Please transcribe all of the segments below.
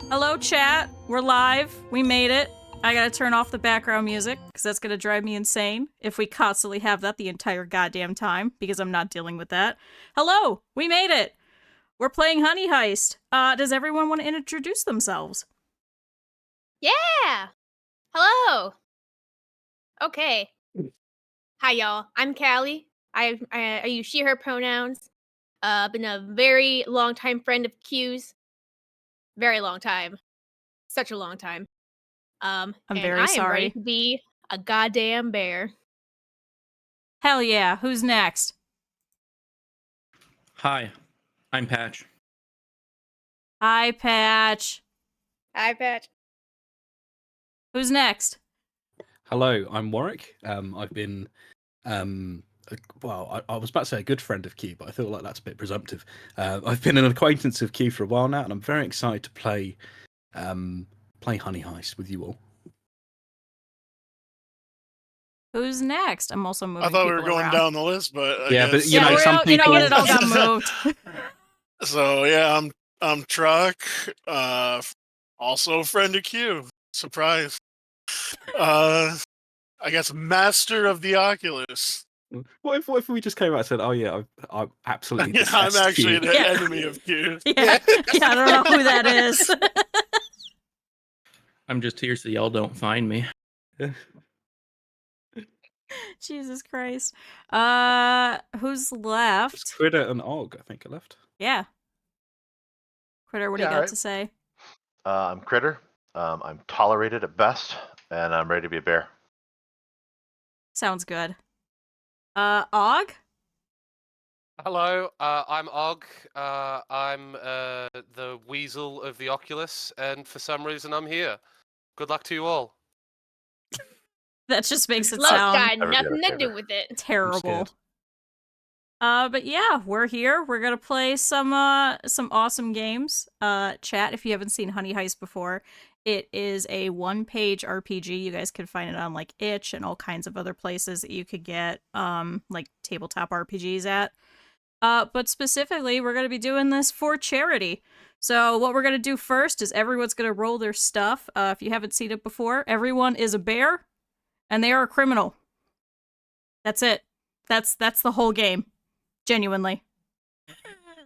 Hello, chat. We're live. We made it. I gotta turn off the background music, because that's gonna drive me insane if we constantly have that the entire goddamn time, because I'm not dealing with that. Hello! We made it! We're playing Honey Heist. Does everyone want to introduce themselves? Yeah! Hello! Okay. Hi, y'all. I'm Callie. I use she, her pronouns. Been a very long time friend of Q's. Very long time. Such a long time. I'm and very I am sorry. ready to be a goddamn bear. Hell yeah. Who's next? Hi, I'm Patch. Hi, Patch. Hi, Patch. Who's next? Hello, I'm Warwick. I've been, well, I was about to say a good friend of Q, but I feel like that's a bit presumptive. I've been an acquaintance of Q for a while now, and I'm very excited to play Honey Heist with you all. Who's next? I'm also moving I thought we were people going around. down the list, but I Yeah, guess... but you know, some you know people- what? It all got moved. So yeah, I'm Truck, also a friend of Q. Surprise. I guess master of the Oculus. What if we just came out and said, "Oh yeah, I absolutely Yeah, I'm detest actually Q." an Yeah. enemy of Q. Yeah, I don't know who that is. I'm just here so y'all don't find me. Jesus Christ. Who's It's left? Kridr and Og, I think, are left. Yeah. Kridr, what do you got to say? I'm Kridr. I'm tolerated at best, and I'm ready to be a bear. Sounds good. Og? Hello, I'm Og. I'm the weasel of the Oculus, and for some reason I'm here. Good luck to you all. That just makes it Look, sound got Never nothing get a to do favor. with it. terrible. scared. But yeah, we're here. We're gonna play some awesome games. Chat, if you haven't seen Honey Heist before, it is a one-page RPG. You guys can find it on like Itch and all kinds of other places that you could get like tabletop RPGs at. But specifically, we're gonna be doing this for charity. So what we're gonna do first is everyone's gonna roll their stuff. If you haven't seen it before, everyone is a bear, and they are a criminal. That's it. That's the whole game. Genuinely.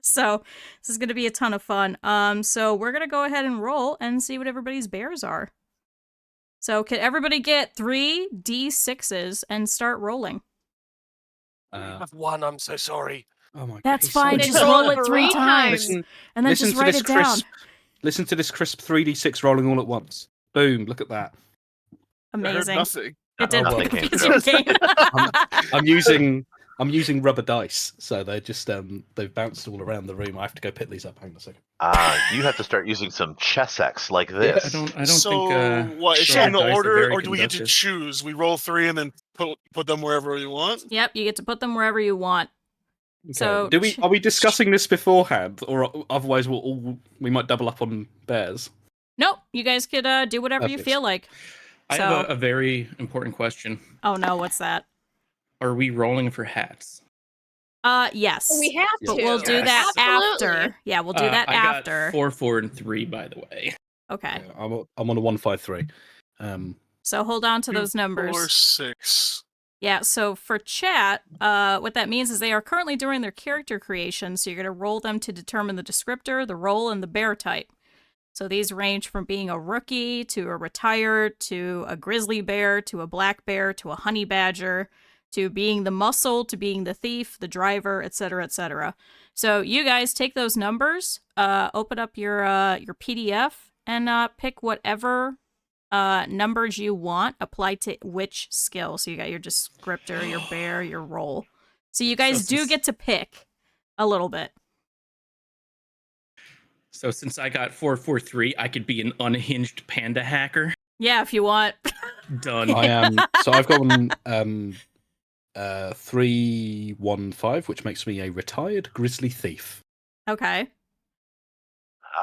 So this is gonna be a ton of fun. So we're gonna go ahead and roll and see what everybody's bears are. So can everybody get 3 D6s and start rolling? I have one, I'm so sorry. Oh my god. That's he's so fine, Then just good. roll it 3 3 times. Listen, And then listen just to write this it down. crisp. Listen to this crisp 3d6 rolling all at once. Boom! Look at that. I heard Amazing. nothing. It did Nothing pick up came your through. game. I'm using rubber dice, so they're just they've bounced all around the room. I have to go pick these up. Hang on a second. You have to start using some Chessex like Yeah, this. I don't So think. what? Is rubber it in the dice are order, very or do we get to conductive. choose? We roll 3 and then put them wherever we want. Yep, you get to put them wherever you want. So Are we discussing this beforehand, or otherwise we might double up on bears? Nope, you guys could do whatever you Perfect. feel like. I So- have a very important question. Oh no, what's that? Are we rolling for hats? Yes. We have But to. We'll do that Absolutely. after. Yeah, we'll do that I after. got 4, 4, and 3, by the way. Okay. Yeah, I'm on a 153. So hold on to 2, those numbers. 4, 6. Yeah, so for chat, what that means is they are currently doing their character creation, so you're going to roll them to determine the descriptor, the role, and the bear type. So these range from being a rookie, to a retired, to a grizzly bear, to a black bear, to a honey badger, to being the muscle, to being the thief, the driver, etc., etc. So you guys take those numbers, open up your PDF, and pick whatever numbers you want, apply to which skill. So you got your descriptor, your bear, your role. So you guys do since- get to pick a little bit. So since I got 4, 4, 3, I could be an unhinged panda hacker. Yeah, if you want. Done. I am. So I've got one 315, which makes me a retired grizzly thief. Okay.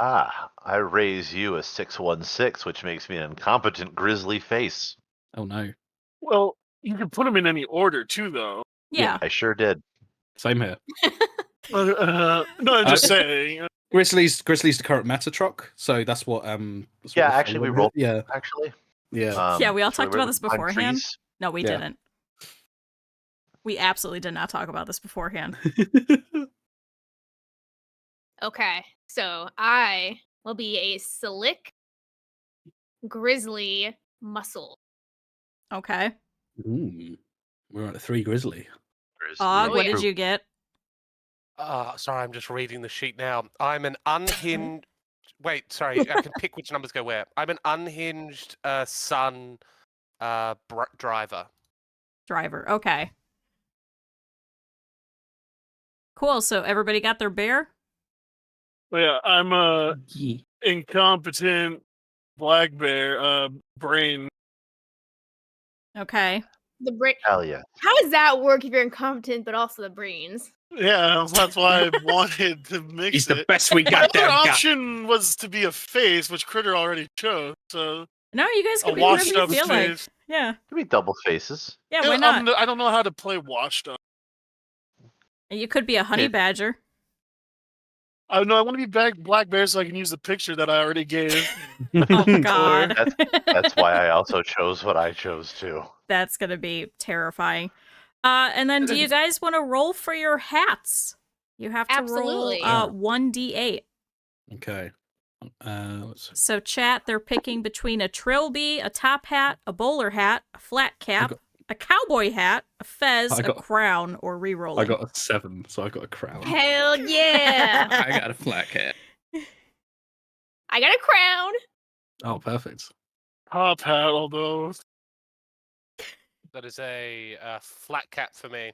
I raise you a 616, which makes me an incompetent grizzly face. Oh no. Well, you can put them in any order too, though. Yeah. I sure did. Same here. No, I'm just saying. Grizzly's the current meta truck, so that's what. Yeah, actually, we rolled. Yeah, Actually, Yeah, we all it's really talked about weird. this We climb beforehand. trees. No, we Yeah. didn't. We absolutely did not talk about this beforehand. Okay, so I will be a slick grizzly muscle. Okay. Ooh, we're at a 3 Grizzly. Grizzly Og, what yeah. did you get? Sorry, I'm just reading the sheet now. I'm an unhinged. Wait, sorry. I can pick which numbers go where. I'm an unhinged sun driver. Driver. Okay. Cool. So everybody got their bear? But yeah, I'm a Yeah. incompetent black bear brain. Okay. The brain. Hell yeah. How does that work if you're incompetent, but also the brains? Yeah, that's why I wanted to mix He's the it. best we My got other there. option was to be a face, which Kridr already chose. So No, you guys a can be whatever washed you up feel like. face. Yeah. Could be double faces. Yeah, why not? I don't know how to play washed up. And you could be a honey Yeah. badger. I know I want to be black bear so I can use the picture that I already gave. Oh god. That's why I also chose what I chose too. That's gonna be terrifying. And then do you guys want to roll for your hats? You have to Absolutely. roll 1d8. Okay. Let's... So chat, they're picking between a trilby, a top hat, a bowler hat, a flat cap, a cowboy hat, a fez, a crown, or re-rolling. I got a 7, so I got a crown. Hell yeah! I got a flat cat. I got a crown. Oh, perfect. Top hat, although. That is a flat cap for me.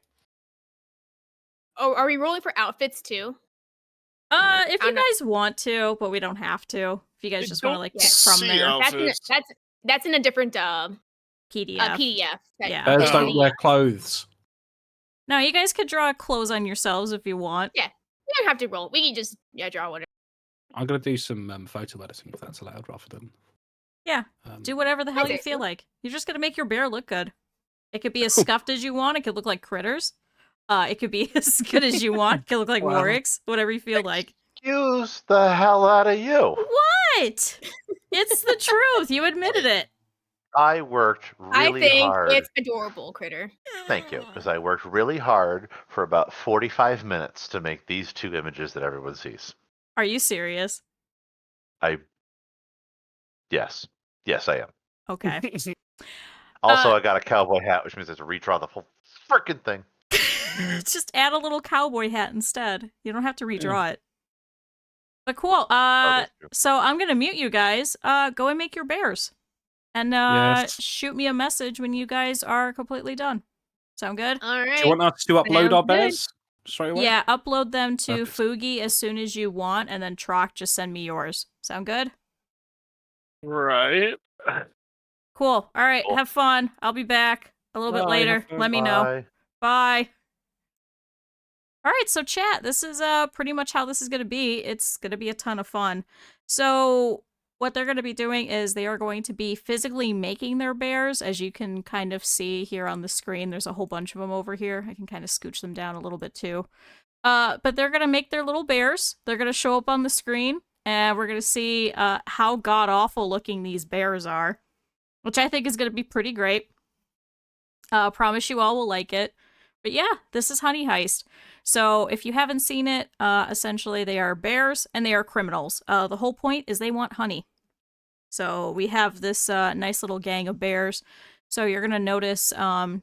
Oh, are we rolling for outfits too? If you guys want to, but we don't have to. If you guys just want to like pick from see there. outfits. That's in a different PDF. PDF. Yeah. Bears Oh. don't wear clothes. No, you guys could draw clothes on yourselves if you want. We don't have to roll. We can just draw whatever. I'm going to do some photo editing if that's allowed rather than... Yeah, do whatever the hell you think feel so. like. You're just going to make your bear look good. It could be as scuffed as you want. It could look like critters. It could be as good as you want. It could look like Wow. Warwicks. Whatever you feel like. Excuse the hell out of you. What? It's the truth. You admitted it. I worked really I think hard. it's adorable, Critter. Thank you, because I worked really hard for about 45 minutes to make these 2 images that everyone sees. Are you serious? Yes, I am. Okay. Also, I got a cowboy hat, which means I have to redraw the whole freaking thing. Just add a little cowboy hat instead. You don't have to redraw it. But cool. that's true. So I'm gonna mute you guys. Go and make your bears. And Yes. shoot me a message when you guys are completely done. Sound good? All right. Do you want us to upload our Sounds good. bears straight away? Yeah, upload them to Perfect. Fugi as soon as you want, and then Troc, just send me yours. Sound good? Right. Cool. All right, Cool. have fun. I'll be back a little bit Bye, later. have fun. Let me know. Bye. Bye. All right, so chat, this is pretty much how this is going to be. It's going to be a ton of fun. So what they're going to be doing is they are going to be physically making their bears, as you can kind of see here on the screen. There's a whole bunch of them over here. I can kind of scooch them down a little bit too. But they're going to make their little bears. They're going to show up on the screen, and we're going to see how god-awful looking these bears are, which I think is going to be pretty great. Promise you all will like it. But yeah, this is Honey Heist. So if you haven't seen it, essentially they are bears and they are criminals. The whole point is they want honey. So we have this nice little gang of bears. So you're going to notice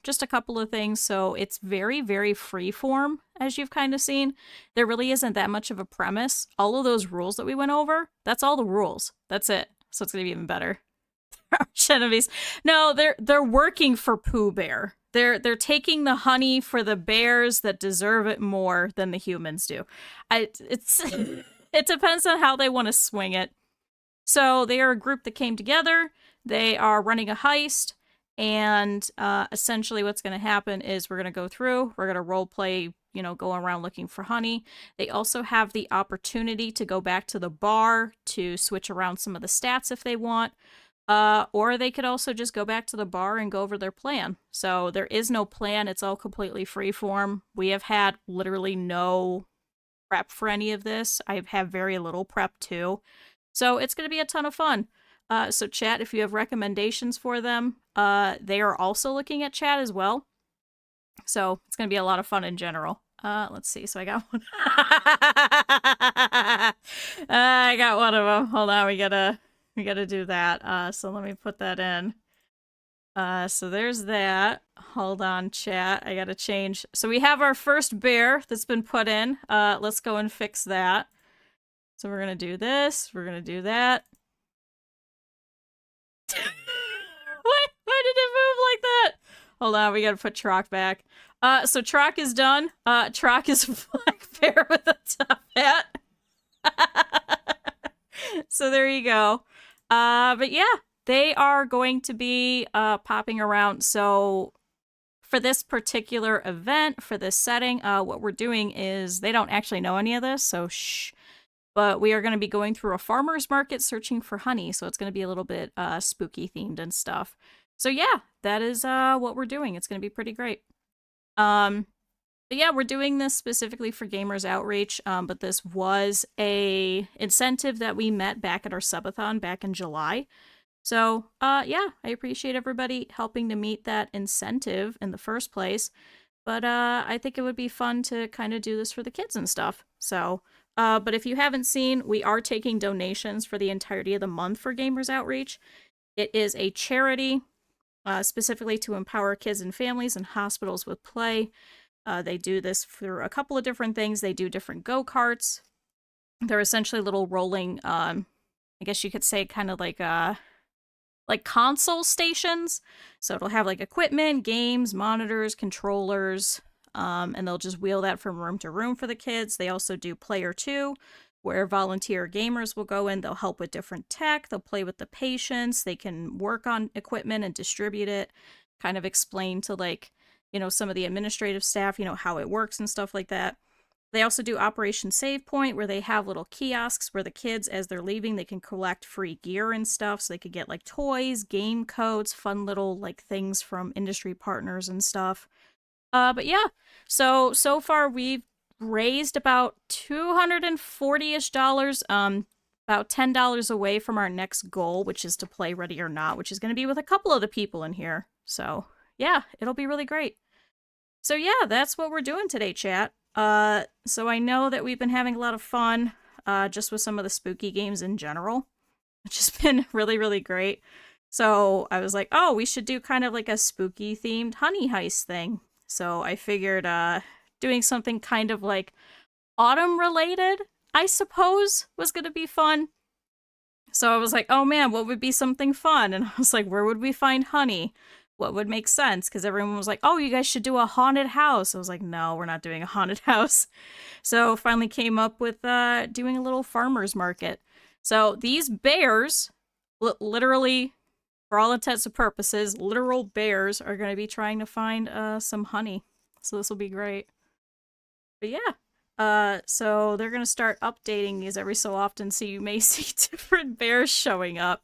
just a couple of things. So it's very, very freeform, as you've kind of seen. There really isn't that much of a premise. All of those rules that we went over, that's all the rules. That's it. So it's going to be even better. Arch enemies. No, they're working for Pooh Bear. They're taking the honey for the bears that deserve it more than the humans do. It depends on how they want to swing it. So they are a group that came together. They are running a heist, and essentially what's going to happen is we're going to go through. We're going to role play, go around looking for honey. They also have the opportunity to go back to the bar to switch around some of the stats if they want. Or they could also just go back to the bar and go over their plan. So there is no plan. It's all completely freeform. We have had literally no prep for any of this. I have very little prep too. So it's going to be a ton of fun. So chat, if you have recommendations for them, they are also looking at chat as well. So it's going to be a lot of fun in general. Let's see. So I got one. I got one of them. Hold on. We gotta do that. So let me put that in. So there's that. Hold on, chat. I gotta change. So we have our first bear that's been put in. Let's go and fix that. So we're gonna do this. We're gonna do that. Why did it move like that? Hold on, we gotta put Troc back. So Troc is done. Troc is a black bear with a top hat. So there you go. But yeah, they are going to be popping around. So for this particular event, for this setting, what we're doing is they don't actually know any of this, so shh. But we are going to be going through a farmer's market searching for honey, so it's going to be a little bit spooky themed and stuff. So yeah, that is what we're doing. It's going to be pretty great. But yeah, we're doing this specifically for Gamers Outreach, but this was a incentive that we met back at our subathon back in July. So yeah, I appreciate everybody helping to meet that incentive in the first place. But I think it would be fun to kind of do this for the kids and stuff. So, but if you haven't seen, we are taking donations for the entirety of the month for Gamers Outreach. It is a charity specifically to empower kids and families in hospitals with play. They do this through a couple of different things. They do different go-karts. They're essentially little rolling, I guess you could say kind of like console stations. So it'll have like equipment, games, monitors, controllers, and they'll just wheel that from room to room for the kids. They also do Player 2, where volunteer gamers will go in. They'll help with different tech. They'll play with the patients. They can work on equipment and distribute it, kind of explain to like, you know, some of the administrative staff, you know, how it works and stuff like that. They also do Operation Save Point, where they have little kiosks where the kids, as they're leaving, they can collect free gear and stuff. So they could get like toys, game codes, fun little like things from industry partners and stuff. But yeah, so far we've raised about $240-ish, about $10 away from our next goal, which is to play Ready or Not, which is going to be with a couple of the people in here. So yeah, it'll be really great. So yeah, that's what we're doing today, chat. So I know that we've been having a lot of fun, just with some of the spooky games in general, which has been really, really great. So I was like, oh, we should do kind of like a spooky themed honey heist thing. So I figured, doing something kind of like autumn related, I suppose, was going to be fun. So I was like, oh man, what would be something fun? And I was like, where would we find honey? What would make sense? Because everyone was like, oh, you guys should do a haunted house. I was like, no, we're not doing a haunted house. So finally came up with doing a little farmer's market. So these bears, literally, for all intents and purposes, literal bears are going to be trying to find some honey. So this will be great. But yeah, so they're going to start updating these every so often, so you may see different bears showing up.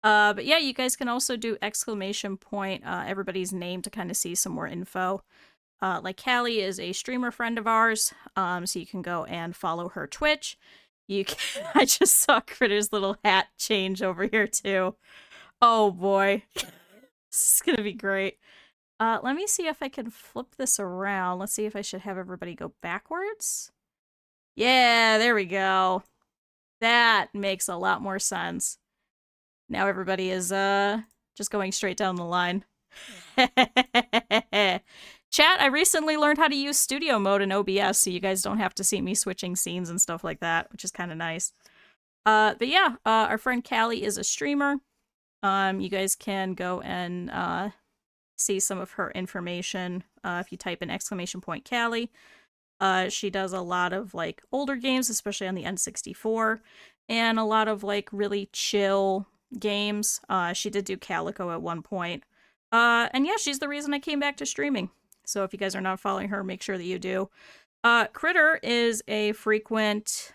But yeah, you guys can also do exclamation point everybody's name to kind of see some more info. Like Callie is a streamer friend of ours, so you can go and follow her Twitch. You can I just saw Kridr's little hat change over here too. Oh boy. This is gonna be great. Let me see if I can flip this around. Let's see if I should have everybody go backwards. Yeah, there we go. That makes a lot more sense. Now everybody is just going straight down the line. Chat, I recently learned how to use studio mode in OBS, so you guys don't have to see me switching scenes and stuff like that, which is kind of nice. But yeah, our friend Callie is a streamer. You guys can go and see some of her information if you type in exclamation point Callie. She does a lot of like older games, especially on the N64, and a lot of like really chill games. She did do Calico at one point. And yeah, she's the reason I came back to streaming. So if you guys are not following her, make sure that you do. Kridr is a frequent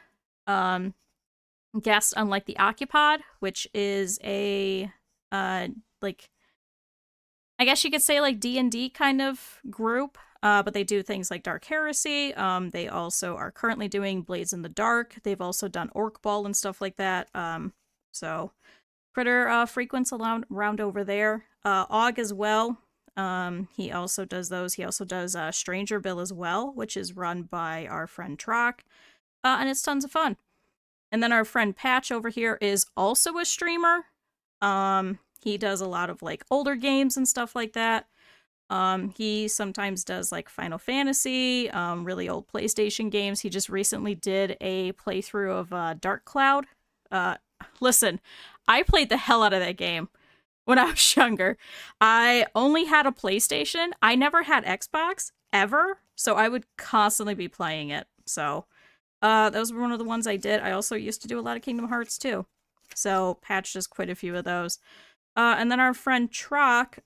guest on like the Occupod, which is a like, I guess you could say like D&D kind of group. but they do things like Dark Heresy. They also are currently doing Blades in the Dark. They've also done Orc Ball and stuff like that. So Kridr frequents around over there. Og as well. He also does those. He also does Strangerville as well, which is run by our friend Trock. And it's tons of fun. And then our friend Patch over here is also a streamer. He does a lot of like older games and stuff like that. He sometimes does like Final Fantasy, really old PlayStation games. He just recently did a playthrough of Dark Cloud. Listen, I played the hell out of that game when I was younger. I only had a PlayStation. I never had Xbox ever, so I would constantly be playing it. So those were one of the ones I did. I also used to do a lot of Kingdom Hearts too. So Patch does quite a few of those. And then our friend Trock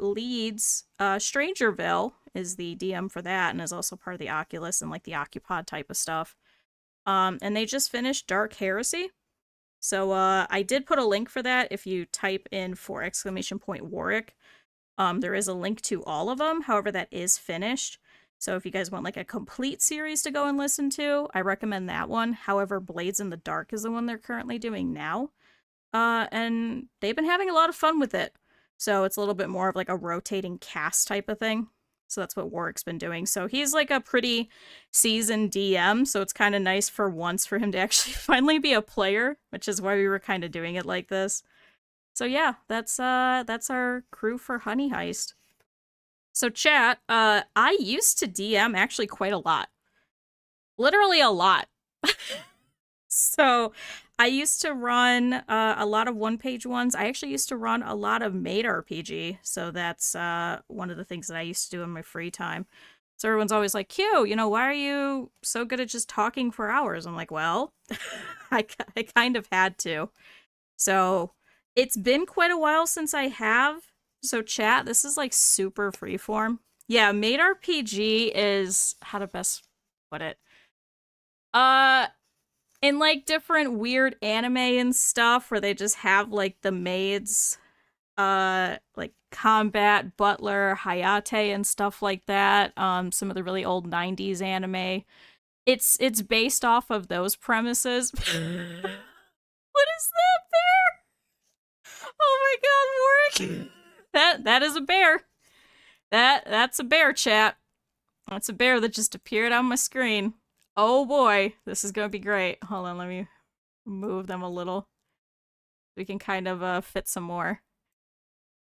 leads Strangerville, is the DM for that, and is also part of the Oculus and like the Occupod type of stuff. And they just finished Dark Heresy. So I did put a link for that if you type in !Warwick. There is a link to all of them. However, that is finished. So if you guys want like a complete series to go and listen to, I recommend that one. However, Blades in the Dark is the one they're currently doing now. And they've been having a lot of fun with it. So it's a little bit more of like a rotating cast type of thing. So that's what Warwick's been doing. So he's like a pretty seasoned DM, so it's kind of nice for once for him to actually finally be a player, which is why we were kind of doing it like this. So yeah, that's our crew for Honey Heist. So chat, I used to DM actually quite a lot. Literally a lot. So I used to run a lot of one-page ones. I actually used to run a lot of Made RPG. So that's one of the things that I used to do in my free time. So everyone's always like, Q, you know, why are you so good at just talking for hours? I'm like, well, I kind of had to. So it's been quite a while since I have. So chat, this is like super freeform. Yeah, Made RPG is, how to best put it? In like different weird anime and stuff where they just have like the maids, like Combat, Butler, Hayate and stuff like that. Some of the really old 90s anime. It's based off of those premises. What is that bear? Oh my god, Warwick! That is a bear. That's a bear, chat. That's a bear that just appeared on my screen. Oh boy, this is gonna be great. Hold on, let me move them a little. We can kind of fit some more.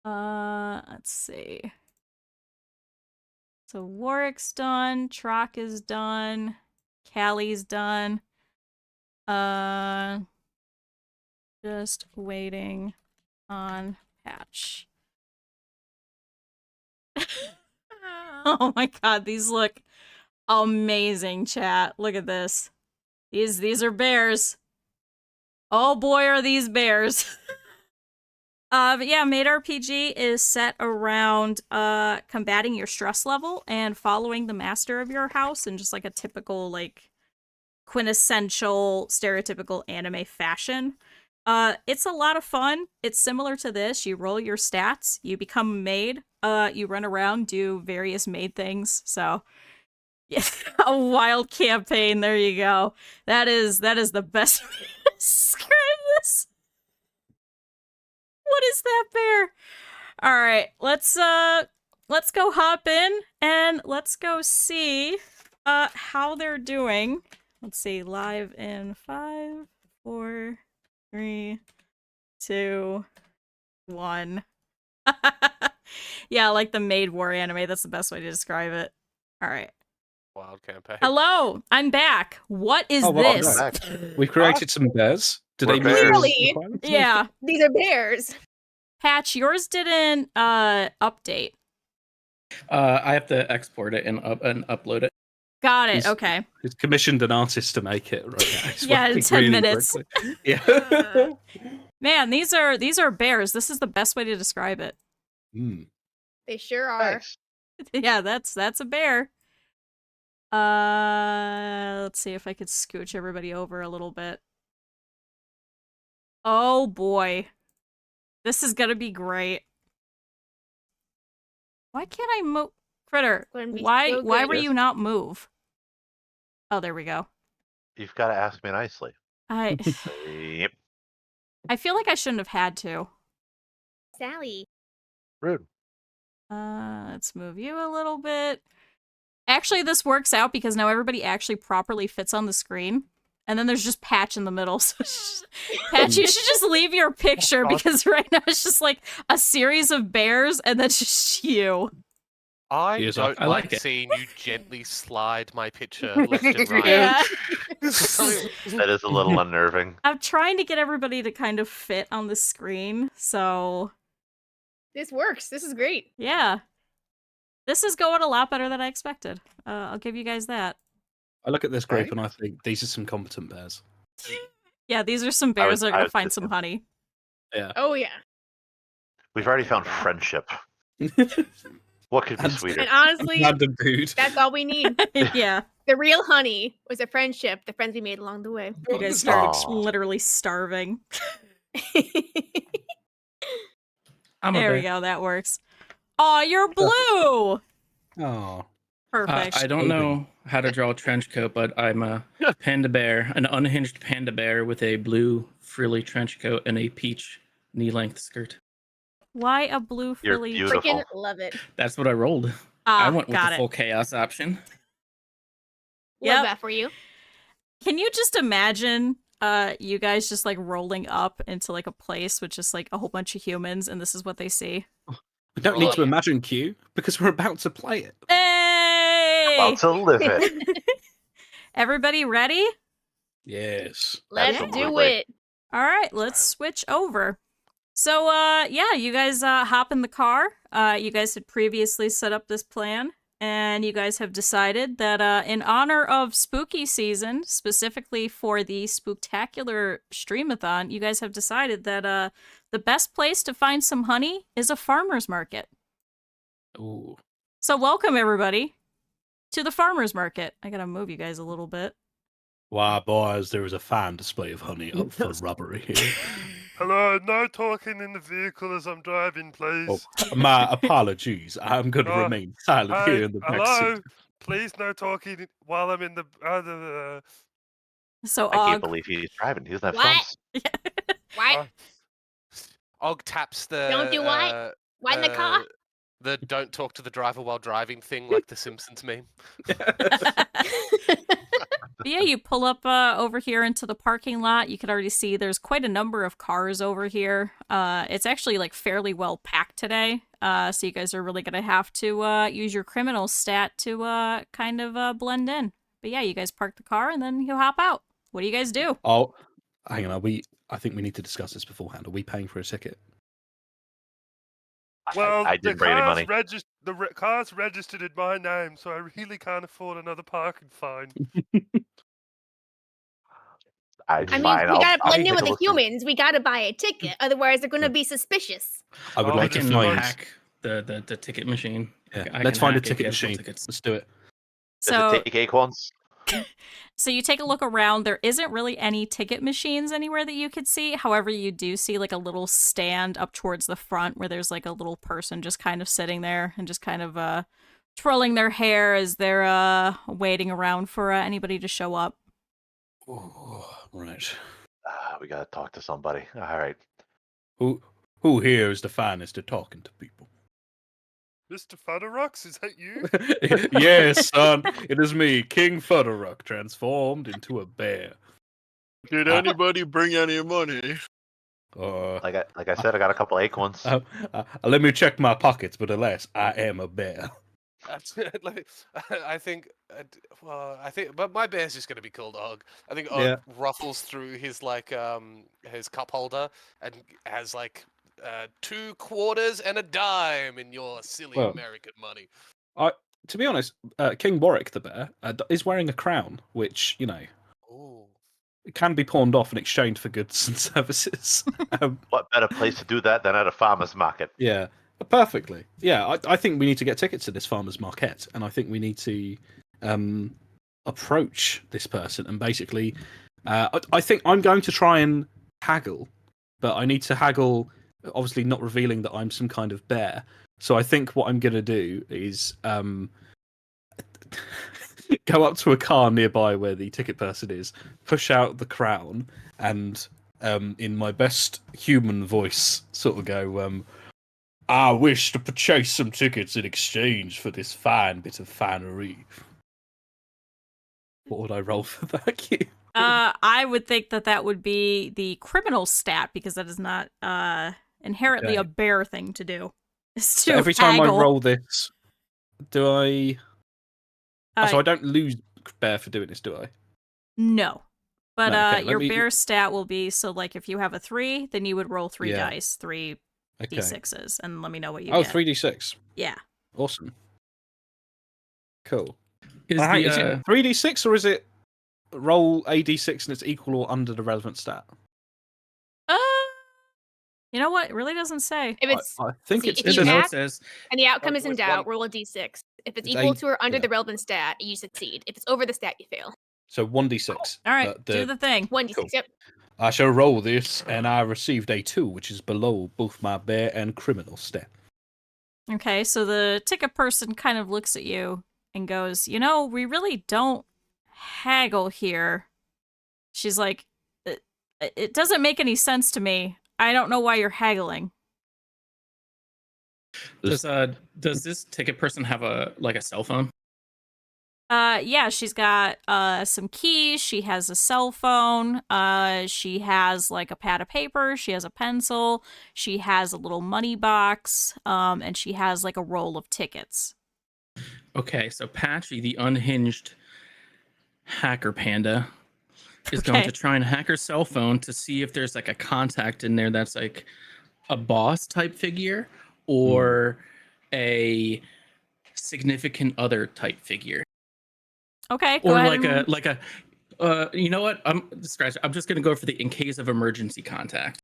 Let's see. So Warwick's done, Trock is done, Callie's done. Just waiting on Patch. Oh my god, these look amazing, chat. Look at this. These are bears. Oh boy, are these bears. But yeah, Made RPG is set around combating your stress level and following the master of your house in just like a typical, like, quintessential, stereotypical anime fashion. It's a lot of fun. It's similar to this. You roll your stats, you become a maid, you run around, do various maid things, so yeah, a wild campaign, there you go. That is the best way to describe this. What is that bear? Alright, let's go hop in and let's go see how they're doing. Let's see, live in 5, 4, 3, 2, 1. Yeah, like the Maid War anime, that's the best way to describe it. Alright. Wild campaign. Hello, I'm back. What is welcome this? back. We've created some bears. Do We're they meet bears. the Clearly. requirements? Yeah. These are bears. Patch, yours didn't update. I have to export it and upload it. Got it, He's- okay. He's commissioned an artist to make it right now. It's Yeah, in working 10 really minutes. quickly. Yeah. Man, these are bears. This is the best way to describe it. Mm. They sure are. Nice. Yeah, that's a bear. Let's see if I could scooch everybody over a little bit. Oh boy. This is gonna be great. Why can't I Kridr, Gonna be why so why good. were Yes? you not move? Oh, there we go. You've got to ask me nicely. I Yep. I feel like I shouldn't have had to. Sally. Rude. Let's move you a little bit. Actually, this works out because now everybody actually properly fits on the screen. And then there's just Patch in the middle. So Patch, you should just leave your picture because right now it's just like a series of bears and that's just you. I Yes, don't I like like it. seeing you gently slide my picture left and right. Yeah. That is a little unnerving. I'm trying to get everybody to kind of fit on the screen. So, This works. This is great. yeah. This is going a lot better than I expected. I'll give you guys that. I look at this group Right. and I think these are some competent bears. Yeah, these are some bears that are I going to was find just some gonna- honey. Yeah. Oh yeah. We've already found friendship. What could be And- sweeter? And honestly, Random dude. that's all we need. Yeah. The real honey was a friendship, the friends we made along the way. You guys start Aw. literally starving. I'm There a we bear. go. That works. Aw, you're blue! Oh. Perfect. I don't know how to draw a trench coat, but I'm a panda bear, an unhinged panda bear with a blue frilly trench coat and a peach knee-length skirt. Why a blue You're frilly? beautiful. Freaking love it. That's what I rolled. Ah, I went with got the it. full chaos option. Yep. Love that for you. Can you just imagine you guys just like rolling up into like a place with just like a whole bunch of humans and this is what they see? We don't need Oh, to imagine Q because we're about to play it. Hey! About to live it. Everybody ready? Yes. Let's do Absolutely. it. All right, let's switch over. So, yeah, you guys hop in the car. You guys had previously set up this plan, and you guys have decided that in honor of spooky season, specifically for the spooktacular streamathon, you guys have decided that the best place to find some honey is a farmer's market. Ooh. So, welcome everybody to the farmer's market. I gotta move you guys a little bit. Why, boys, there is a fine display of honey up for robbery here. Hello, no talking in the vehicle as I'm driving, please. Oh, my apologies. I'm going to remain silent Hey, here in the back hello, seat. please no talking while I'm in the. So, I can't Og, believe he's driving. He doesn't have What? thumbs. What? Og taps the. Don't do what? What in the car? The don't talk to the driver while driving thing, like the Simpsons meme. But yeah, you pull up over here into the parking lot. You can already see there's quite a number of cars over here. It's actually like fairly well packed today. So you guys are really gonna have to use your criminal stat to kind of blend in. But yeah, you guys park the car and then you hop out. What do you guys do? Oh, hang on. I think we need to discuss this beforehand. Are we paying for a ticket? Well, I didn't bring any money. The car's registered in my name, so I really can't afford another parking fine. I mean, Fine, we gotta I'll blend in take with a the look. humans. We gotta buy a ticket, otherwise they're gonna be suspicious. I would Oh, I like to can find. hack the ticket machine. Yeah, I let's can find a hack if ticket you have full machine. tickets. Let's do it. Does So it take acorns? So you take a look around. There isn't really any ticket machines anywhere that you could see. However, you do see like a little stand up towards the front where there's like a little person just kind of sitting there and just kind of twirling their hair as they're waiting around for anybody to show up. Ooh, right. We gotta talk to somebody. All right. Who here is the finest at talking to people? Mr. Fudderox, is that you? Yes, son. It is me, King Fudderuck, transformed into a bear. Did anybody bring any money? Like I said, I got a couple acorns. Let me check my pockets, but alas, I am a bear. I think, but my bear's just gonna be called Og. I think Og Yeah. ruffles through his his cup holder and has like 2 quarters and a dime in your silly Well, American money. To be honest, King Warwick the bear is wearing a crown, which, you know, Ooh. can be pawned off in exchange for goods and services. What better place to do that than at a farmer's market? Yeah, perfectly. Yeah, I think we need to get tickets to this farmer's market, and I think we need to approach this person and basically. I think I'm going to try and haggle, but I need to haggle, obviously not revealing that I'm some kind of bear. So I think what I'm going to do is go up to a car nearby where the ticket person is, push out the crown, and in my best human voice, sort of go, I wish to purchase some tickets in exchange for this fine bit of finery. What would I roll for that, Q? I would think that would be the criminal stat, because that is not inherently Okay. a bear thing to do. Is So to every time I haggle. roll this, do I... so Uh, I don't lose bear for doing this, do I? No. But No, okay, let your me- bear stat will be, so like if you have a 3, then you would roll 3 Yeah. dice, 3 Okay. d6s, and let me know what you Oh, get. 3d6. Yeah. Awesome. Cool. Is Hang- the is it 3d6 or is it roll a d6 and it's equal or under the relevant stat? You know what? It really doesn't say. If it's I think see, it's if in you the note hack says and the outcome Oh, is in it's doubt, one- roll a d6. If it's It's equal a- to or under yeah. the relevant stat, you succeed. If it's over the stat, you fail. So 1d6. All right, But do the thing. 1d6. Cool. Yep. I shall roll this, and I received a 2, which is below both my bear and criminal stat. Okay, so the ticket person kind of looks at you and goes, you know, we really don't haggle here. She's like, it doesn't make any sense to me. I don't know why you're haggling. does this ticket person have a cell phone? Yeah, she's got some keys, she has a cell phone, she has like a pad of paper, she has a pencil, she has a little money box, and she has like a roll of tickets. Okay, so Patchy, the unhinged hacker panda, is going Okay. to try and hack her cell phone to see if there's like a contact in there that's like a boss type figure or a significant other type figure. Okay, go Or ahead. like a you know what? I'm just gonna go for the in case of emergency contact.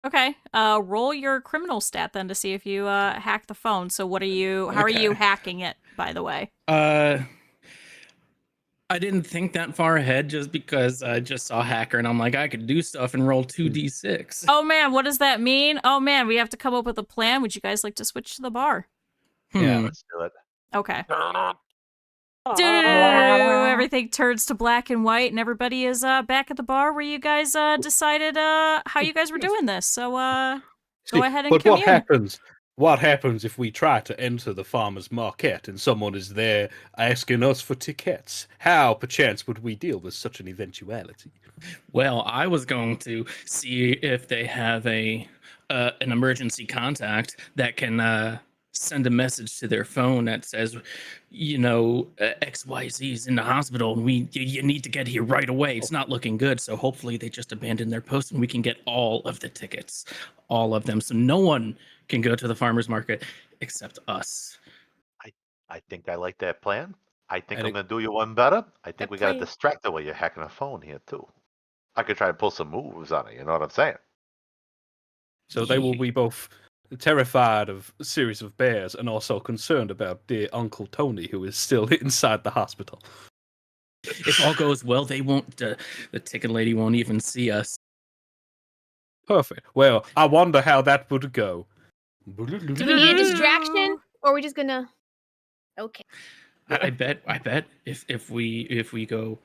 Okay, roll your criminal stat then to see if you hack the phone. So what are you? How are you Okay. hacking it? By the way. I didn't think that far ahead just because I just saw hacker and I'm like I could do stuff and roll 2d6. Oh man, what does that mean? Oh man, we have to come up with a plan. Would you guys like to switch to the bar? Yeah. Let's do it. Okay. Everything turns to black and white, and everybody is back at the bar where you guys decided how you guys were doing this. So go ahead and But commune. what happens if we try to enter the farmer's market and someone is there asking us for tickets? How, perchance, would we deal with such an eventuality? Well, I was going to see if they have an emergency contact that can send a message to their phone that says, you know, XYZ is in the hospital and you need to get here right away. It's not looking good. So hopefully they just abandon their post and we can get all of the tickets, all of them. So no one can go to the farmer's market except us. I think I like that plan. I think And I'm going to do you one better. I think we got to plan- distract her while you're hacking a phone here, too. I could try to pull some moves on it, you know what I'm saying? So they will be both terrified of a series of bears and also concerned about dear Uncle Tony, who is still inside the hospital. If all goes well, they won't, the ticket lady won't even see us. Perfect. Well, I wonder how that would go. Do we need a distraction, or are we just gonna? Okay. I bet if we go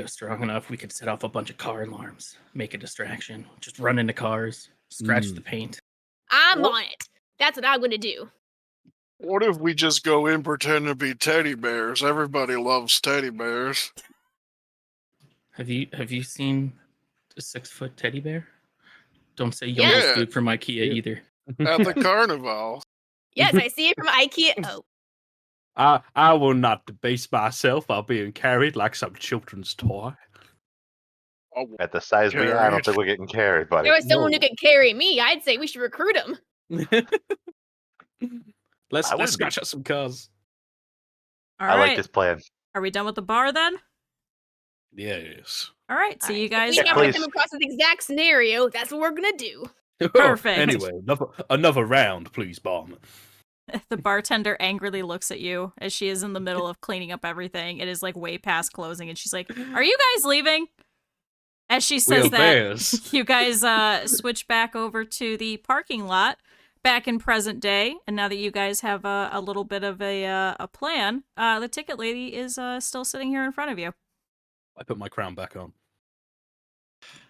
strong enough, we could set off a bunch of car alarms, make a distraction, just run into cars, scratch the paint. I'm What? on it. That's what I'm gonna do. What if we just go in pretend to be teddy bears? Everybody loves teddy bears. Have you seen a 6-foot teddy bear? Don't say Yeah. Yomo Spook from IKEA either. At the carnival. Yes, I see it from IKEA. Oh, I will not debase myself by being carried like some children's toy. Oh, At the size we are, I don't Carried. think we're getting carried, buddy. there was someone who no. could carry me. I'd say we should recruit him. Let's I would be. scratch out some cars. All I right. like this plan. Are we done with the bar then? Yes. All right. So you If guys. we Yeah, ever please. come across this exact scenario, that's what we're gonna do. Perfect. Anyway, another round, please, barman. The bartender angrily looks at you as she is in the middle of cleaning up everything. It is like way past closing, and she's like, "Are you guys leaving?" As she says are that, bears. you guys switch back over to the parking lot. back in present day, and now that you guys have a little bit of a plan, the ticket lady is still sitting here in front of you. I put my crown back on.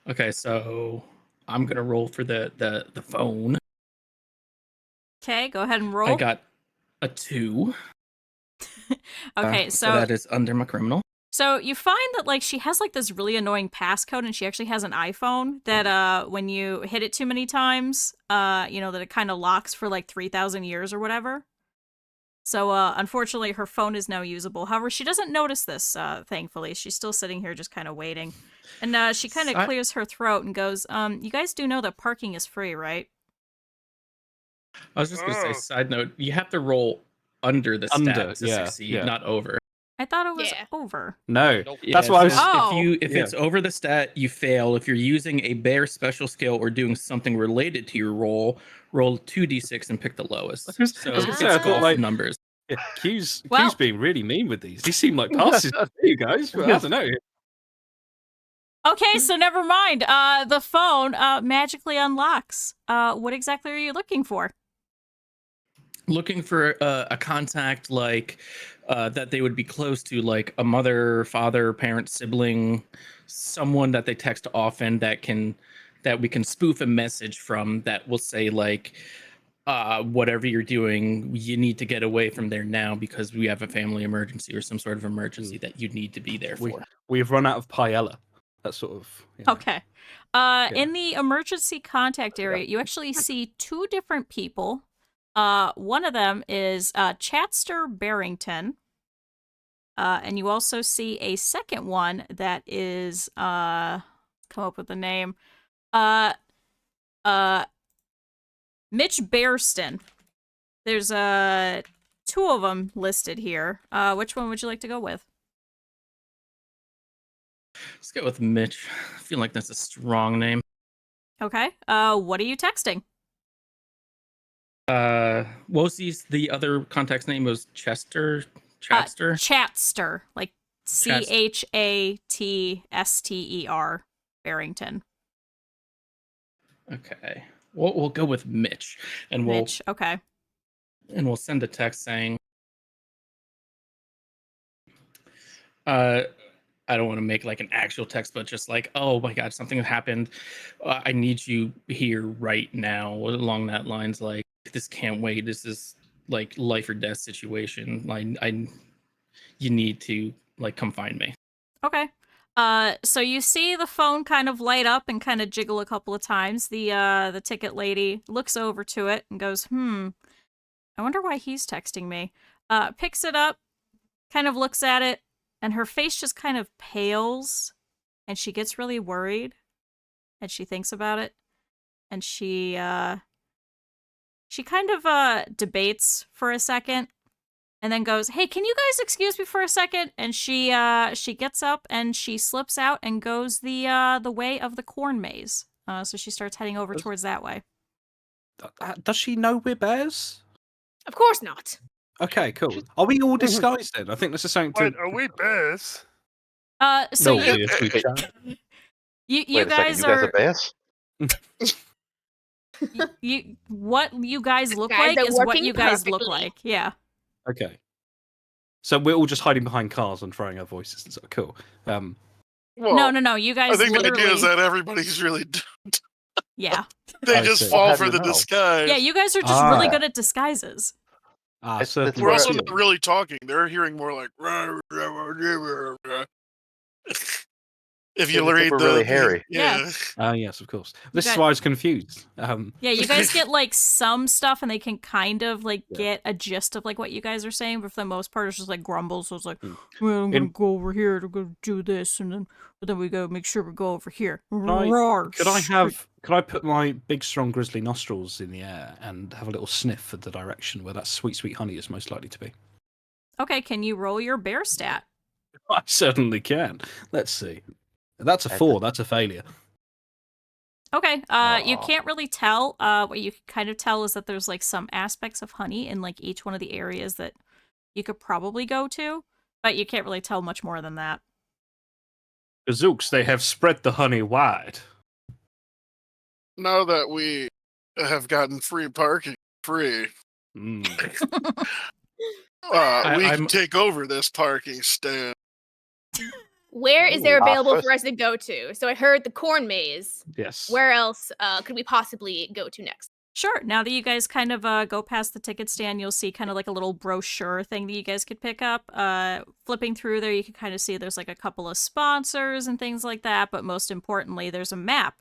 Okay, so I'm gonna roll for the phone. Okay, go ahead and roll. I got a 2. Okay, so that is under my criminal. So you find that like she has like this really annoying passcode, and she actually has an iPhone that when you hit it too many times, that it kind of locks for like 3,000 years or whatever. So unfortunately her phone is now usable. However, she doesn't notice this, thankfully. She's still sitting here just kind of waiting. And she kind of clears her throat and goes, you guys do know that parking is free, right? I was just gonna say, side note, you have to roll under the stat to succeed, not over. I thought it was over. No, Yeah, that's why I was. If it's over the stat, you fail. If you're using a bear special skill or doing something related to your roll 2d6 and pick the lowest. I was gonna say, I thought like numbers. Yeah, Q's being really mean with these. These seem like passes to you guys, but I don't know. Okay, so never mind. The phone magically unlocks. What exactly are you looking for? Looking for a contact like that they would be close to, like a mother, father, parent, sibling, someone that they text often that we can spoof a message from that will say like, whatever you're doing, you need to get away from there now because we have a family emergency or some sort of emergency that you need to be there for. We've run out of paella. That sort of. Okay. In the emergency contact area, you actually see 2 different people. One of them is Chatster Barrington. And you also see a second one that is come up with the name. Mitch Bearston. There's 2 of them listed here. Which one would you like to go with? Let's go with Mitch. I feel like that's a strong name. Okay. What are you texting? What was the other contact's name? Was Chatster? Chatster, like Chatster Barrington. Okay, we'll go with Mitch, and Mitch. Okay. And we'll send a text saying, I don't want to make like an actual text, but just like, oh my god, something happened. I need you here right now. Along that lines, like this can't wait. This is like life or death situation. You need to like come find me. Okay. So you see the phone kind of light up and kind of jiggle a couple of times. The ticket lady looks over to it and goes, I wonder why he's texting me. Picks it up, kind of looks at it, and her face just kind of pales, and she gets really worried, and she thinks about it, and she kind of debates for a second, and then goes, "Hey, can you guys excuse me for a second?" And she gets up and she slips out and goes the way of the corn maze. So she starts heading over towards that way. Does she know we're bears? Of course not. Okay, cool. Are we all disguised then? I think this is something to. Wait, are we bears? So No, you guys are bears? what you guys look Guys like are is what working you guys look perfectly. like. Yeah. Okay. So we're all just hiding behind cars and throwing our voices and stuff. Cool. Well, No. You guys I think literally. the idea is that everybody's really. Yeah. They I just see. fall How do for you the know? disguise. Yeah, you guys are just really good at disguises. Certainly. We're also Yeah. not really talking. They're hearing more like. If you Yeah, read we're the really hairy. Yeah. Yes, of course. This is got- why I was confused. Yeah, you guys get like some stuff and they can kind of like get a gist of like what you guys are saying, but for the most part it's just like grumbles. So it's like, well, I'm gonna go over here to go do this, but then we go make sure we go over here. Could I put my big strong grizzly nostrils in the air and have a little sniff at the direction where that sweet, sweet honey is most likely to be? Okay, can you roll your bear stat? I certainly can. Let's see. That's a 4. That's a failure. Okay, you can't really tell. What you can kind of tell is that there's like some aspects of honey in like each one of the areas that you could probably go to, but you can't really tell much more than that. Zooks, they have spread the honey wide. Now that we have gotten free parking, free. Mm. We I'm- can take over this parking stand. Where is there Ooh, available office. for us to go to? So I heard the corn maze. Yes. Where else could we possibly go to next? Sure. Now that you guys kind of go past the ticket stand, you'll see kind of like a little brochure thing that you guys could pick up. Flipping through there, you can kind of see there's like a couple of sponsors and things like that. But most importantly, there's a map.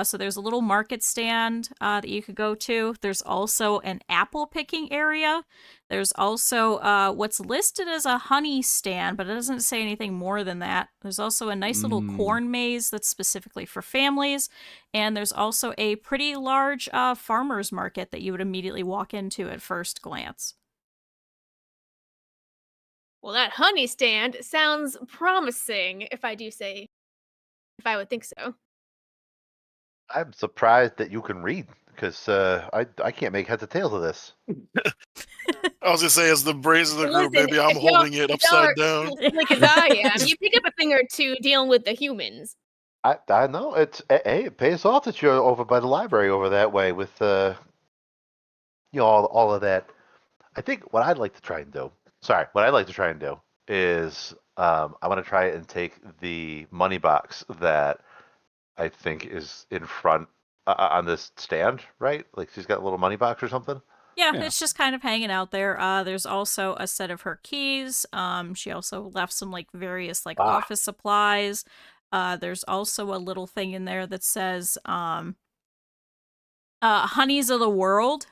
So there's a little market stand that you could go to. There's also an apple picking area. There's also what's listed as a honey stand, but it doesn't say anything more than that. There's also a nice little corn maze that's specifically for families. And there's also a pretty large farmer's market that you would immediately walk into at first glance. Well, that honey stand sounds promising, if I would think so. I'm surprised that you can read because I can't make heads or tails of this. I was gonna say, as the brains of the group, Listen, maybe I'm if y'all- holding it if y'all are upside down. Slick as I am, you pick up a thing or two dealing with the humans. I know it pays off that you're over by the library over that way with all of that. I think what I'd like to try and do. Sorry, what I'd like to try and do is I want to try and take the money box that I think is in front on this stand, right? Like she's got a little money box or something. Yeah, Yeah. it's just kind of hanging out there. There's also a set of her keys. She also left some like various like Ah. office supplies. There's also a little thing in there that says Honeys of the World.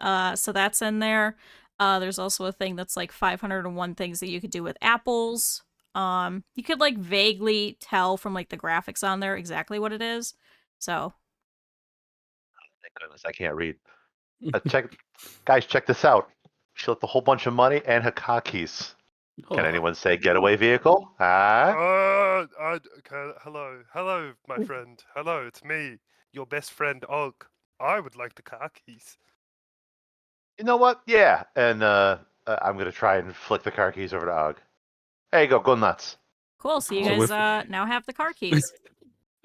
So that's in there. There's also a thing that's like 501 things that you could do with apples. You could like vaguely tell from like the graphics on there exactly what it is. So Thank goodness I can't read. Guys, check this out. She left a whole bunch of money and her car keys. Can anyone say getaway vehicle? Hello, my friend. Hello, it's me, your best friend Og. I would like the car keys. You know what? Yeah, and I'm gonna try and flick the car keys over to Og. There you go nuts. cool. So you So guys now have the car keys.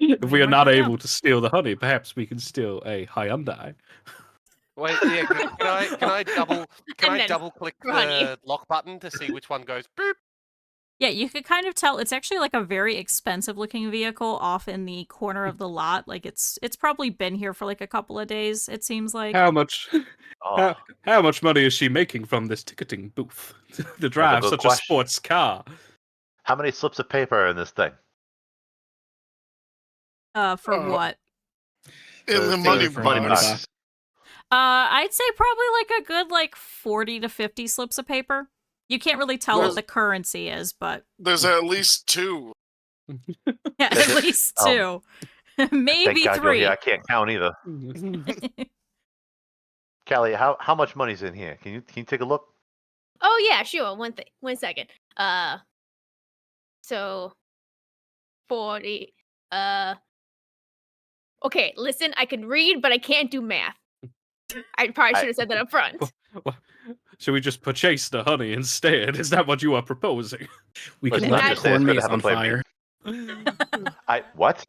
If we are Write not that down. able to steal the honey, perhaps we can steal a Hyundai. Wait, yeah, can I And then double click honey. the lock button to see which one goes boop? Yeah, you could kind of tell it's actually like a very expensive looking vehicle off in the corner of the lot. Like it's probably been here for like a couple of days, it seems like. How much? Oh, How much money is she making from this ticketing booth to drive good such question. a sports car? how many slips of paper are in this thing? For Uh, what? In the thing money for money box. box. I'd say probably like a good like 40 to 50 slips of paper. You can't really tell Well- what the currency is, but There's at least two. yeah, at least two. Maybe Thank God you're three. here. I can't count either. Callie, how much money's in here? Can you take a look? Oh yeah, sure. One second. So 40. Okay, listen, I can read, but I can't do math. I probably should have said that up front. Should we just purchase the honey instead? Is that what you are proposing? We Let's could not light the just say it's corn gonna maze have a on plan B. fire. What?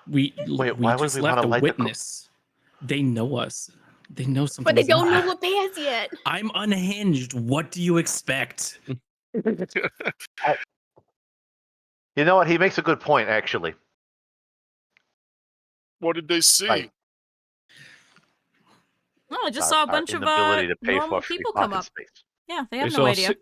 We Wait, why would just we left wanna a light the witness. They know us. They know something. But they don't know what pants yet. I'm unhinged. What do you expect? You know what? He makes a good point, actually. What did they see? Right. Oh, I just Our- saw a our bunch of inability to pay normal for free people come parking up. space. Yeah, they They have no saw idea.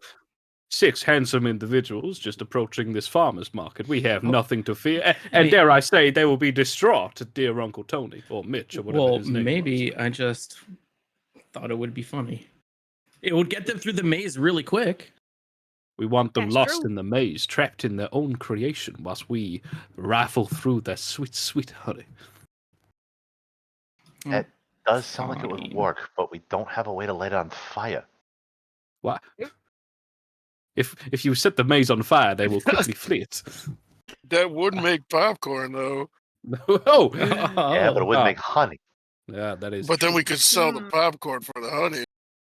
six handsome individuals just approaching this farmer's market. We have Oh. nothing to fear, and Wait. dare I say, they will be distraught, dear Uncle Tony or Mitch or whatever Well, his name maybe I just thought it would be funny. It would get them through the maze really quick. We want them That's lost true. in the maze, trapped in their own creation, whilst we rifle through their sweet, sweet honey. It does sound like it would Fine. work, but we don't have a way to light it on fire. What? If you set the maze on fire, they will quickly flee it. That would make popcorn, though. Oh, Yeah, but it wouldn't Ah. make honey. yeah, that is. But then true. we could sell the Mm. popcorn for the honey.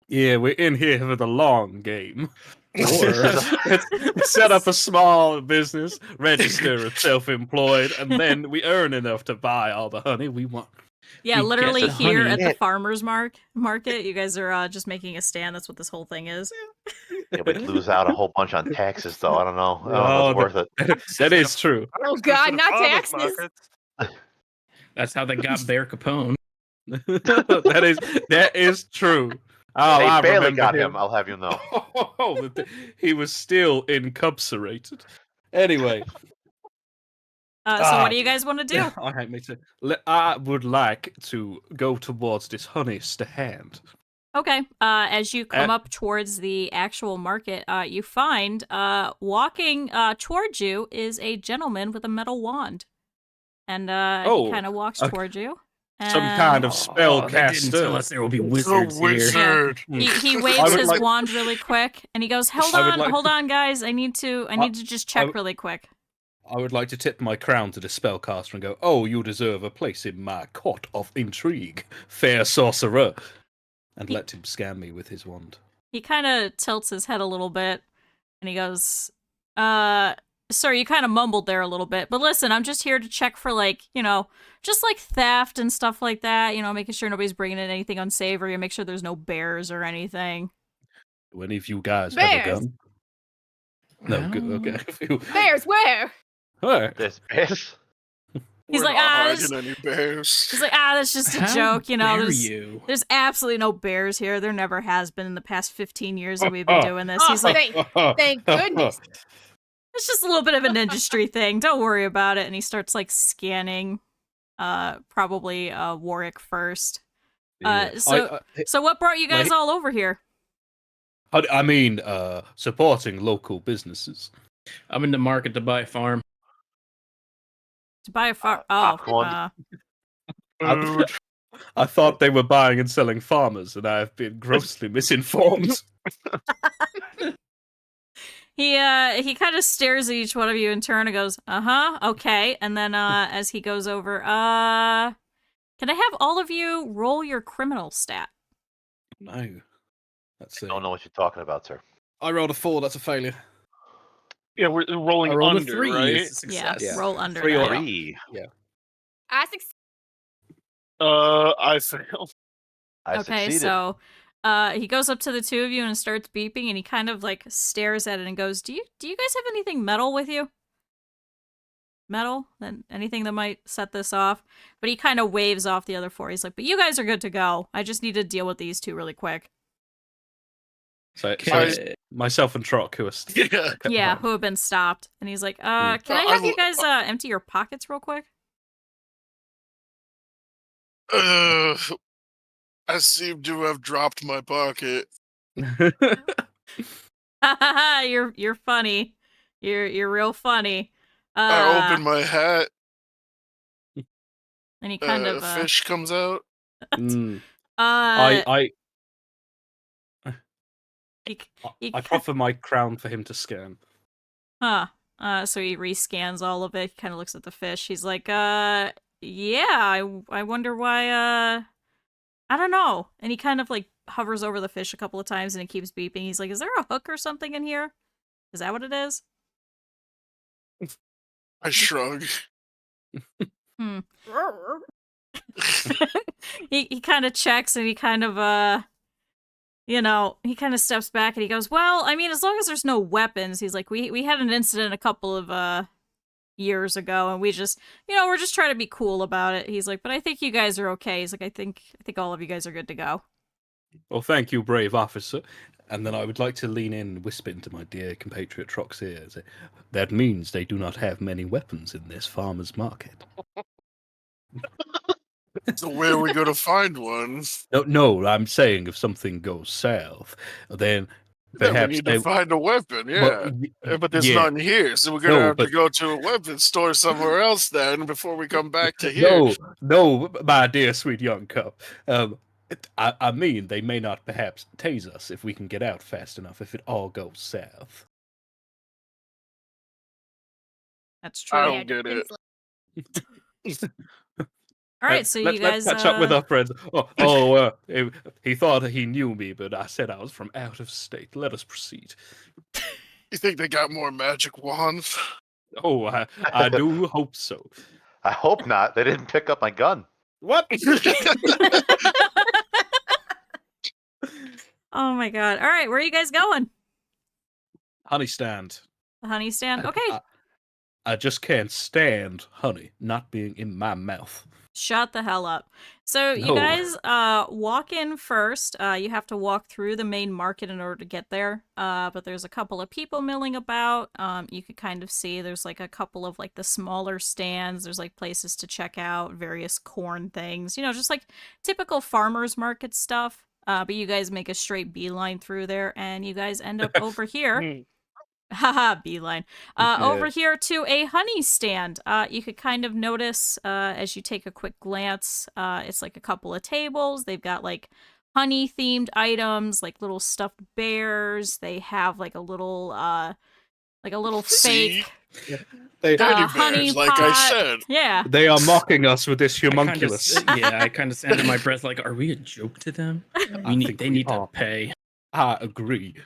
Yeah, we're in here for the long game. Or Let's set up a small business, register as self-employed, and then we earn enough to buy all the honey we want. Yeah, We get literally the here honey. at the farmer's market, you guys are just making a stand. That's what this whole thing is. Yeah, we'd lose out a whole bunch on taxes, though. I don't know. I don't know Oh, if it's worth it. that is true. Oh Taxes God, to the not farmers taxes. markets. That's how they got Bear Capone. that is true. Oh, They I barely remember got him. I'll have you know. He was still incarcerated. Anyway, So what do you guys want to do? I hate me too. I would like to go towards this honey stand. Okay. As you come up towards the actual market, you find walking towards you is a gentleman with a metal wand, and he kind of walks towards you. Some kind of They spell didn't caster. tell us there will be It's a wizards here. wizard. He I waves would his like- wand really quick, and he goes, "Hold I would on, like- hold on, guys. I need to just check really quick." I would like to tip my crown to the spellcaster and go, "Oh, you deserve a place in my court of intrigue, fair sorcerer," and let him scam me with his wand. He kind of tilts his head a little bit, and he goes, Sir, you kind of mumbled there a little bit, but listen, I'm just here to check for, like, just like theft and stuff like that, making sure nobody's bringing in anything unsavory and make sure there's no bears or anything." Do any of you guys have a Bears. gun? No, good, okay. Bears, where? Where? This bitch. He's We're like, not "Ah, hiding any bears. He's like, that's just a How joke, dare there's you? there's absolutely no bears here. There never has been in the past 15 years that we've been doing this. He's Oh, like, thank goodness. it's just a little bit of an industry thing. Don't worry about it. And he starts like scanning probably Warwick first. So what brought you guys all over here? I mean, supporting local businesses. I'm in the market to buy a farm. To buy a farm. popcorn. I thought they were buying and selling farmers, and I have been grossly misinformed. He kind of stares at each one of you in turn and goes, okay. And then as he goes over, can I have all of you roll your criminal stat? No. That's I don't know what you're talking about, sir. I rolled a 4, that's a failure. Yeah, we're rolling I rolled under, a 3. right? It's a Yeah, success. roll under 3 that. or 3. I succeed. I failed. I Okay, succeeded. so he goes up to the two of you and starts beeping, and he kind of like stares at it and goes, Do you guys have anything metal with you? Metal? Then anything that might set this off? But he kind of waves off the other 4. He's like, but you guys are good to go. I just need to deal with these 2 really quick. So Okay. myself and Trock, who are Yeah. Yeah, who have been stopped. And he's like, can I have you guys empty your pockets real quick? I seem to have dropped my pocket. You're funny. You're real funny. I open my hat. And he kind of A fish comes out. I he proffer my crown for him to scan. So he rescans all of it. He kind of looks at the fish. He's like, yeah, I wonder why, I don't know. And he kind of like hovers over the fish a couple of times and it keeps beeping. He's like, is there a hook or something in here? Is that what it is? I shrug. He kind of checks and he kind of, he kind of steps back and he goes, well, I mean, as long as there's no weapons, he's like, we had an incident a couple of, years ago and we just, we're just trying to be cool about it. He's like, but I think you guys are okay. He's like, I think all of you guys are good to go. Well, thank you, brave officer. And then I would like to lean in and whisper into my dear compatriot Trock's ear. Say, that means they do not have many weapons in this farmer's market. So where are we going to find one? No, I'm saying if something goes south, then perhaps Yeah, we need to find a weapon, yeah. But there's none here, so we're going to have to go to a weapon store somewhere else then before we come back to here. No, my dear sweet young cub. I mean, they may not perhaps tase us if we can get out fast enough if it all goes south. That's true. I don't get it. All right, so you guys let's catch up with our friends. He thought he knew me, but I said I was from out of state. Let us proceed. You think they got more magic wands? Oh, I do hope so. I hope not. They didn't pick up my gun. What? Oh my god. All right, where are you guys going? Honey stand. The honey stand? Okay. I just can't stand honey not being in my mouth. Shut the hell up. So you No. guys walk in first. You have to walk through the main market in order to get there. But there's a couple of people milling about. You could kind of see there's like a couple of like the smaller stands. There's like places to check out various corn things. You know, just like typical farmers market stuff. But you guys make a straight beeline through there and you guys end up over here. Haha, beeline. Over here to a honey stand. You could kind of notice as you take a quick glance, it's like a couple of tables. They've got like honey themed items, like little stuffed bears. They have like a little See? fake They, honey bears, like pot. I said. Yeah. they are mocking us with this homunculus. I kind of sounded my breath like, are we a joke to them? They need to pay. I agree.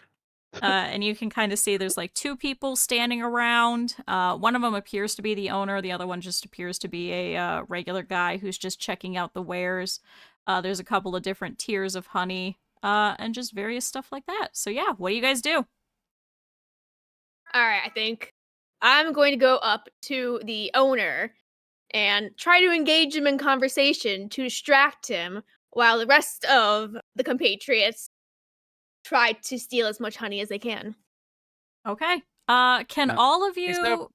And you can kind of see there's like two people standing around. One of them appears to be the owner. The other one just appears to be a regular guy who's just checking out the wares. There's a couple of different tiers of honey and just various stuff like that. So yeah, what do you guys do? All right, I think I'm going to go up to the owner and try to engage him in conversation to distract him while the rest of the compatriots try to steal as much honey as they can. Okay. Can all of you...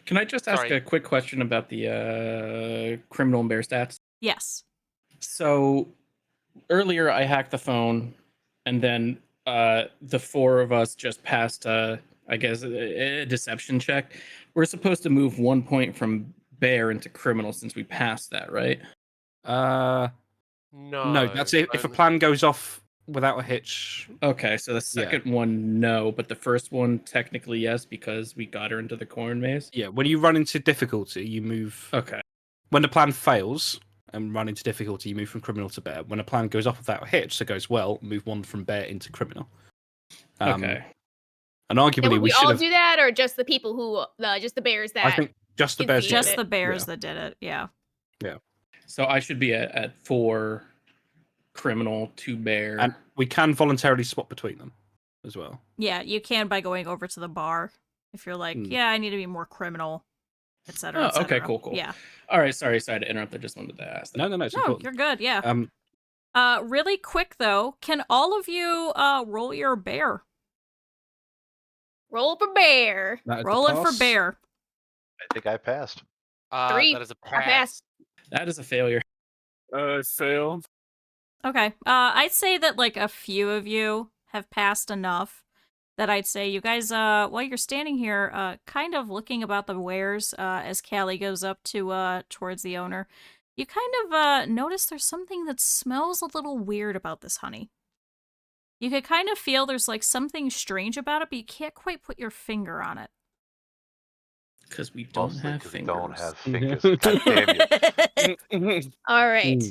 Can I just ask Sorry. a quick question about the criminal and bear stats? Yes. So earlier I hacked the phone, and then the four of us just passed, I guess, a deception check. We're supposed to move 1 point from bear into criminal since we passed that, right? No, that's it. If a plan goes off without a hitch. Okay, so the second one, no, but the first one, technically, yes, because we got her into the corn maze. Yeah, when you run into difficulty, you move. Okay. When the plan fails and run into difficulty, you move from criminal to bear. When a plan goes off without a hitch, so goes well, move one from bear into criminal. Okay. And arguably, would we should all have. do that, or just the people who, just the bears that? I think just the did bears. the- did Just it. the bears Yeah. that did it, yeah. Yeah. So I should be at 4 criminal, 2 bear. And we can voluntarily swap between them as well. Yeah, you can by going over to the bar. If you're like, yeah, I need to be more criminal, etc. Oh, et cetera. okay, cool. Yeah. All right, sorry to interrupt. I just wanted to ask that. No, it's No, important. you're good, yeah. Really quick, though, can all of you roll your bear? Roll for bear. Roll it for bear. I think I passed. 3. That is a I passed. That is a failure. Failed. Okay. I'd say that like a few of you have passed enough that I'd say you guys, while you're standing here, kind of looking about the wares, as Callie goes up to towards the owner, you kind of notice there's something that smells a little weird about this honey. You could kind of feel there's like something strange about it, but you can't quite put your finger on it. Because we don't Mostly have 'cause we fingers. don't have fingers. God damn you. All right.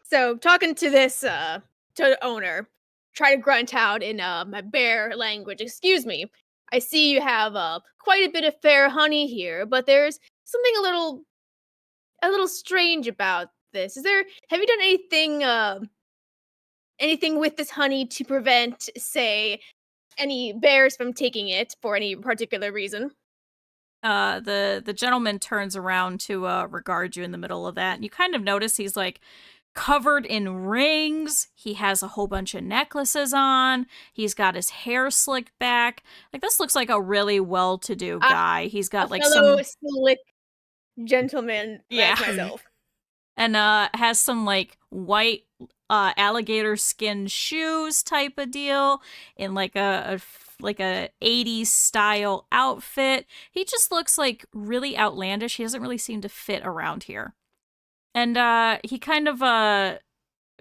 So talking to this to the owner, try to grunt out in my bear language. Excuse me. I see you have quite a bit of fair honey here, but there's something a little strange about this. Have you done anything with this honey to prevent, say, any bears from taking it for any particular reason? The gentleman turns around to regard you in the middle of that, and you kind of notice he's like covered in rings. He has a whole bunch of necklaces on. He's got his hair slicked back. Like, this looks like a really well-to-do guy. He's got like fellow some slick gentleman like Yeah. myself. and has some like white alligator skin shoes type of deal in like a 80s style outfit. He just looks like really outlandish. He doesn't really seem to fit around here. And he kind of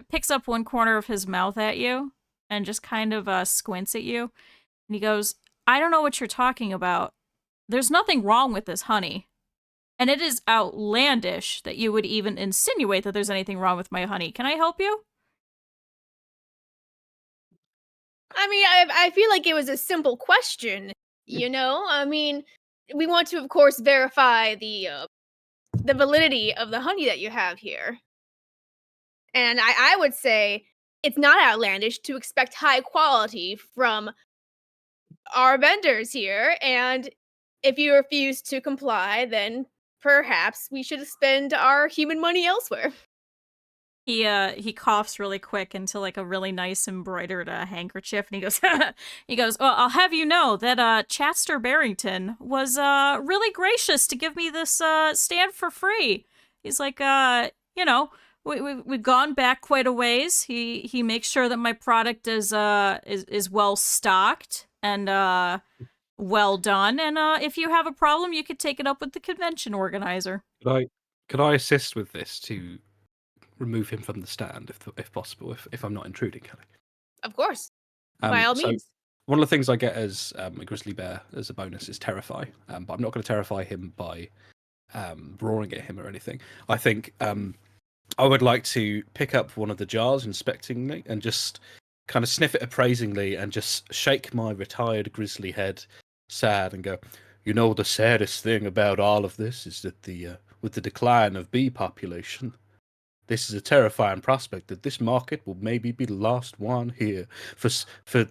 picks up one corner of his mouth at you and just kind of squints at you. And he goes, I don't know what you're talking about. There's nothing wrong with this honey. And it is outlandish that you would even insinuate that there's anything wrong with my honey. Can I help you? I mean, I feel like it was a simple question, you know? I mean, we want to, of course, verify the the validity of the honey that you have here. And I would say it's not outlandish to expect high quality from our vendors here. And if you refuse to comply, then perhaps we should spend our human money elsewhere. He coughs really quick into like a really nice embroidered handkerchief, and he goes, well, I'll have you know that Chester Barrington was really gracious to give me this stand for free. He's like, you know, we've gone back quite a ways. He makes sure that my product is well stocked and well done. And if you have a problem, you could take it up with the convention organizer. Could I assist with this to remove him from the stand, if possible, if I'm not intruding, Kelly? Of course, by all means. One of the things I get as a grizzly bear as a bonus is terrify, but I'm not going to terrify him by roaring at him or anything. I think I would like to pick up one of the jars inspectingly and just kind of sniff it appraisingly and just shake my retired grizzly head sad and go, you know, the saddest thing about all of this is that with the decline of bee population, this is a terrifying prospect that this market will maybe be the last one here for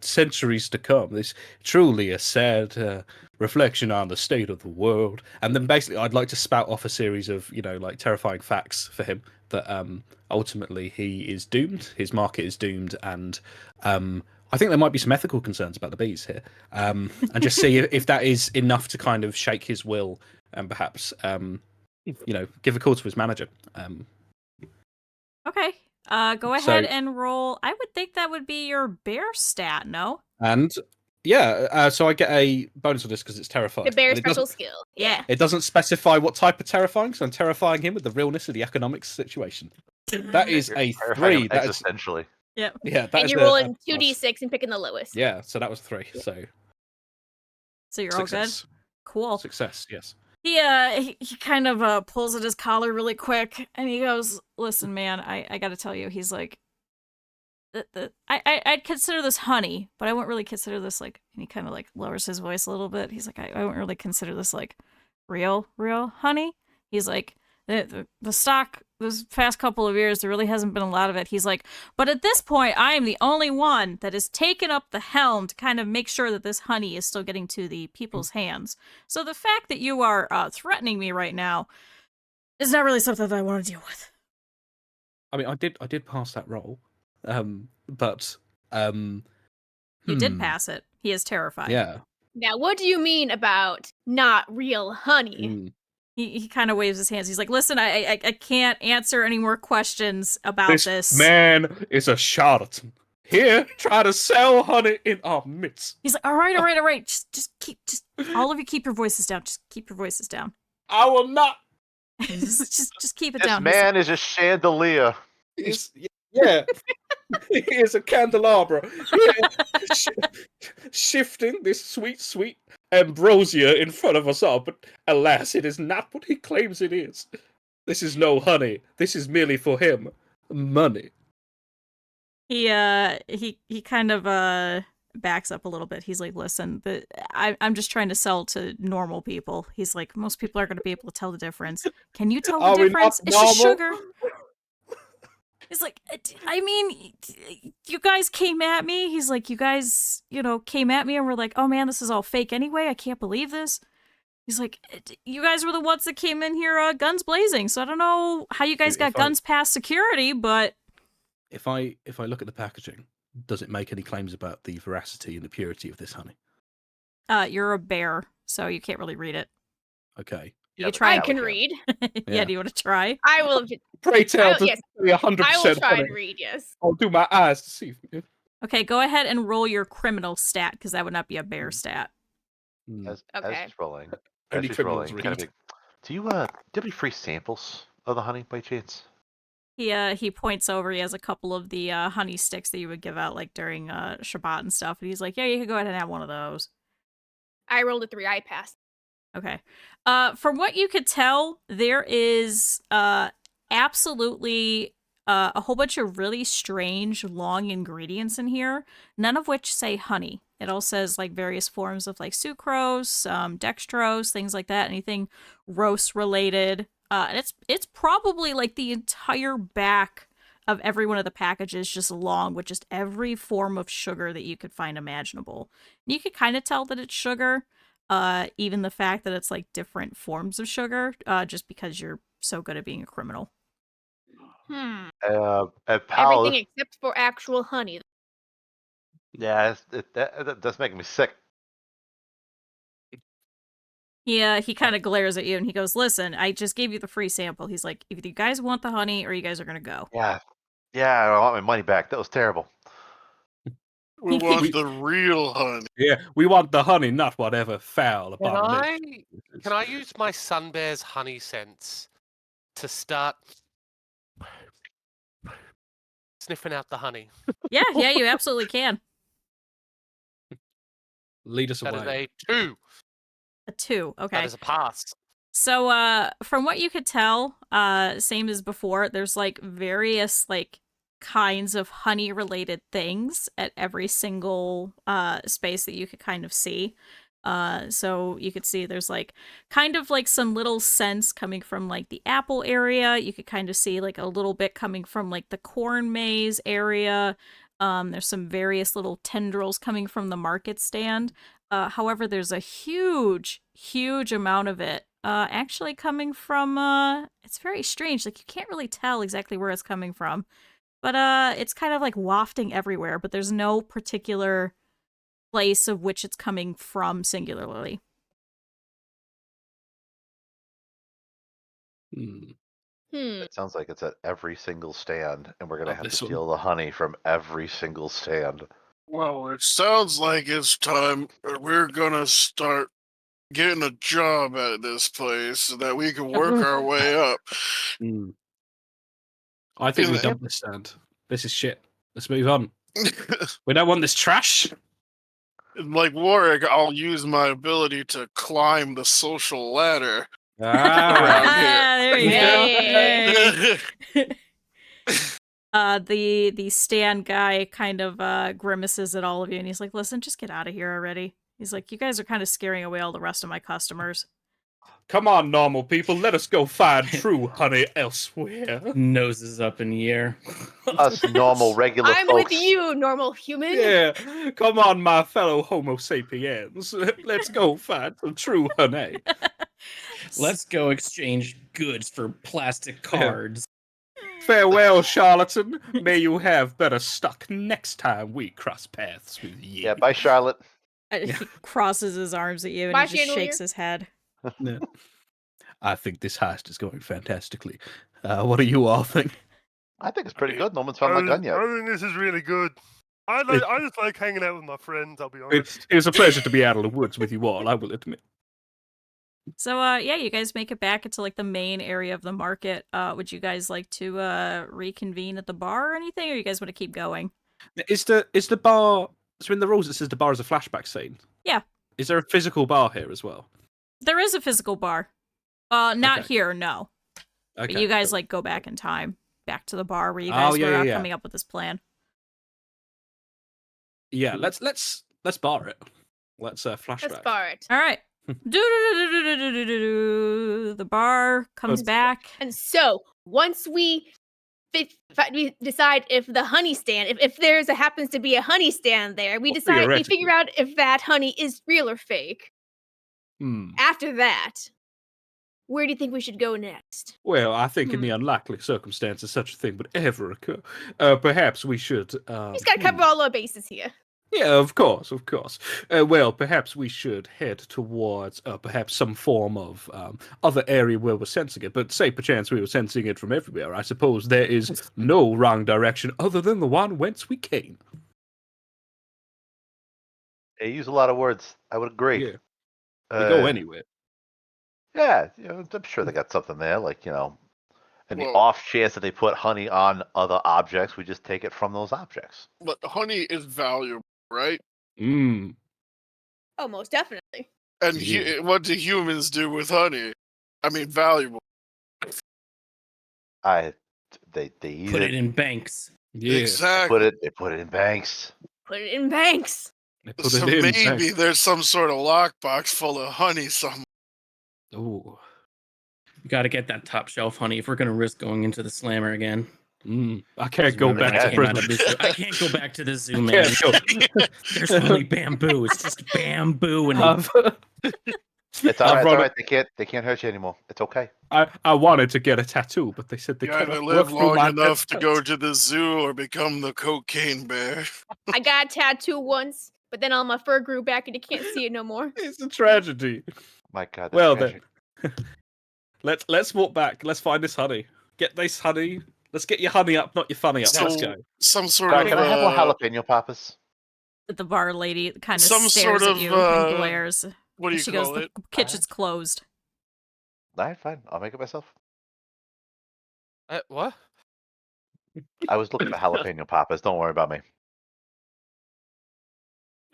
centuries to come. This truly a sad reflection on the state of the world. And then basically I'd like to spout off a series of, you know, like terrifying facts for him that ultimately he is doomed, his market is doomed, and I think there might be some ethical concerns about the bees here. And just see if that is enough to kind of shake his will and perhaps, you know, give a call to his manager. Okay. Go ahead and roll. I would think that would be your bear stat, no? And yeah, so I get a bonus for this because it's terrifying. The bear special skill. Yeah. It doesn't specify what type of terrifying, so I'm terrifying him with the realness of the economics situation. That is a 3. That is essentially. Yep. Yeah. And you're rolling 2d6 and picking the lowest. Yeah, so that was 3. So you're success. all good? Cool. Success, yes. He kind of pulls at his collar really quick, and he goes, listen, man, I gotta tell you, he's like, I'd consider this honey, but I wouldn't really consider this, like, and he kind of, like, lowers his voice a little bit. He's like, I wouldn't really consider this, like, real honey. He's like, the stock this past couple of years, there really hasn't been a lot of it. He's like, but at this point, I am the only one that has taken up the helm to kind of make sure that this honey is still getting to the people's hands. So the fact that you are threatening me right now is not really something that I want to deal with. I mean, I did pass that roll, but you did pass it. He is terrified. Yeah. Now, what do you mean about not real honey? He kind of waves his hands. He's like, listen, I can't answer any more questions about this. This man is a charlatan. Here, try to sell honey in our midst. He's like, all right. Just all of you keep your voices down. Just keep your voices down. I will not. just keep it this down. This man is a chandelier. Yeah. He is a candelabra. Shifting this sweet ambrosia in front of us all, but alas, it is not what he claims it is. This is no honey. This is merely for him. Money. He kind of backs up a little bit. He's like, listen, I'm just trying to sell to normal people. He's like, most people aren't going to be able to tell the difference. Can you tell the difference? It's just sugar. He's like, I mean, you guys came at me. He's like, you guys, came at me and were like, oh man, this is all fake anyway. I can't believe this. He's like, you guys were the ones that came in here guns blazing. So I don't know how you guys got guns past security, but... If I look at the packaging, does it make any claims about the veracity and the purity of this honey? You're a bear, so you can't really read it. Okay. You can try. I can read. Yeah, do you want to try? I will. Pray tell, yes. 100%. I will try and read, yes. I'll do my eyes to see. Okay, go ahead and roll your criminal stat, because that would not be a bear stat. As she's rolling, Only criminals kind of big, do you have any free samples of the honey by chance? He points over. He has a couple of the honey sticks that you would give out like during Shabbat and stuff, and he's like, "Yeah, you can go ahead and have one of those." I rolled a 3. I passed. Okay. From what you could tell, there is absolutely a whole bunch of really strange long ingredients in here, none of which say honey. It all says like various forms of like sucrose, dextrose, things like that, anything roast related. And it's probably like the entire back of every one of the packages just along with just every form of sugar that you could find imaginable. And you could kind of tell that it's sugar, even the fact that it's like different forms of sugar, just because you're so good at being a criminal. Hmm. And pal, Everything except for actual honey. yeah, that's making me sick. Yeah, he kind of glares at you and he goes, "Listen, I just gave you the free sample." He's like, "If you guys want the honey or you guys are gonna go." Yeah, I want my money back. That was terrible. We want the real honey. Yeah, we want the honey, not whatever foul abomination. Can I use my Sunbear's honey sense to start sniffing out the honey? Yeah, you absolutely can. Lead us That is away. a 2. A 2, okay. That is a pass. So, from what you could tell, same as before, there's like various like kinds of honey-related things at every single space that you could kind of see. So you could see there's like kind of like some little scents coming from like the apple area. You could kind of see like a little bit coming from like the corn maze area. There's some various little tendrils coming from the market stand. However, there's a huge amount of it actually coming from, it's very strange. Like, you can't really tell exactly where it's coming from. But it's kind of like wafting everywhere, but there's no particular place of which it's coming from singularly. It sounds like it's at every single stand, and we're gonna have to this one. steal the honey from every single stand. Well, it sounds like it's time we're gonna start getting a job at this place so that we can work our way up. I think we dump this stand. This is shit. Let's move on. We don't want this trash. Like Warwick, I'll use my ability to climb the social ladder Ah, around there you Yay. go. The stand guy kind of grimaces at all of you, and he's like, "Listen, just get out of here already." He's like, "You guys are kind of scaring away all the rest of my customers." come on, normal people. Let us go find true honey elsewhere. Noses up in the air. Us normal, regular I'm folks. with you, normal human. Yeah, come on, my fellow Homo sapiens. Let's go find some true honey. Let's go exchange goods for plastic cards. Farewell, charlatan. May you have better stuck next time we cross paths with you. Yeah, bye, Charlotte. He crosses his arms at you and Bye, he just Chandelier. shakes his head. Yeah. I think this heist is going fantastically. What do you all think? I think it's pretty good. No one's found my gun yet. I think this is really good. I just like hanging out with my friends, I'll be honest. It was a pleasure to be out of the woods with you all, I will admit. So, yeah, you guys make it back into, like, the main area of the market. Would you guys like to, reconvene at the bar or anything, or you guys want to keep going? Is the bar... So in the rules it says the bar is a flashback scene. Yeah. Is there a physical bar here as well? There is a physical bar. Not Okay. here, no. Okay. But you guys, like, go back in time. Back to the bar where you guys were coming up with this plan. Yeah, let's bar it. Let's flashback. Let's bar it. All right. The bar comes back. And so, once we decide if the honey stand, if there's happens to be a honey stand there, we figure out if that honey is real or fake. After that, where do you think we should go next? Well, I think in the unlikely circumstances such a thing would ever occur, perhaps we should... He's got to cover all our bases here. Yeah, of course. Well, perhaps we should head towards perhaps some form of other area where we're sensing it. But say perchance we were sensing it from everywhere. I suppose there is no wrong direction other than the one whence we came. They use a lot of words. I would agree. Yeah. They go anywhere. Yeah, I'm sure they got something there. Like, in the off chance that they put honey on other objects, we just take it from those objects. But honey is valuable, right? Oh, most definitely. And what do humans do with honey? I mean, valuable. They eat Put it in banks. Yeah. Exactly. They put it in banks. Put it in banks. So maybe there's some sort of lockbox full of honey somewhere. Oh. We got to get that top shelf honey if we're gonna risk going into the slammer again. I can't go Remember, back I to came out of prison. the zoo. I can't go back to the zoo, man. Can't go. There's only bamboo. It's just bamboo, and I've- It's all I've right. It's run all a- right. They can't hurt you anymore. It's okay. I wanted to get a tattoo, but they said they You either couldn't live work through my long enough to dead go friends. to the zoo or become the cocaine bear. I got a tattoo once, but then all my fur grew back and you can't see it no more. It's a tragedy. My God. That's Well tragic. then, let's walk back. Let's find this honey. Get this honey. Let's get your honey up, not your funny up. Let's So, go. some sort Sorry, of can I have more jalapeno poppers? The bar lady kind of Some stares sort at of, you and glares. what do And you she call goes, it? "The kitchen's closed." All right, fine. I'll make it myself. What? I was looking for jalapeno poppers. Don't worry about me.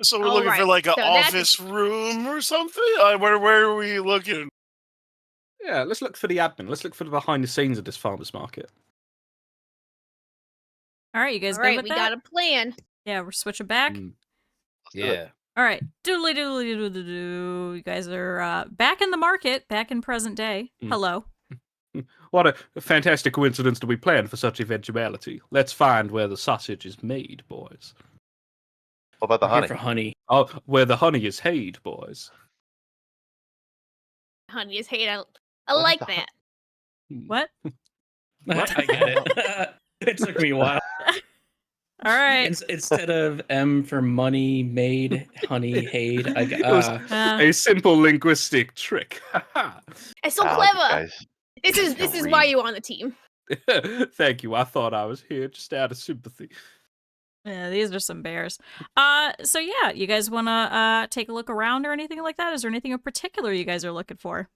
So we're looking for Alright, like an so that's- office room or something. Where are we looking? Yeah, let's look for the admin. Let's look for the behind the scenes of this farmers market. All right, you guys All good right, with we that? got a plan. Yeah, we're switching back. Mm. do it. Yeah. All right, doodly doodly doodly doo. You guys are back in the market, back in present day. Mm. Hello. What a fantastic coincidence to be planned for such eventuality. Let's find where the sausage is made, boys. What about the We're here honey? for honey. Oh, where the honey is hayed, boys. Honey is hate. I What like the hu- that. What? I get it. It took me a while. All right. Instead of M for money, made, honey, hayed. It was a simple linguistic trick. It's so Wow, clever. guys. This is why you're on the team. Thank you. I thought I was here just out of sympathy. Yeah, these are some bears. So yeah, you guys want to take a look around or anything like that? Is there anything in particular you guys are looking for?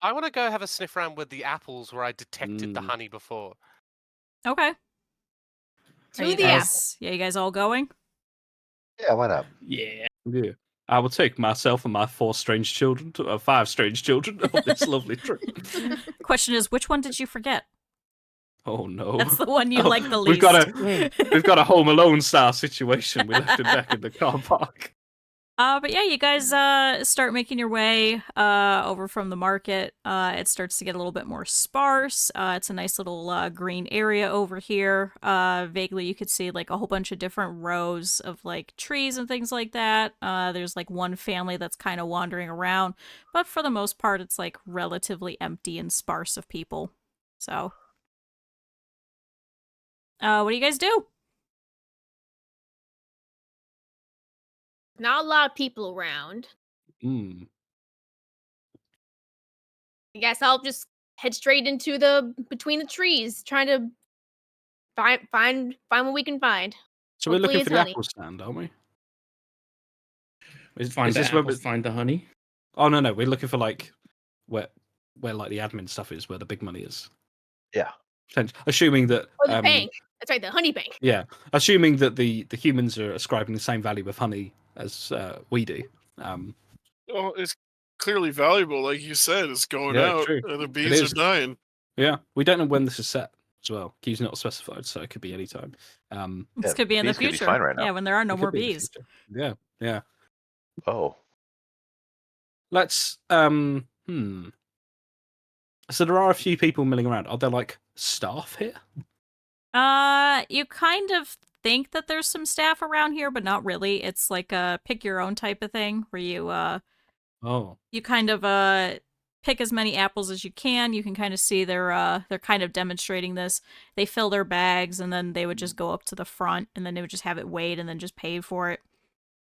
I want to go have a sniff around with the apples where I detected the Mm. honey before. Okay. To Are you the guys, yeah, you guys all going? Yeah, why not? Yeah. Yeah. I will take myself and my 5 strange children on this lovely trip. Question is, which one did you forget? Oh no. That's the one you Oh, like the least. We've got a Home Alone style situation. We left him back in the car park. But yeah, you guys start making your way over from the market. It starts to get a little bit more sparse. It's a nice little green area over here. Vaguely you could see like a whole bunch of different rows of like trees and things like that. There's like one family that's kind of wandering around, but for the most part it's like relatively empty and sparse of people. So what do you guys do? Not a lot of people around. Mm. I guess I'll just head straight into the between the trees, trying to find what we can find. So we're Hopefully looking it's for the honey. apple stand, aren't we? Find is the this where apples, find the honey. Oh no, we're looking for like where like the admin stuff is, where the big money is. Yeah. Assuming that Oh, the bank. That's right, the honey bank. yeah, assuming that the humans are ascribing the same value of honey as we do. Well, it's clearly valuable, like you said. It's going Yeah, out. true. The It bees is. are dying. Yeah, we don't know when this is set as well. Key's not specified, so it could be any time. This Yeah, could be in the bees could be future. fine right now. Yeah, when there are no it could more be in the bees. future. Yeah, yeah. Oh, Let's So there are a few people milling around. Are there like staff here? You kind of think that there's some staff around here, but not really. It's like a pick your own type of thing where you Oh, you kind of pick as many apples as you can. You can kind of see they're kind of demonstrating this. They fill their bags and then they would just go up to the front and then they would just have it weighed and then just pay for it.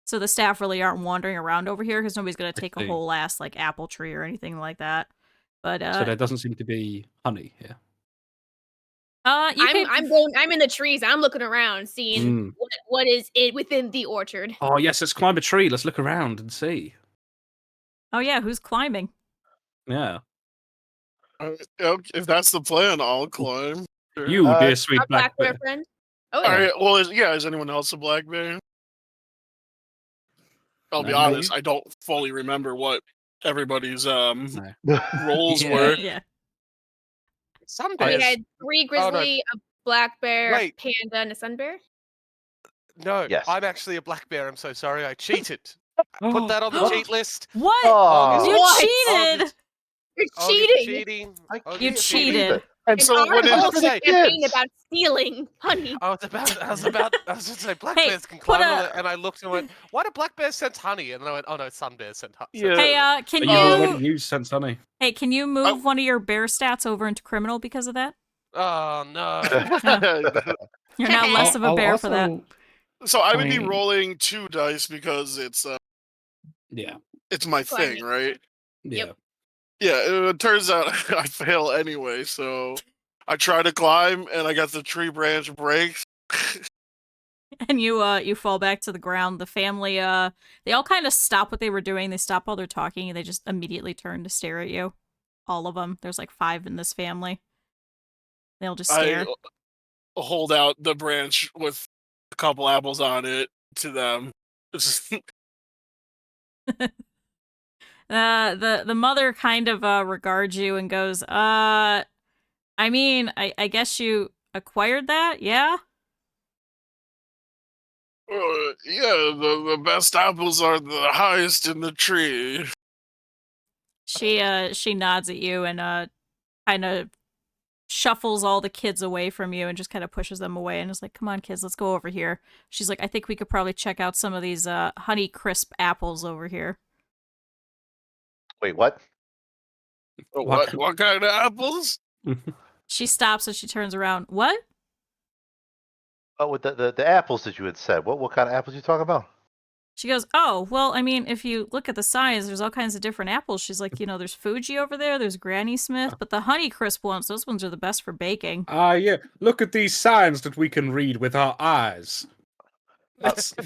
So the staff really aren't wandering around over here because nobody's gonna take a see. whole ass like apple tree or anything like that. But so there doesn't seem to be honey here. I'm in the trees. I'm looking around, seeing Mm. what is it within the orchard. Oh yes, let's climb a tree. Let's look around and see. Oh yeah, who's climbing? Yeah, If that's the plan, I'll climb. Sure. you Uh, dear sweet Our black black bear bear. friend. Oh All yeah. right. Well, is anyone else a black bear? I'll be No. honest. I don't fully remember what everybody's roles Yeah. were. Yeah. Some We bears. had 3 Oh, no. grizzly, a black bear, Wait. a panda, and a sun bear. No, Yes. I'm actually a black bear. I'm so sorry. I cheated. Put that on the cheat list. What? Oh, You August- cheated! August- You're Oh, cheating. you're cheating. I Oh, can't You you're believe cheated. it. And It's so our when whole it, for the campaign kids. about stealing honey. I was about to say black Hey, bears can put climb, a- and I looked and went, "Why do black bears sense honey?" And then I went, "Oh no, sun bears sense honey." Yeah. Hey, can You already you? used sense honey. Hey, can you move one of your bear stats over into criminal because of that? Oh no. You're now less of a bear for that. so I would be mean- rolling 2 dice because it's Yeah. my Climbing. thing, right? Yeah. Yeah, it turns out I fail anyway, so I try to climb and I got the tree branch breaks. And you fall back to the ground. The family they all kind of stop what they were doing. They stop while they're talking and they just immediately turn to stare at you. All of them. There's like 5 in this family. They'll just stare. I hold out the branch with a couple apples on it to them. The mother kind of regards you and goes, I mean, I guess you acquired that, yeah? Yeah, the best apples are the highest in the tree. She nods at you and kind of shuffles all the kids away from you and just kind of pushes them away and is like, "Come on, kids, let's go over here." She's like, "I think we could probably check out some of these Honey Crisp apples over here." Wait, what? What kind of apples? She stops and she turns around. What? Oh, with the apples that you had said. What kind of apples you talking about? She goes, "Oh, well, I mean, if you look at the signs, there's all kinds of different apples." She's like, "There's Fuji over there, there's Granny Smith, but the Honey Crisp ones, those ones are the best for baking." Yeah. Look at these signs that we can read with our eyes.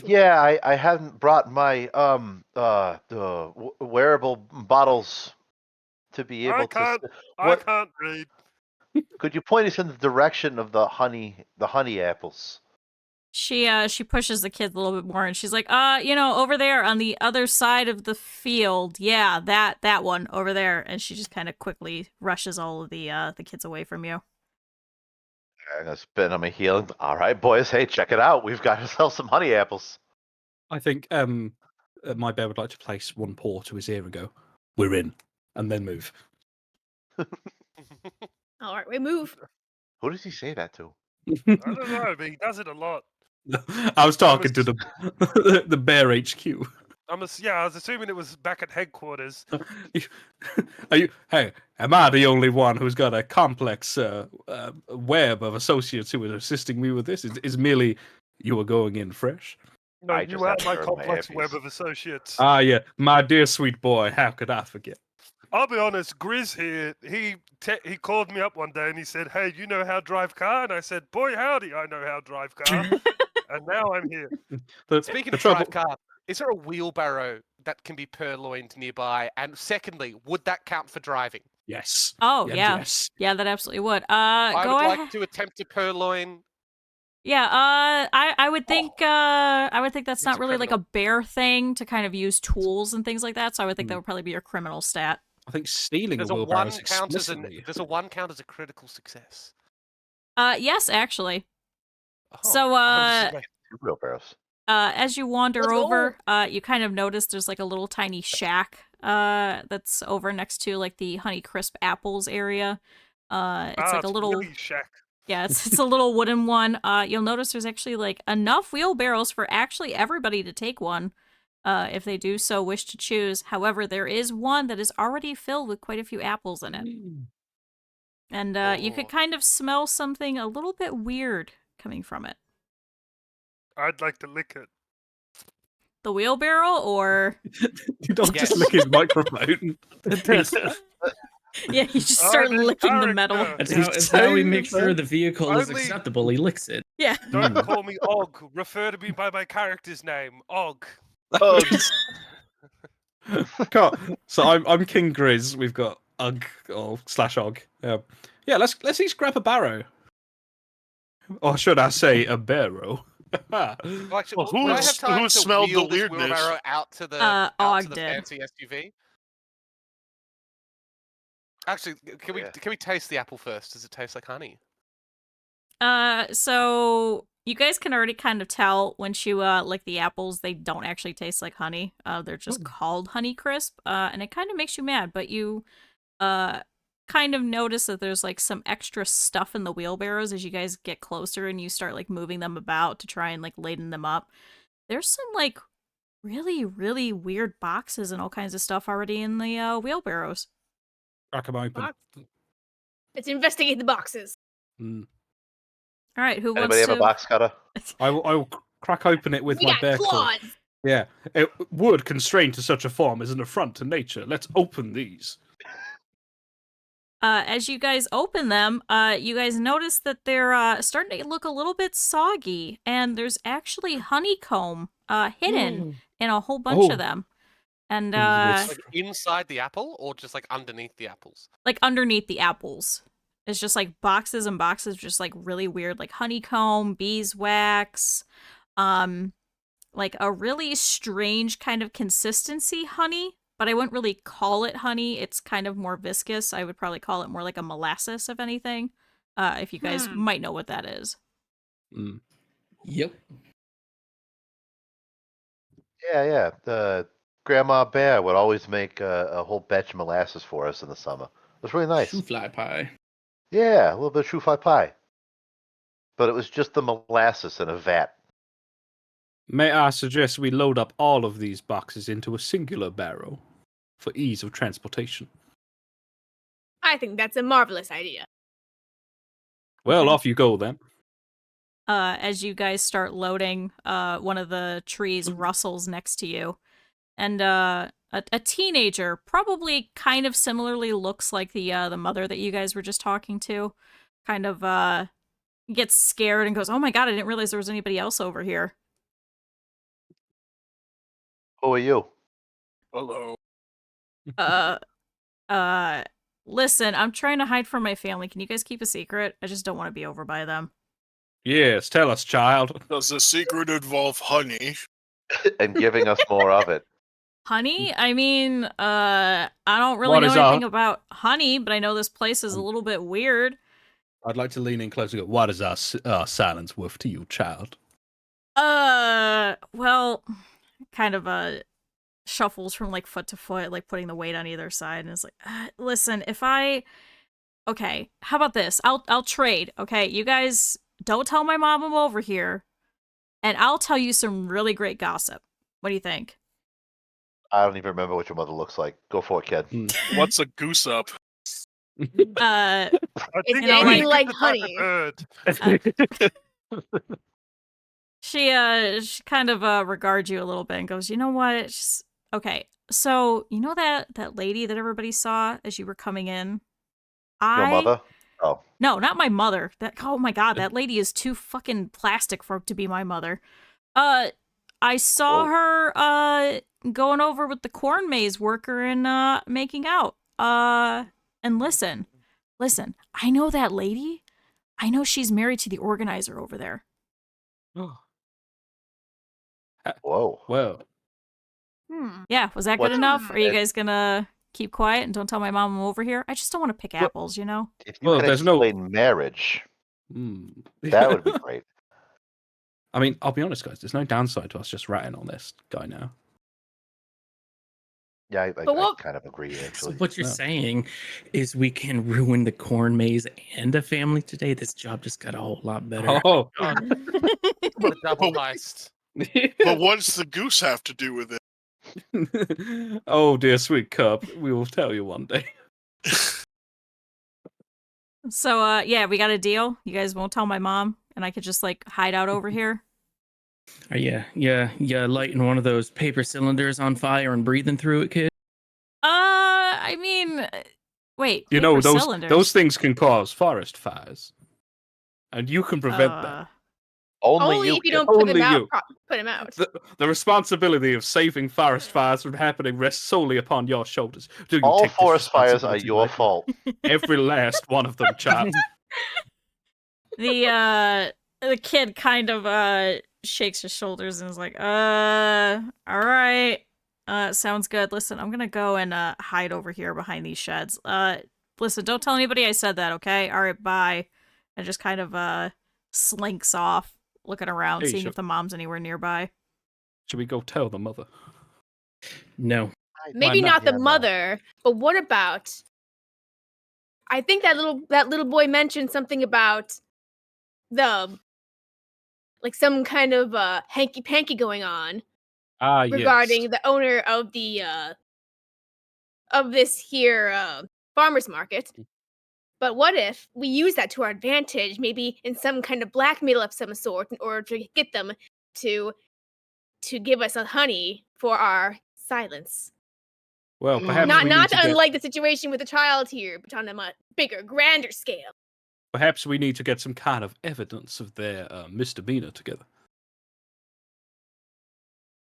Yeah, I hadn't brought my wearable bottles to be able to. I What can't read. could you point us in the direction of the honey apples? She pushes the kids a little bit more and she's like, over there on the other side of the field. Yeah, that one over there." And she just kind of quickly rushes all of the kids away from you. I'm gonna spin on my heel. All right, boys. Hey, check it out. We've got ourselves some honey apples. I think my bear would like to place one paw to his ear and go, "We're in," and then move. All right, we move. Who does he say that to? I don't know, but he does it a lot. I was talking to the bear HQ. I was assuming it was back at headquarters. Hey, am I the only one who's got a complex web of associates who are assisting me with this? Is merely you are going in fresh? No, I you just are have to my earn my complex appies. web of associates. Ah, yeah, my dear sweet boy. How could I forget? I'll be honest, Grizz here, he called me up one day and he said, "Hey, you know how to drive car?" And I said, "Boy, howdy, I know how to drive car." And now I'm here. Speaking the of trouble- drive car, is there a wheelbarrow that can be purloined nearby? And secondly, would that count for driving? Yes. Oh, And yeah. Yes. Yeah, that absolutely would. I Go would ahead. like to attempt to purloin. Yeah, I would think that's It's not a really like a criminal. bear thing to kind of use tools and things like that, so I would think that would probably be your criminal stat. I think stealing Does a a wheelbarrow one is count as explicitly. does a one count as a critical success? Yes, actually. Oh, So, I was just 2 wheelbarrows. as you wander Let's over, you kind of notice there's like a little tiny shack that's over next to like the Honey Crisp Apples area. It's like a little Willy shack. Yeah, it's a little wooden one. You'll notice there's actually like enough wheelbarrows for actually everybody to take one, if they do so wish to choose. However, there is one that is already filled with quite a few apples in it. And you could Oh. kind of smell something a little bit weird coming from it. I'd like to lick it. The wheelbarrow, or You don't just Yes. lick his microphone. yeah, you just start I'm in licking the metal. character. That's how we saying make it, sure man. the vehicle is Only- acceptable. He licks it. Yeah. Don't call me Og. Refer to me by my character's name, Og. Oh, So I'm King Grizz. We've got Ugg or /Og. Yeah, let's each grab a barrow. Or should I say a barrow? Well, actually, Well, would I who's- have time who to smelled the wheel this weirdness? wheelbarrow out to the Og did. fancy SUV? Actually, can Yeah. we taste the apple first? Does it taste like honey? So you guys can already kind of tell once you lick the apples, they don't actually taste like honey. They're just called Honey Crisp, and it kind of makes you mad. But you kind of notice that there's like some extra stuff in the wheelbarrows as you guys get closer and you start like moving them about to try and like laden them up. There's some like really, really weird boxes and all kinds of stuff already in the wheelbarrows. Crack 'em open. Let's investigate the boxes. Mm. All right, who Anybody wants have to? a box cutter? I will crack open it with We my got bare claws. claws. Yeah, wood constrained to such a form is an affront to nature. Let's open these. As you guys open them, you guys notice that they're starting to look a little bit soggy, and there's actually honeycomb hidden in a whole bunch Oh. of them, and Seems Like inside the apple, or just like underneath the apples? like underneath the apples. It's just like boxes and boxes, just like really weird, like honeycomb, beeswax, like a really strange kind of consistency honey, but I wouldn't really call it honey. It's kind of more viscous. I would probably call it more like a molasses, if anything. If you guys might know what that is. Mm. Yep. Yeah. Grandma Bear would always make a whole batch of molasses for us in the summer. It was really nice. Shoe fly pie. Yeah, a little bit of true fi pie. But it was just the molasses in a vat. May I suggest we load up all of these boxes into a singular barrow for ease of transportation? I think that's a marvelous idea. Well, Okay. off you go then. As you guys start loading, one of the trees rustles next to you, and a teenager, probably kind of similarly looks like the mother that you guys were just talking to, kind of gets scared and goes, "Oh my god, I didn't realize there was anybody else over here." Who are you? Hello. Listen, I'm trying to hide from my family. Can you guys keep a secret? I just don't want to be over by them. Yes, tell us, child. Does the secret involve honey? And giving us more of it. Honey? I mean, I don't really What know is anything our- about honey, but I know this place is a little bit weird. I'd like to lean in closer. And go, what is our silence worth to you, child? Well, kind of shuffles from like foot to foot, like putting the weight on either side, and is like, listen, okay, how about this? I'll trade. Okay, you guys don't tell my mom I'm over here, and I'll tell you some really great gossip. What do you think? I don't even remember what your mother looks like. Go for it, kid. What's a goose up? I think you know, anything like like the type of honey. bird. She kind of regards you a little bit and goes, you know what? Okay, so you know that lady that everybody saw as you were coming in? Your mother? Oh. No, not my mother. Oh my god, that lady is too fucking plastic to be my mother. I saw her going over with the corn maze worker and making out. And listen, I know that lady. I know she's married to the organizer over there. Whoa. Well, Yeah, was that good What's- enough? Are you guys gonna keep quiet and don't tell my mom I'm over here? I just don't want to pick apples, you know? If you Well, could there's no- explain marriage, mm. that would be great. I mean, I'll be honest, guys. There's no downside to us just ratting on this guy now. Yeah, I what- kind of agree, So actually. what you're No. saying is we can ruin the corn maze and a family today? This job just got a whole lot better. Oh, What a double heist. But what's the goose have to do with it? oh dear, sweet cub. We will tell you one day. So, yeah, we got a deal. You guys won't tell my mom, and I could just, like, hide out over here. Are you lighting one of those paper cylinders on fire and breathing through it, kid? I mean, wait. You know, paper cylinders. those things can cause forest fires, and you can prevent them. Only, Only if you kid. don't put them Only out. you. Put them out. The responsibility of saving forest fires from happening rests solely upon your shoulders. Do you All take this forest fires are responsibility your lightly? fault. Every last one of them, child. The kid kind of shakes his shoulders and is like, all right. Sounds good. Listen, I'm gonna go and hide over here behind these sheds. Listen, don't tell anybody I said that, okay? All right, bye. And just kind of slinks off, looking around, Hey, seeing should- if the mom's anywhere nearby. Should we go tell the mother? No. Maybe not? not the Yeah, no. mother, but what about I think that little boy mentioned something about the some kind of hanky panky going on Ah, yes. regarding the owner of the of this here farmers market. But what if we use that to our advantage, maybe in some kind of blackmail of some sort, in order to get them to give us a honey for our silence? Well, perhaps Not we need to unlike the situation with the child here, but on a much bigger, grander scale. perhaps we need to get some kind of evidence of their misdemeanor together.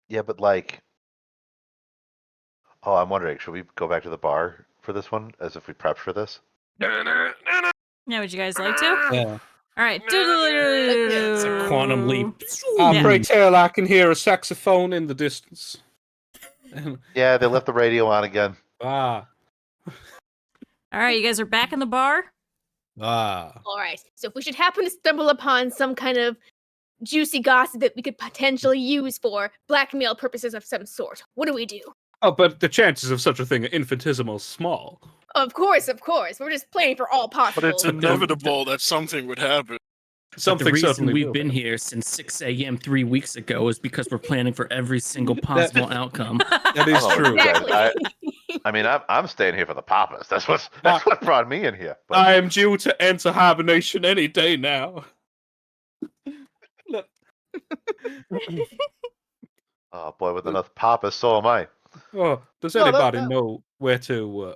Yeah, but I'm wondering, should we go back to the bar for this one, as if we prepped for this? Yeah, would you guys like to? Yeah. All right. It's a quantum leap. Pray tell, I can hear a saxophone in the distance. Yeah, they left the radio on again. Ah. All right, you guys are back in the bar. Ah. All right. So if we should happen to stumble upon some kind of juicy gossip that we could potentially use for blackmail purposes of some sort, what do we do? Oh, but the chances of such a thing are infinitesimal small. Of course. We're just playing for all possible. But it's inevitable that something would happen. Something the reason certainly we've will been happen. here since 6 a.m. 3 weeks ago is because we're planning for every single possible outcome. That is Oh, true. Exactly. I mean, I'm staying here for the papas. That's what brought me in here. But I am due to enter hibernation any day now. Look. oh boy, with enough papas, so am I. Oh, does No, anybody that- know where to,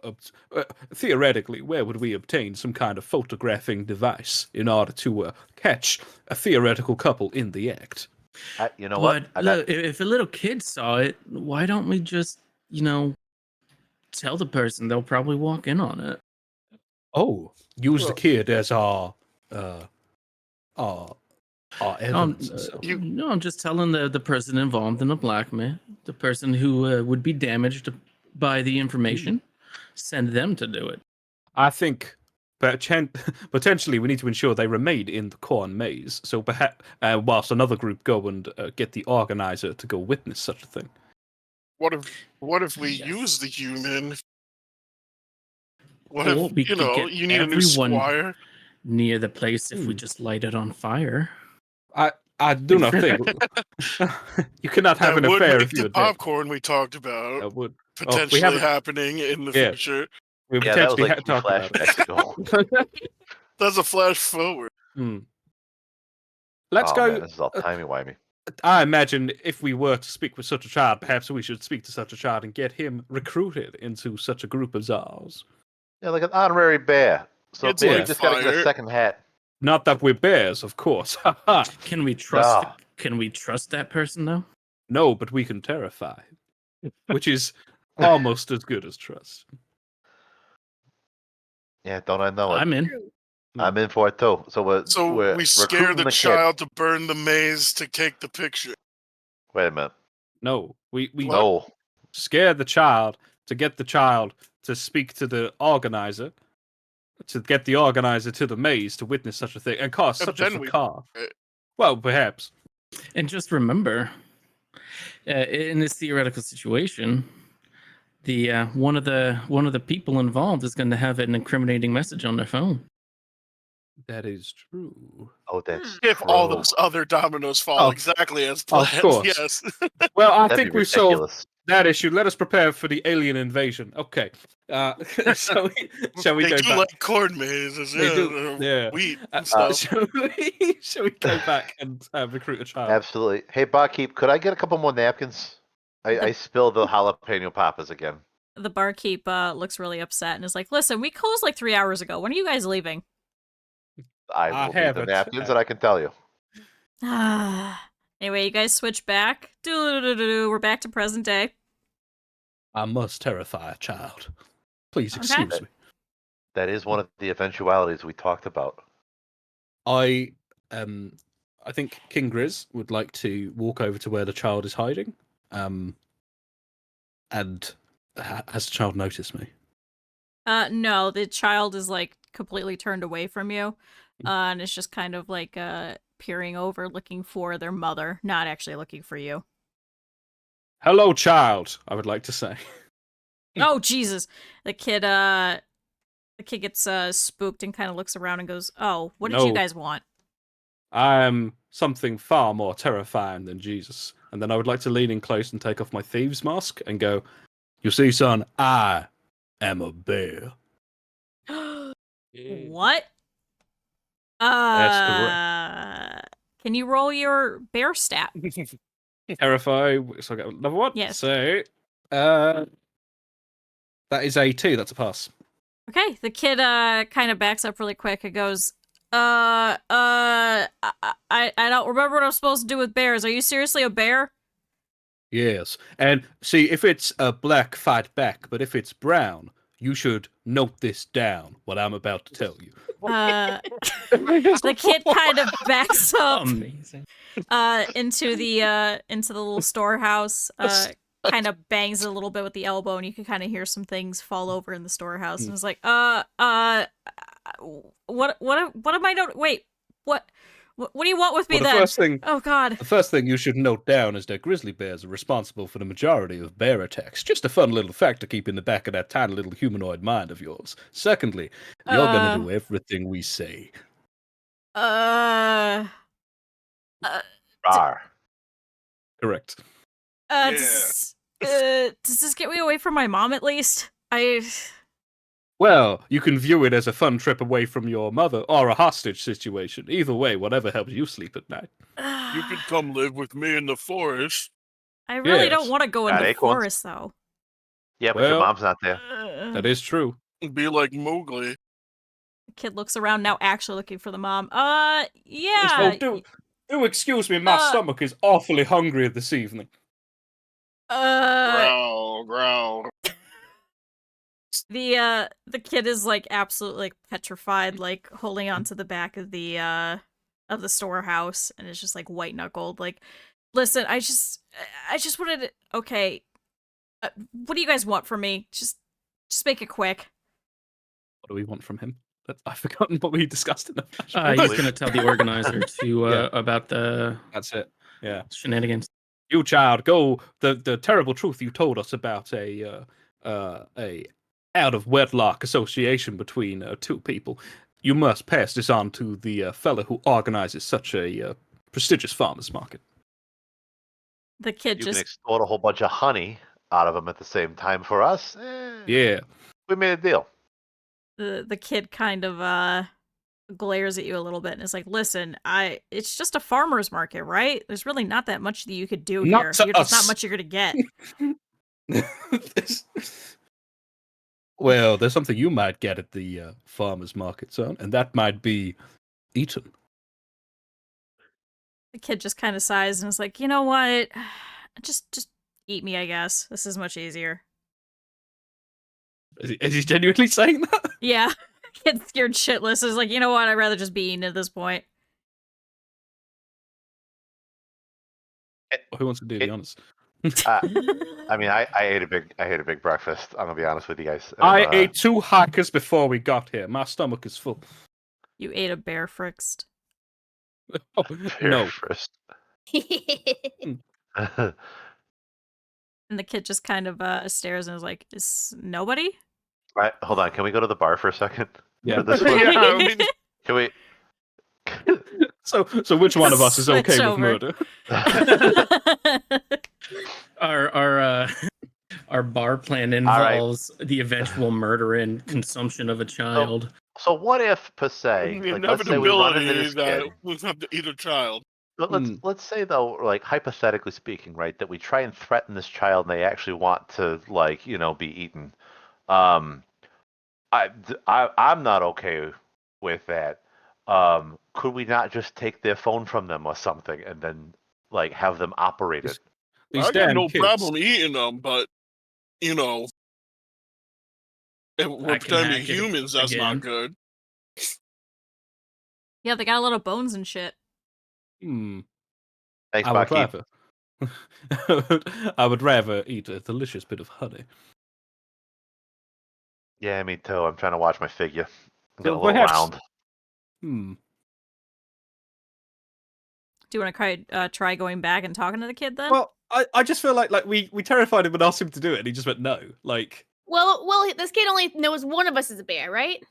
theoretically, where would we obtain some kind of photographing device in order to catch a theoretical couple in the act? You know But what? look, if a little kid saw it, why don't we just, tell the person? They'll probably walk in on it. Oh, use the Well- kid as our evidence. No, I'm just telling the person involved in the blackmail, the person who would be damaged by the information, send them to do it. I think potentially we need to ensure they remain in the corn maze. So perhaps whilst another group go and get the organizer to go witness such a thing. What if we Yes. use the human? What Or if we could get you need a new everyone squire? near the place if we just light it on fire. I do not think you cannot have That an would affair make if you're the dead. popcorn we talked about That would potentially haven't- happening in the Yeah. future. we Yeah, that was potentially like 2 talked about flashbacks ago. it. That's a flash forward. Let's Oh, go. man, this is all timey-wimey. I imagine if we were to speak with such a child, perhaps we should speak to such a child and get him recruited into such a group as ours. Yeah, like an honorary bear. So It's maybe like just gotta get a fire. second hat. Not that we're bears, of course. Haha. Can we trust? No. Can we trust that person though? No, but we can terrify, which is almost as good as trust. Yeah, don't I know it? I'm in. True. I'm in for it too. So we're We scare recruiting the kid. child to burn the maze to take the picture. Wait a minute. No, we No. scare the child to get the child to speak to the organizer, to get the organizer to the maze to witness such a thing, and cause And such a then we- facade. Well, perhaps. And just remember, in this theoretical situation, the one of the people involved is going to have an incriminating message on their phone. That is true. Oh, that's If all true. those other dominoes fall Oh, exactly as of planned, course. yes. Well, I That'd think be we solved ridiculous. that issue. Let us prepare for the alien invasion. Okay. Shall we They go do back? like corn mazes, They yeah, do, yeah. wheat and stuff. Shall we go back and recruit a child? Absolutely. Hey, barkeep, could I get a couple more napkins? I spilled the jalapeno papas again. The barkeep looks really upset and is like, "Listen, we closed like 3 hours ago. When are you guys leaving?" I I will need have the it. napkins, and I can tell you. Anyway, you guys switch back. We're back to present day. I must terrify a child. Please Okay. excuse me. That is one of the eventualities we talked about. I think King Grizz would like to walk over to where the child is hiding. And has the child noticed me? No, the child is like completely turned away from you. And it's just kind of like peering over, looking for their mother, not actually looking for you. Hello, child, I would like to say. Oh, Jesus. The kid The kid gets spooked and kind of looks around and goes, "Oh, what did you No. guys want?" I'm something far more terrifying than Jesus. And then I would like to lean in close and take off my thieves mask and go, "You see, son, I am a bear." What? That's correct. Can you roll your bear stat? Terrify. So I got another one. Yes. So, that is a 2. That's a pass. Okay, the kid kind of backs up really quick and goes, I don't remember what I'm supposed to do with bears. Are you seriously a bear? Yes. And see, if it's a black, fight back. But if it's brown, you should note this down, what I'm about to tell you. The kid kind of backs up Amazing. into the little storehouse, kind of bangs it a little bit with the elbow, and you can kind of hear some things fall over in the storehouse. And it's like, what am I doing? Wait, what do you want with me Well, then? Oh God. The first thing you should note down is that grizzly bears are responsible for the majority of bear attacks. Just a fun little fact to keep in the back of that tiny little humanoid mind of yours. Secondly, you're gonna do everything we say. Rar. Correct. Does this get me away from my mom at least? Well, you can view it as a fun trip away from your mother or a hostage situation. Either way, whatever helps you sleep at night. You could come live with me in the forest. I really Yes. don't want to go Got into the acorns? forest though. Yeah, but your Well- mom's not there. That is true. Be like Mowgli. The kid looks around now, actually looking for the mom. Yeah. Oh, do excuse me, my uh, stomach is awfully hungry this evening. Growl, growl. The kid is like absolutely like petrified, like holding onto the back of the storehouse, and it's just like white knuckled. Like, listen, I just wanted to. Okay, what do you guys want from me? Just make it quick. What do we want from him? I've forgotten what we discussed in the He's flashback. gonna tell the organizer to about the That's it. Yeah. shenanigans. You child, go the terrible truth you told us about a out of wedlock association between two people. You must pass this on to the fella who organizes such a prestigious farmers market. The kid You just can extort a whole bunch of honey out of them at the same time for us. Yeah. We made a deal. the kid kind of glares at you a little bit and is like, "Listen, it's just a farmer's market, right? There's really not that much that you could do Not here. to There's not us. much you're gonna get." Well, there's something you might get at the farmers market, son, and that might be eaten. The kid just kind of sighs and is like, "You know what? Just eat me, I guess. This is much easier." Is he genuinely saying that? Yeah. Kid scared shitless is like, "You know what? I'd rather just be eaten at this point." Who wants to do the honors? I mean, I ate a big breakfast. I'm gonna be honest with you guys. I ate 2 hackers before we got here. My stomach is full. You ate a bear frixt. Oh, no. First. And the kid just kind of stares and is like, "Is nobody?" Right, hold on. Can we go to the bar for a second? Yeah. For this one? Yeah, I mean, Can we? So which one of us is Switch okay over. with murder? Our bar plan right. involves the eventual murder and consumption of a child. So what if, per se, the like, let's say we run into inevitability this that kid. we'll have to eat a child. But Hmm. let's say though, like hypothetically speaking, right, that we try and threaten this child, and they actually want to, like, be eaten. I'm not okay with that. Could we not just take their phone from them or something, and then like have them operate it? These I got damn no kids. problem eating them, but if we're I can pretending hack it humans, that's again. not good. Yeah, they got a lot of bones and shit. Hmm. Thanks, I would Barkeep. rather. I would rather eat a delicious bit of honey. Yeah, me too. I'm trying to watch my figure. Got So a little perhaps- round. Hmm. Do you want to try going back and talking to the kid then? Well, I just feel like we terrified him and asked him to do it, and he just went no. Like, Well, this kid only knows one of us is a bear, right?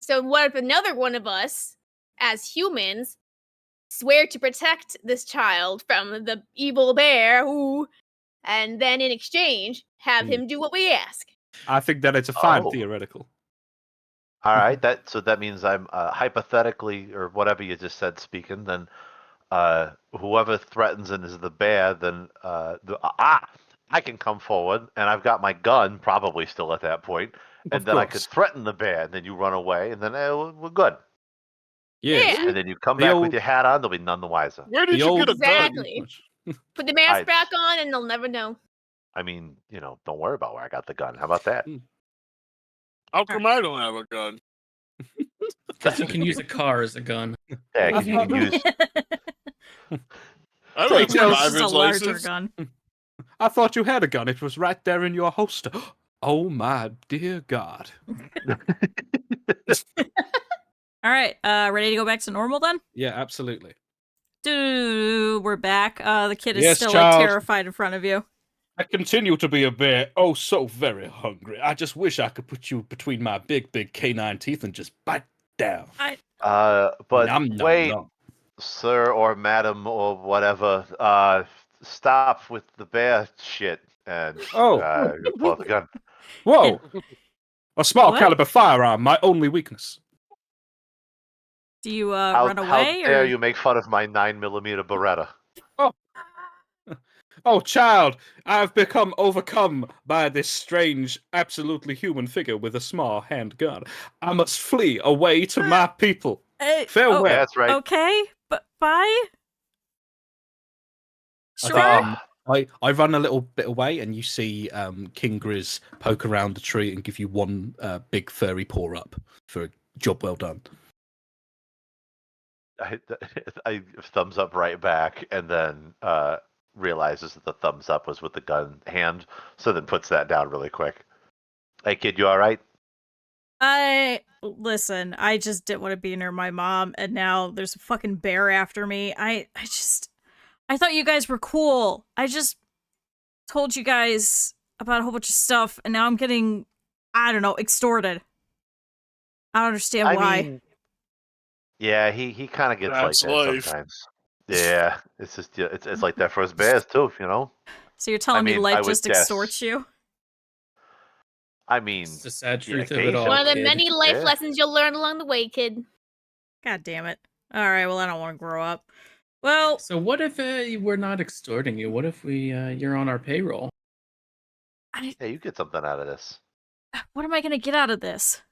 So what if another one of us, as humans, swear to protect this child from the evil bear, and then in exchange have him do what we ask? I think that it's a fine Oh. theoretical. All right, that means I'm hypothetically or whatever you just said speaking. Then whoever threatens and is the bear, then I can come forward and I've got my gun probably still at that point, and Of then I could course. threaten the bear, and then you run away, and then we're good. Yes. Yeah. And then you come The back old- with your hat on, they'll be none the wiser. Where did The you old get a gun? Exactly. Put the mask back on, and they'll never know. I mean, don't worry about where I got the gun. How about that? How come I don't have a gun? Because you can use a car as a gun. Yeah, because you can use. I don't Hey, have a Joe, This is a driver's larger license. gun. I thought you had a gun. It was right there in your holster. Oh my dear God. All right, ready to go back to normal then? Yeah, absolutely. We're back. The kid is Yes, still child. like terrified in front of you. I continue to be a bear. Oh, so very hungry. I just wish I could put you between my big canine teeth and just bite down. But Nom, nom, wait, nom. sir or madam or whatever, stop with the bear shit and Oh. you pull out the gun. Whoa. A small What? caliber firearm, my only weakness. Do you How run away dare or you make fun of my 9mm Beretta? Oh, child, I've become overcome by this strange, absolutely human figure with a small handgun. I must flee away to my people. Farewell. Yeah, that's right. Okay, but bye. Sure. I run a little bit away, and you see King Grizz poke around the tree and give you one big furry paw up for a job well done. I thumbs up right back, and then realizes that the thumbs up was with the gun hand, so then puts that down really quick. Hey, kid, you all right? Listen, I just didn't want to be near my mom, and now there's a fucking bear after me. I thought you guys were cool. I just told you guys about a whole bunch of stuff, and now I'm getting, I don't know, extorted. I don't understand why. I mean, yeah, he kind of gets That's like that life. sometimes. Yeah, it's just it's like that for us bears too, So you're telling me mean, I life would just guess- extorts you? I mean, It's the sad yeah, truth of it all. One of the kid. many life Yeah. lessons you'll learn along the way, kid. God damn it. Alright, well, I don't want to grow up. Well, So what if we're not extorting you? What if you're on our payroll? yeah, you get something out of this. what am I gonna get out of this?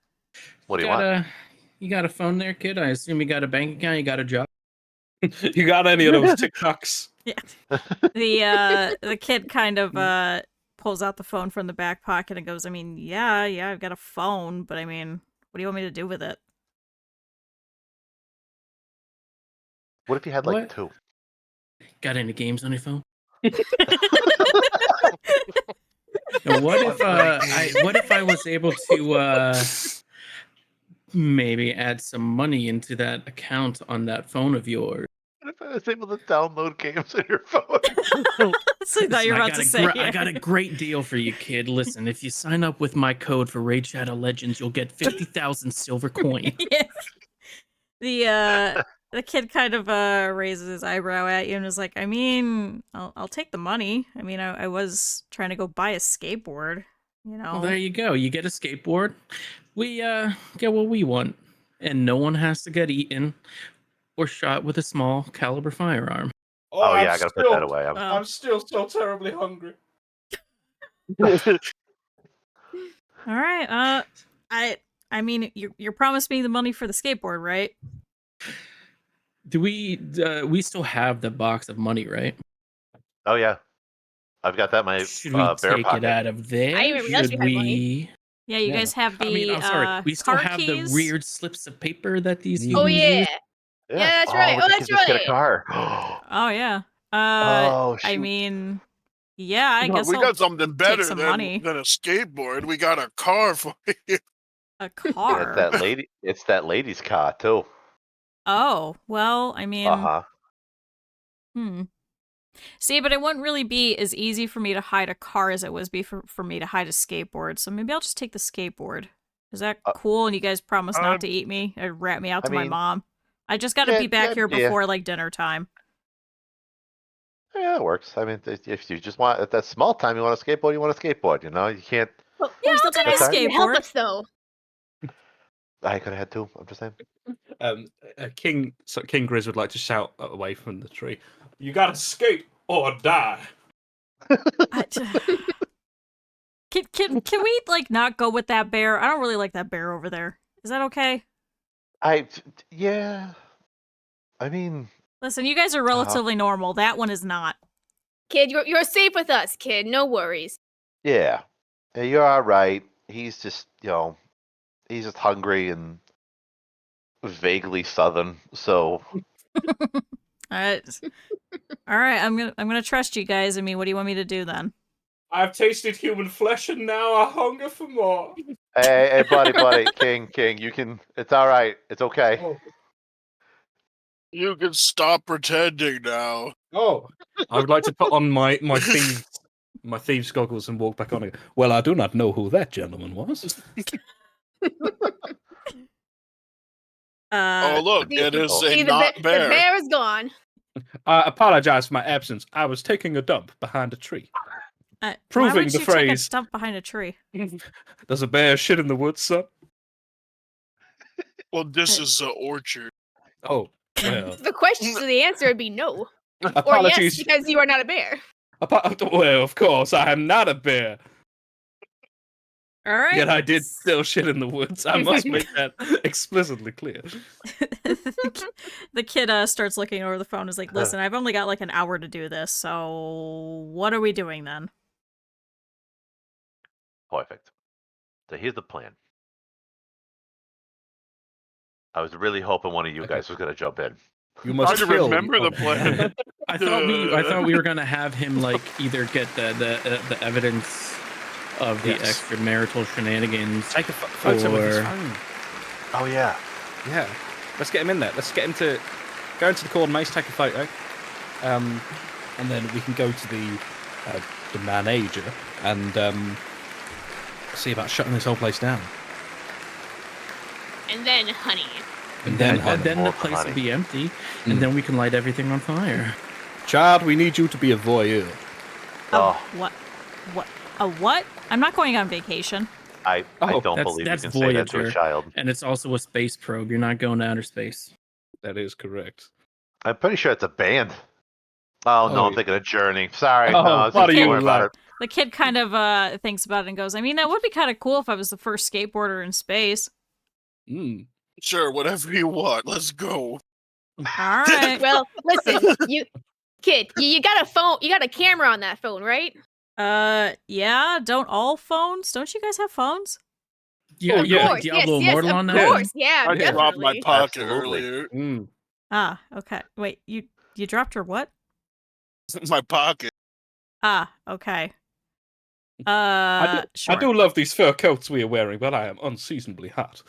What do you want? You got a phone there, kid? I assume you got a bank account. You got a job. You got any of those TikToks? The kid kind of pulls out the phone from the back pocket and goes, I mean, yeah, I've got a phone, but I mean, what do you want me to do with it? What if you had like What? two? Got any games on your phone? And what if I was able to maybe add some money into that account on that phone of yours? What if I was able to download games on your phone? That's what I thought you were Listen, about to say. I got a great deal for you, kid. Listen, if you sign up with my code for Raid Shadow Legends, you'll get 50,000 silver coin. Yeah. The kid kind of raises his eyebrow at you and is like, I mean, I'll take the money. I mean, I was trying to go buy a skateboard, you know. Well, there you go. You get a skateboard. We get what we want, and no one has to get eaten or shot with a small caliber firearm. Oh yeah, I gotta put that away. I'm still so terribly hungry. All right. I mean, you promised me the money for the skateboard, right? Do we still have the box of money, right? Oh yeah, I've got that in my Should we bear take pocket. it out of there? I didn't realize Should we had money. Yeah, you guys have the I mean, I'm sorry. We still car have keys. the weird slips of paper that these. Oh humans yeah. use? Yeah, that's right. we Oh, could that's just Get right. a car. Oh yeah. Oh, I shoot. mean, yeah, I No, guess we I'll got something better some than money. than a skateboard. We got a car for you. a And car. it's that lady's car too. Oh, well, I mean, Uh huh. See, but it wouldn't really be as easy for me to hide a car as it was for me to hide a skateboard. So maybe I'll just take the skateboard. Is that cool? And you guys promise not to eat me or rat me out to my mom? I just got to be back here before like dinner time. Yeah, it works. I mean, if you just want at that small time, you want a skateboard, you want a skateboard. You know, you can't. Well, Yeah, we still I'll take gotta a have you help skateboard. us though. I could have had two. I'm just saying. King Grizz would like to shout away from the tree. You gotta skate or die. Can we like not go with that bear? I don't really like that bear over there. Is that okay? Yeah. I mean, Listen, you guys are relatively normal. That one is not. Kid, you're safe with us, kid. No worries. yeah, you're all right. He's just, he's just hungry and vaguely southern. So, All right. I'm gonna trust you guys. I mean, what do you want me to do then? I've tasted human flesh and now I hunger for more. hey, buddy, King, you can. It's all right. It's okay. Oh. You can stop pretending now. Oh, I would like to put on my thieves goggles and walk back on again. Well, I do not know who that gentleman was. Oh, look, it is a not bear. The bear is gone. I apologize for my absence. I was taking a dump behind a tree. Proving why would the you phrase. Take a dump behind a tree. Does a bear shit in the woods, son? Well, this is an orchard. Oh, well. The question, so the answer would be no. Or Apologies. yes, because you are not a bear. Well, of course, I am not a bear. All right. Yet I did still shit in the woods. I must make that explicitly clear. The kid starts looking over the phone and is like, listen, I've only got like an hour to do this, so what are we doing then? Perfect. So here's the plan. I was really hoping one of you guys was going to jump in. You must I kill. remember the plan. I thought we were gonna have him like either get the evidence of the extramarital shenanigans. Take a photo with his phone. Oh yeah. Yeah. Let's get him in there. Let's get him to go into the corner maze, take a photo, and then we can go to the manager and see about shutting this whole place down. And then, honey. And then the place will be empty, and then we can light everything on fire. Child, we need you to be a voyeur. What? A what? I'm not going on vacation. I don't believe you can say that to a child. And it's also a space probe. You're not going to outer space. That is correct. I'm pretty sure it's a band. Oh, no, I'm thinking of Journey. Sorry. Oh, no, what are you about it. The kid kind of thinks about it and goes, I mean, that would be kind of cool if I was the first skateboarder in space. Sure, whatever you want. Let's go. All right. Well, listen, you got a phone. You got a camera on that phone, right? Yeah. Don't all phones? Don't you guys have phones? Yeah, course, Diablo yes, Immortal on of that. course, yeah, I definitely. dropped my pocket Absolutely. earlier. Ah, okay. Wait, you dropped your what? My pocket. Ah, okay. Sure. I do love these fur coats we are wearing, but I am unseasonably hot.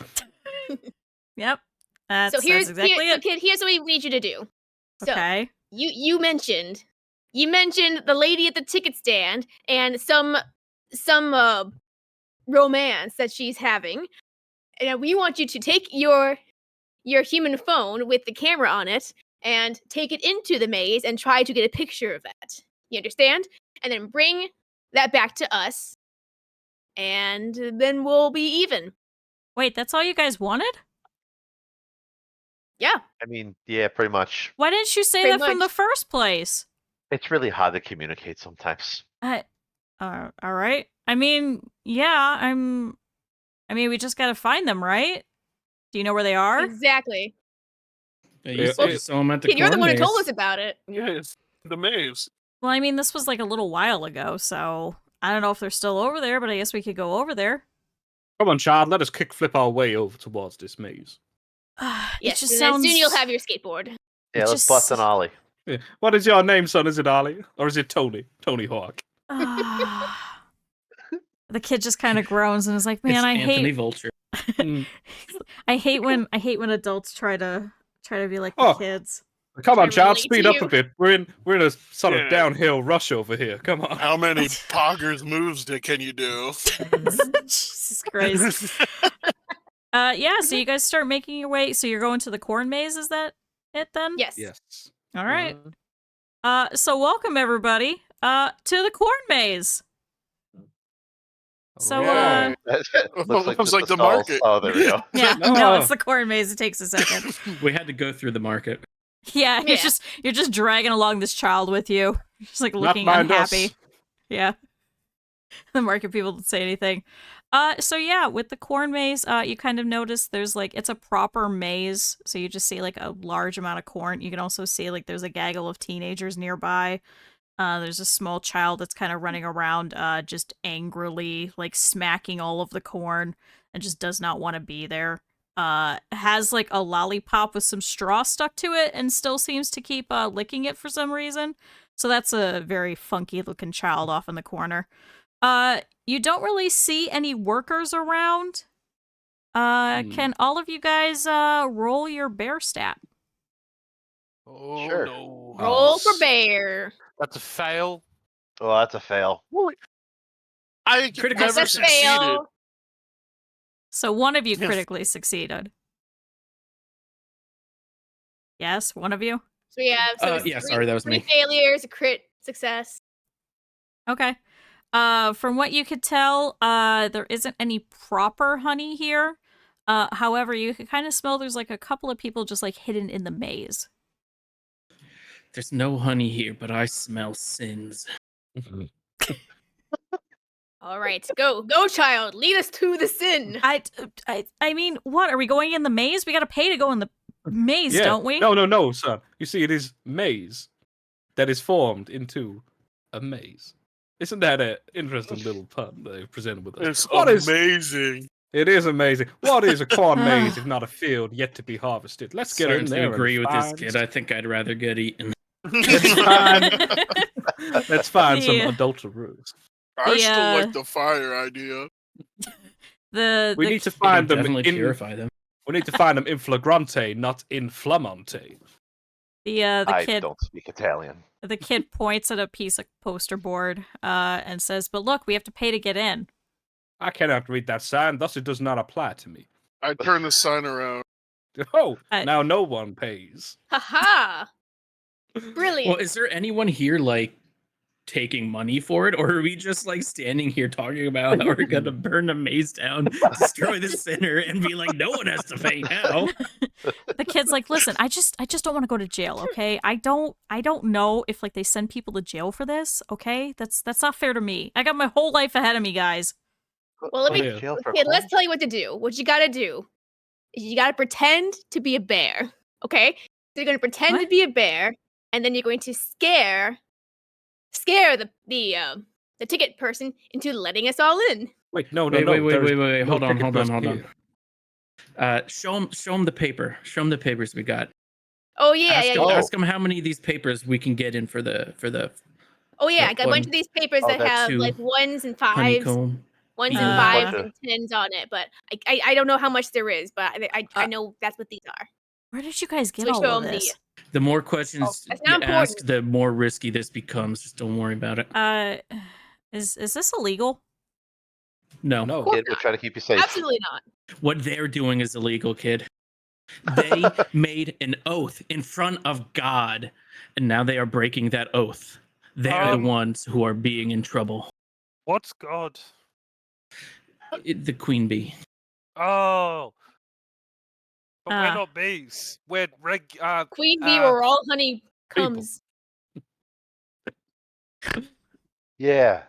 Yep. That's exactly it. So kid, here's what we need you to do. So, Okay. You mentioned the lady at the ticket stand and some romance that she's having, and we want you to take your human phone with the camera on it and take it into the maze and try to get a picture of that. You understand? And then bring that back to us, and then we'll be even. Wait, that's all you guys wanted? Yeah. I mean, yeah, pretty much. Why didn't you say Pretty that from the much. first place? It's really hard to communicate sometimes. All right. I mean, yeah, I mean, we just gotta find them, right? Do you know where they are? Exactly. Yeah, you saw him at the Kid, you're the one who corner told maze. us about it. Yes, the maze. Well, I mean, this was like a little while ago, so I don't know if they're still over there, but I guess we could go over there. Come on, child, let us kickflip our way over towards this maze. It just and sounds... then soon you'll have your skateboard. Yeah, let's bust an ollie. Yeah. What is your name, son? Is it Ollie? Or is it Tony? Tony Hawk. The kid just kind of groans and is like, "Man, It's I Anthony hate Vulture. I hate when adults try to be like the kids." Come on, I child, relate speed to up you. a bit. We're in a sort Yeah. of downhill rush over here. Come on. How many poggers moves can you do? Jesus Christ. Yeah, so you guys start making your way. So you're going to the corn maze, is that it then? Yes. Yes. All right. So welcome everybody to the corn maze. So Yeah. Looks like, Looks just like the stalls. market. Oh, there we go. yeah, No. no, it's the corn maze. It takes a second. We had to go through the market. Yeah, Yeah. you're just dragging along this child with you. Just like Not looking mind unhappy. us. Yeah. The market people didn't say anything. So yeah, with the corn maze, you kind of notice there's like it's a proper maze, so you just see like a large amount of corn. You can also see like there's a gaggle of teenagers nearby. There's a small child that's kind of running around, just angrily like smacking all of the corn and just does not want to be there. Has like a lollipop with some straw stuck to it and still seems to keep licking it for some reason. So that's a very funky looking child off in the corner. You don't really see any workers around. Can all of you guys roll your bear stat? Oh Sure. no. Roll for bear. That's a fail. Oh, that's a fail. I Critical never That's a succeeded. fail. So one of you Yes. critically succeeded. Yes, one of you? So we have Yeah, sorry, that was three me. failures, a crit success. Okay. From what you could tell, there isn't any proper honey here. However, you can kind of smell there's like a couple of people just like hidden in the maze. There's no honey here, but I smell sins. All right, go, child. Lead us to the sin. I mean, what are we going in the maze? We gotta pay to go in the maze, Yeah. don't we? No, son. You see, it is maze that is formed into a maze. Isn't that an interesting little pun they presented with us? It's What is- amazing. It is amazing. What is a corn maze if not a field yet to be harvested? Let's get Starting in to there. and agree with this find- kid. I think I'd rather get eaten. Let's find some Yeah. adulterers. I still Yeah. like the fire idea. We need to We find can them definitely in. purify them. We need to find them in flagrante, not in flamonte. the I kid don't speak Italian. the kid points at a piece of poster board and says, "But look, we have to pay to get in." I cannot read that sign, thus it does not apply to me. I turn the sign around. Oh, I- now no one pays. Haha. Brilliant. Well, is there anyone here like taking money for it, or are we just like standing here talking about how we're gonna burn the maze down, destroy the center, and be like, no one has to pay now? The kid's like, "Listen, I just don't want to go to jail, okay? I don't know if like they send people to jail for this, okay? That's not fair to me. I got my whole life ahead of me, guys." Well, let me. Yeah. Jail for Okay, let's corn? tell you what to do. What you gotta do is you gotta pretend to be a bear. Okay, so you're gonna pretend to What? be a bear, and then you're going to scare the ticket person into letting us all in. Wait, no. Wait, there is wait. no Hold on. ticket person here. Show them the paper. Show them the papers we got. Oh yeah, yeah. Oh. Ask them how many of these papers we can get in for the Oh yeah, I that got a bunch one. of these papers Oh, that that's have two like ones and fives, honeycomb. ones Yeah. and fives Bunch and tens on it, but I don't know how much there is, but I know that's what these are. Where did you guys get we all show of 'em this? The more questions that's you not ask, important. the more risky this becomes. Just don't worry about it. Is this illegal? No. No. Kid, we're trying to keep you safe. Absolutely not. What they're doing is illegal, kid. They made an oath in front of God, and now they are breaking that oath. They're the ones who are being in trouble. What's God? The queen bee. Oh. But we're Ah. not bees. We're Queen bee, we're all honey people. comes. Yeah.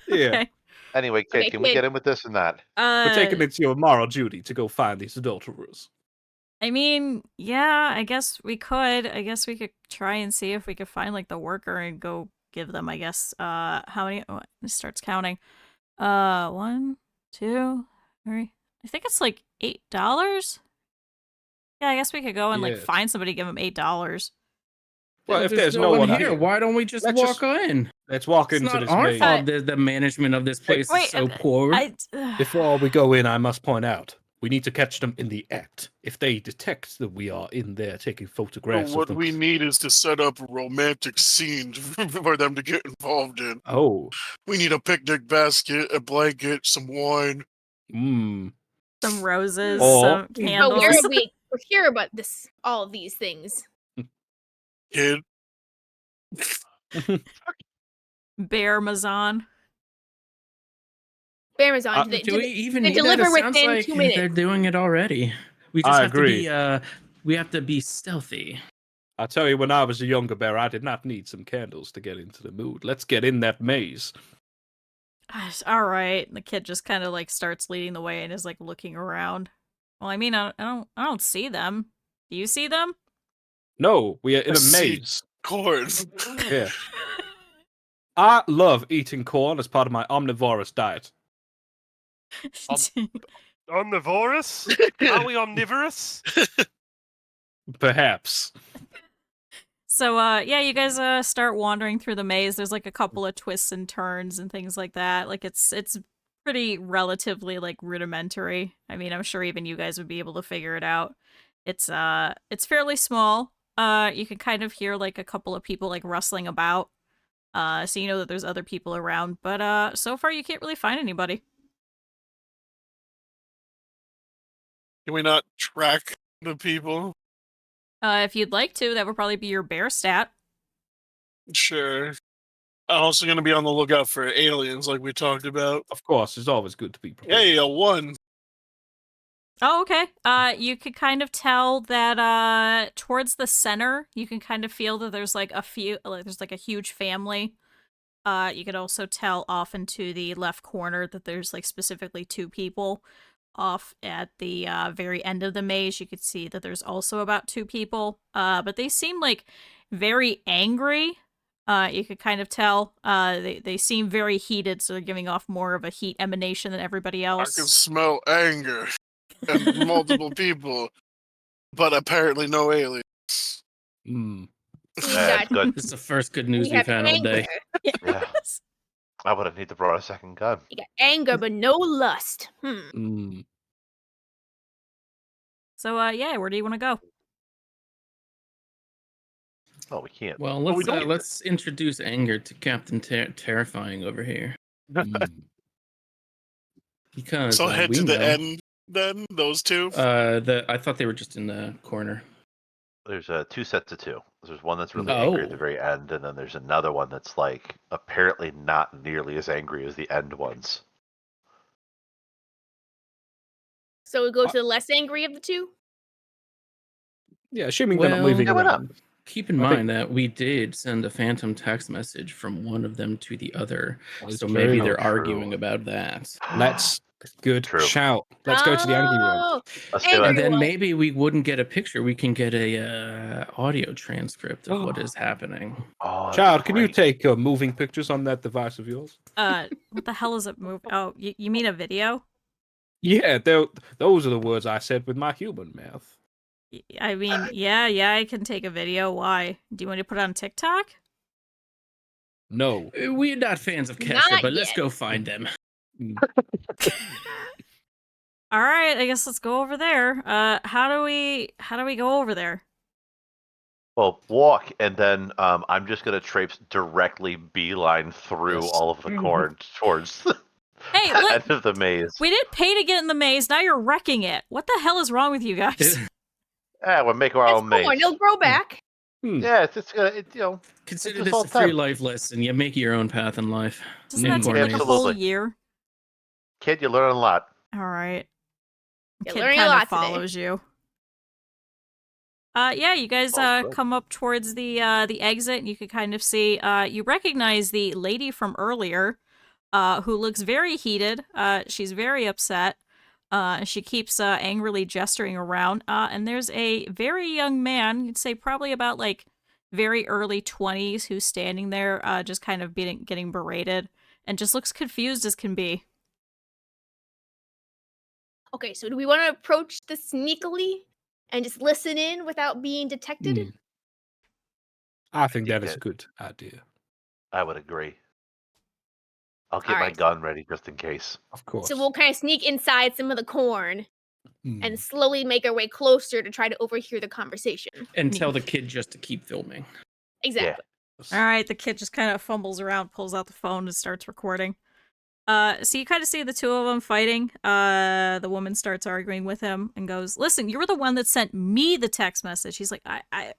Yeah. Okay. Anyway, kid, Okay, can we kid. get in with this and that? We're taking it to your moral duty to go find these adulterers. I mean, yeah, I guess we could. I guess we could try and see if we could find like the worker and go give them, I guess, how many? Oh, it starts counting. 1, 2, 3. I think it's like $8. Yeah, I guess we could go and like Yes. find somebody, give them $8. Well, if there's no one here, why don't we just let's walk just- in? let's walk It's into not this our maze. fault. The management of this place Wait, is so poor. I, Before we go in, I must point out We need to catch them in the act. If they detect that we are in there taking photographs So what of them. we need is to set up a romantic scene for them to get involved in. Oh. We need a picnic basket, a blanket, some wine. Mmm. Some roses, Or- some Oh, candles. where are we? We're here about this, all of these things. Kid, Bear Mazan. Amazon, Do we even they need that? deliver It sounds within like 2 minutes. they're doing it already. We just I have agree. to be we have to be stealthy. I tell you, when I was a younger bear, I did not need some candles to get into the mood. Let's get in that maze. All right. The kid just kind of like starts leading the way and is like looking around. Well, I mean, I don't see them. Do you see them? No, we are in I a see. maze. corn. Yeah. I love eating corn as part of my omnivorous diet. Omnivorous? Are we omnivorous? Perhaps. So, yeah, you guys start wandering through the maze. There's like a couple of twists and turns and things like that. Like it's pretty relatively like rudimentary. I mean, I'm sure even you guys would be able to figure it out. It's fairly small. You can kind of hear like a couple of people like rustling about. So you know that there's other people around, but so far you can't really find anybody. Can we not track the people? If you'd like to, that would probably be your bear stat. Sure. I'm also going to be on the lookout for aliens, like we talked about. Of course, it's always good to be prepared. Hey, a 1. Oh, okay. You could kind of tell that towards the center, you can kind of feel that there's like there's like a huge family. You could also tell off into the left corner that there's like specifically 2 people. Off at the very end of the maze, you could see that there's also about 2 people. But they seem like very angry. You could kind of tell. They seem very heated, so they're giving off more of a heat emanation than everybody I else. can smell anger and multiple people, but apparently no aliens. Mm. That's good. This is the first good news We we've have had all anger. day. Yeah. I would have need to brought a second gun. You got anger, but no lust. Mm. So, yeah, where do you want to go? Oh, we can't. Well, we let's don't- let's introduce anger to Captain Terrifying over here, Mm. because So head we to the know, end, then, those 2? I thought they were just in the corner. There's 2 sets of 2. There's one that's really angry at the Oh. very end, and then there's another one that's like apparently not nearly as angry as the end ones. So we go to the less angry of the 2? Yeah, assuming they're not Well, moving Yeah, why not? around. Keep in I think- mind that we did send a phantom text message from one of them to the other, That's so true. maybe Oh, they're true. arguing about that. Let's good True. shout. Let's go to the angry room. Oh, Let's do Angry it. And then one. maybe we wouldn't get a picture. We can get a audio transcript of what is happening. Oh, that's Child, can you great. take moving pictures on that device of yours? What the hell is it move? Oh, you mean a video? Yeah, those are the words I said with my human mouth. I mean, yeah, I can take a video. Why? Do you want to put it on TikTok? No. We're not fans of Kesha, Not but let's yet. go find them. All right, I guess let's go over there. How do we go over there? Well, walk, and then I'm just gonna traipse directly beeline through Yes. all of the corn towards the Hey, end of the maze. we didn't pay to get in the maze. Now you're wrecking it. What the hell is wrong with you guys? Yeah, we'll make our it's own maze. corn. It'll grow back. Yeah, it's you know. Consider It's this all a free time. life lesson. You make your own path in life. Doesn't Yeah, that take like a whole absolutely. year? Kid, you learn a lot. All right. You're Kid learning a kind lot of today. follows you. Yeah, you guys Oh, good. come up towards the exit, and you can kind of see you recognize the lady from earlier, who looks very heated. She's very upset. She keeps angrily gesturing around. And there's a very young man, you'd say probably about like very early 20s, who's standing there, just kind of getting berated, and just looks confused as can be. Okay, so do we want to approach this sneakily and just listen in without being detected? Hmm. I think that is Yeah. a good idea. I would agree. I'll get All my right. gun ready just in case. Of course. So we'll kind of sneak inside some of the corn and slowly make our way closer to try to overhear the conversation. And tell the kid just to keep filming. Exactly. All right, the kid just kind of fumbles around, pulls out the phone, and starts recording. So you kind of see the two of them fighting. The woman starts arguing with him and goes, "Listen, you were the one that sent me the text message." He's like, I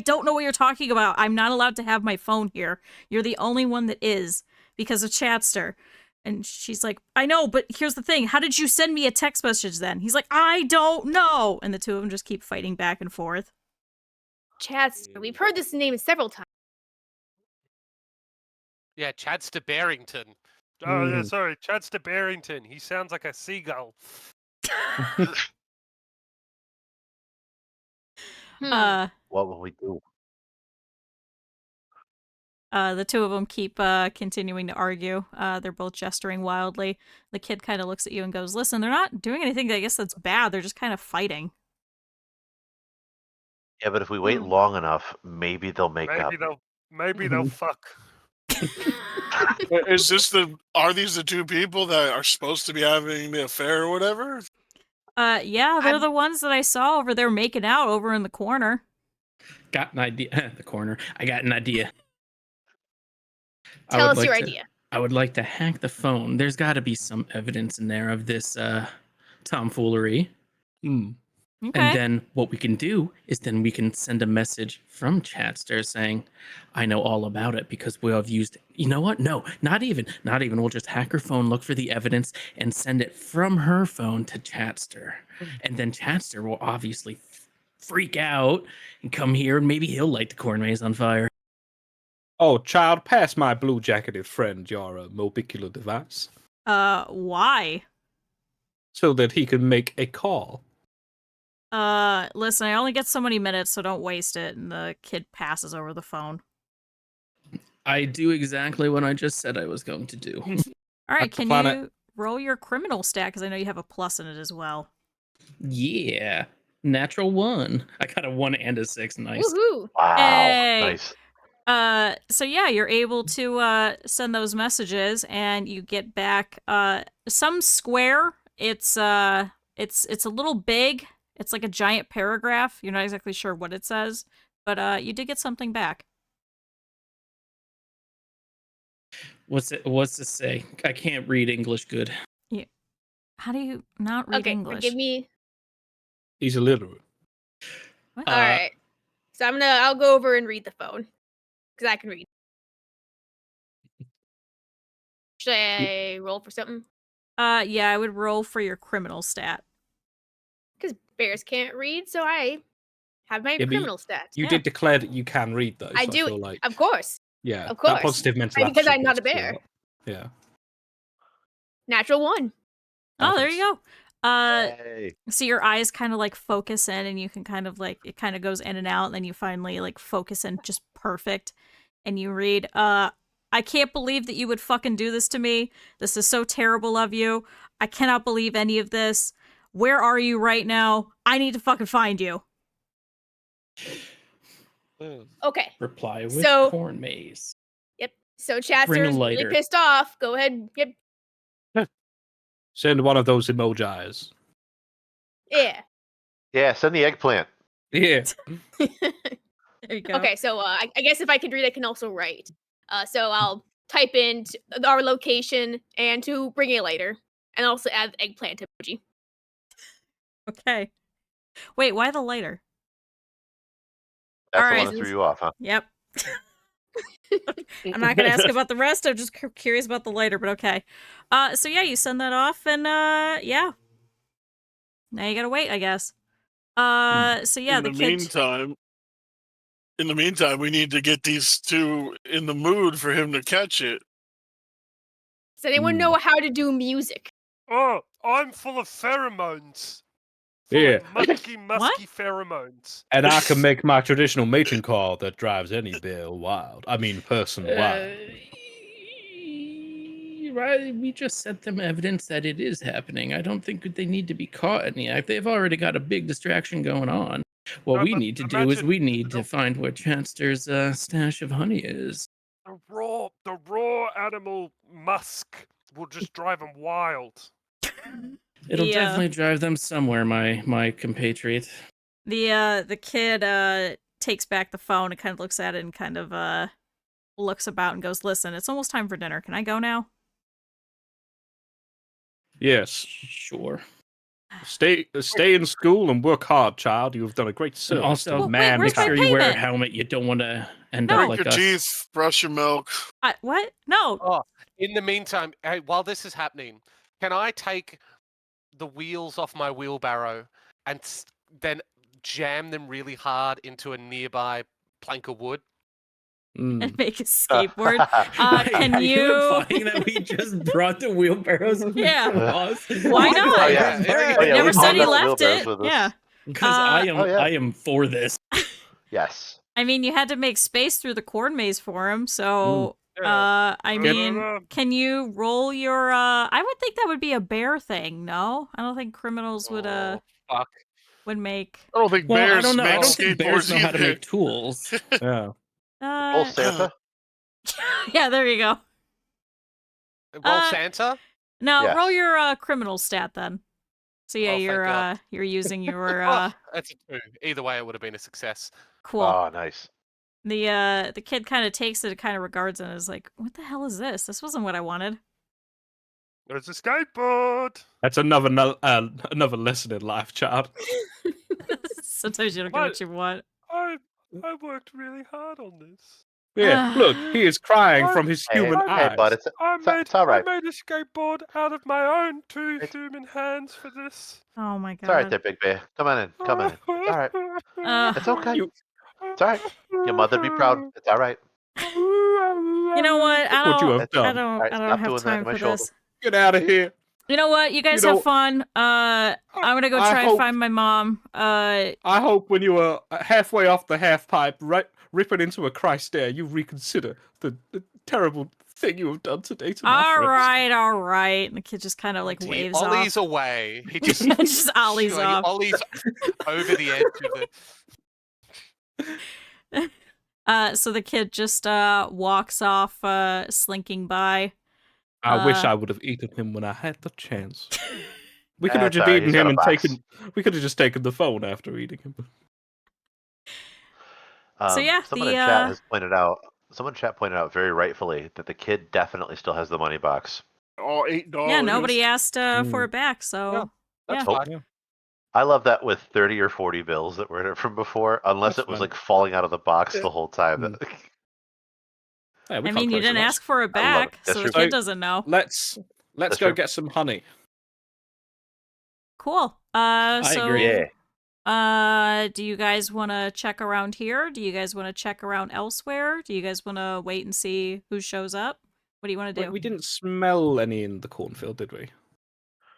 don't know what you're talking about. I'm not allowed to have my phone here. You're the only one that is because of Chatster." And she's like, "I know, but here's the thing. How did you send me a text message then?" He's like, "I don't know." And the two of them just keep fighting back and forth. Chatster. We've heard this name several times. Yeah, Chadster Barrington. Oh, yeah, sorry. Chadster Barrington. He sounds like a seagull. Uh, What will we do? The two of them keep continuing to argue. They're both gesturing wildly. The kid kind of looks at you and goes, "Listen, they're not doing anything I guess that's bad. They're just kind of fighting." Yeah, but if we wait long enough, maybe they'll make up. Maybe they'll fuck. Are these the two people that are supposed to be having the affair or whatever? Yeah, they're the ones that I saw over there making out over in the corner. Got an idea. The corner. I got an idea. Tell us your idea. I would like to hack the phone. There's got to be some evidence in there of this tomfoolery. Okay. And then what we can do is then we can send a message from Chatster saying, "I know all about it because we have used." You know what? No, not even. We'll just hack her phone, look for the evidence, and send it from her phone to Chatster. And then Chatster will obviously freak out and come here, and maybe he'll light the corn maze on fire. Oh, child, pass my blue-jacketed friend your mobicular device Why? so that he can make a call. Listen, I only get so many minutes, so don't waste it. And the kid passes over the phone. I do exactly what I just said I was going to do. All right, At the can planet- you roll your criminal stat? Because I know you have a plus in it as well. Yeah. Natural 1. I got a 1 and a 6. Nice. Woohoo! Wow, Hey! nice. So yeah, you're able to send those messages, and you get back some square. It's a little big. It's like a giant paragraph. You're not exactly sure what it says, but you did get something back. What's this say? I can't read English good. How do you not read Okay, English? forgive me. He's illiterate. What? All right. So I'll go over and read the phone because I can read. Should I roll for something? Yeah, I would roll for your criminal stat. Because bears can't read, so I have my Yeah, but criminal stats. You Yeah. did declare that you can read, though. I so do, I feel like, of course. yeah, of course. that positive mental Right, because attitude I'm not a gets you bear. lot. Yeah. Natural 1. Oh, there you go. Hey. So your eyes kind of like focus in, and you can kind of like, it kind of goes in and out, and then you finally like focus in just perfect, and you read, "I can't believe that you would fucking do this to me. This is so terrible of you. I cannot believe any of this. Where are you right now? I need to fucking find you." Okay. Reply with So- corn maze. Yep. So Bring a Chaster's really lighter. pissed off. Go ahead. Yep. Send one of those emojis. Yeah. Yeah, send the eggplant. Yeah. There you go. Okay, so I guess if I can read, I can also write. So I'll type in our location and to bring a lighter, and also add the eggplant emoji. Okay. Wait, why the lighter? That's All the right. one that threw you off, huh? Yep. I'm not gonna ask about the rest. I'm just curious about the lighter, but okay. So yeah, you send that off, and yeah. Now you gotta wait, I guess. So yeah, in the the kid. meantime, we need to get these two in the mood for him to catch it. Does anyone know how to do music? Oh, I'm full of pheromones. Full Yeah. of musky pheromones. And I can make my traditional mating call that drives any bear wild. I mean, person wild. Right, we just sent them evidence that it is happening. I don't think they need to be caught in the act. They've already got a big distraction going on. What No, we but need to do is imagine- we need to find where Chatster's stash of honey is. The raw animal musk will just drive him wild. It'll The, definitely drive them somewhere, my compatriot. The kid takes back the phone and kind of looks at it and kind of looks about and goes, "Listen, it's almost time for dinner. Can I go now?" Yes. Sure. Stay in school and work hard, child. You have done a great And service. also, to the Wait, man. where's make my sure you wear a payment? helmet. You don't want to end No. up Drink like your us. teeth, brush your milk. What? No. Oh, in the meantime, hey, while this is happening, can I take the wheels off my wheelbarrow and then jam them really hard into a nearby plank of wood? And make a skateboard. Can Are you you? implying that we just brought the wheelbarrows Yeah. across? Why not? Oh, yeah. Yeah, Oh, yeah, Never we said brought he the left wheelbarrows it. with us. Yeah. Because Oh, yeah. I am for this. Yes. I mean, you had to make space through the corn maze for him, so Yeah. I No, mean, no. can you roll your I would think that would be a bear thing, no? I don't think criminals would Oh, fuck. make I don't think Well, I bears don't know. make I don't think bears skateboards know how to either. make tools. Yeah. Oh, Santa. yeah, there you go. Roll Uh, Santa? No, roll Yes. your criminal stat then. So yeah, Oh, thank God. you're using your Oh, that's a 2. Either way, it would have been a success. cool. Oh, nice. The kid kind of takes it, kind of regards it, and is like, "What the hell is this? This wasn't what I wanted." There's a skateboard. That's another lesson in life, child. Sometimes you don't get what you want. I worked really hard on this. Yeah, look, he is crying Hey, from his Hey, human hey, eyes. bud, it's I all right. made a skateboard out of my own 2 It's- human hands for this. Oh my It's all right god. there, Big Bear. Come on in. Come on in. It's all right. It's okay. You- It's all right. Your mother'd be proud. It's all right. You know what? Look what you have I done. don't Alright, I don't stop have doing that time to my for shoulder. this. Get out of here. You know what? You guys know- have fun. I'm gonna go I try and hope- find my mom. I hope when you are halfway off the half pipe, ripping into a Christ dare, you reconsider the terrible thing you have done today to my friends. all right. And the kid just kind of like He waves ollies off. away. He just, Just ollies sure, he off. ollies over the edge of the. So the kid just walks off, slinking by. I wish I would have eaten him when I had the chance. We could have That's just all right, eaten he's got him a and box. taken. We could have just taken the phone after eating him. So yeah, Someone in chat has pointed out. Someone in chat pointed out very rightfully that the kid definitely still has the money box. All $8. Yeah, nobody asked for it back, so That's yeah. fine. I love that with 30 or 40 bills that were in it from before, unless That's it was fun. like falling out of the box the whole time. Yeah, we I can't mean, you close didn't the ask for it I love it. back, That's so the true. kid doesn't know. Let's That's go true. get some honey. Cool. I So agree. Yeah. do you guys want to check around here? Do you guys want to check around elsewhere? Do you guys want to wait and see who shows up? What do you want to do? We didn't smell any in the cornfield, did we?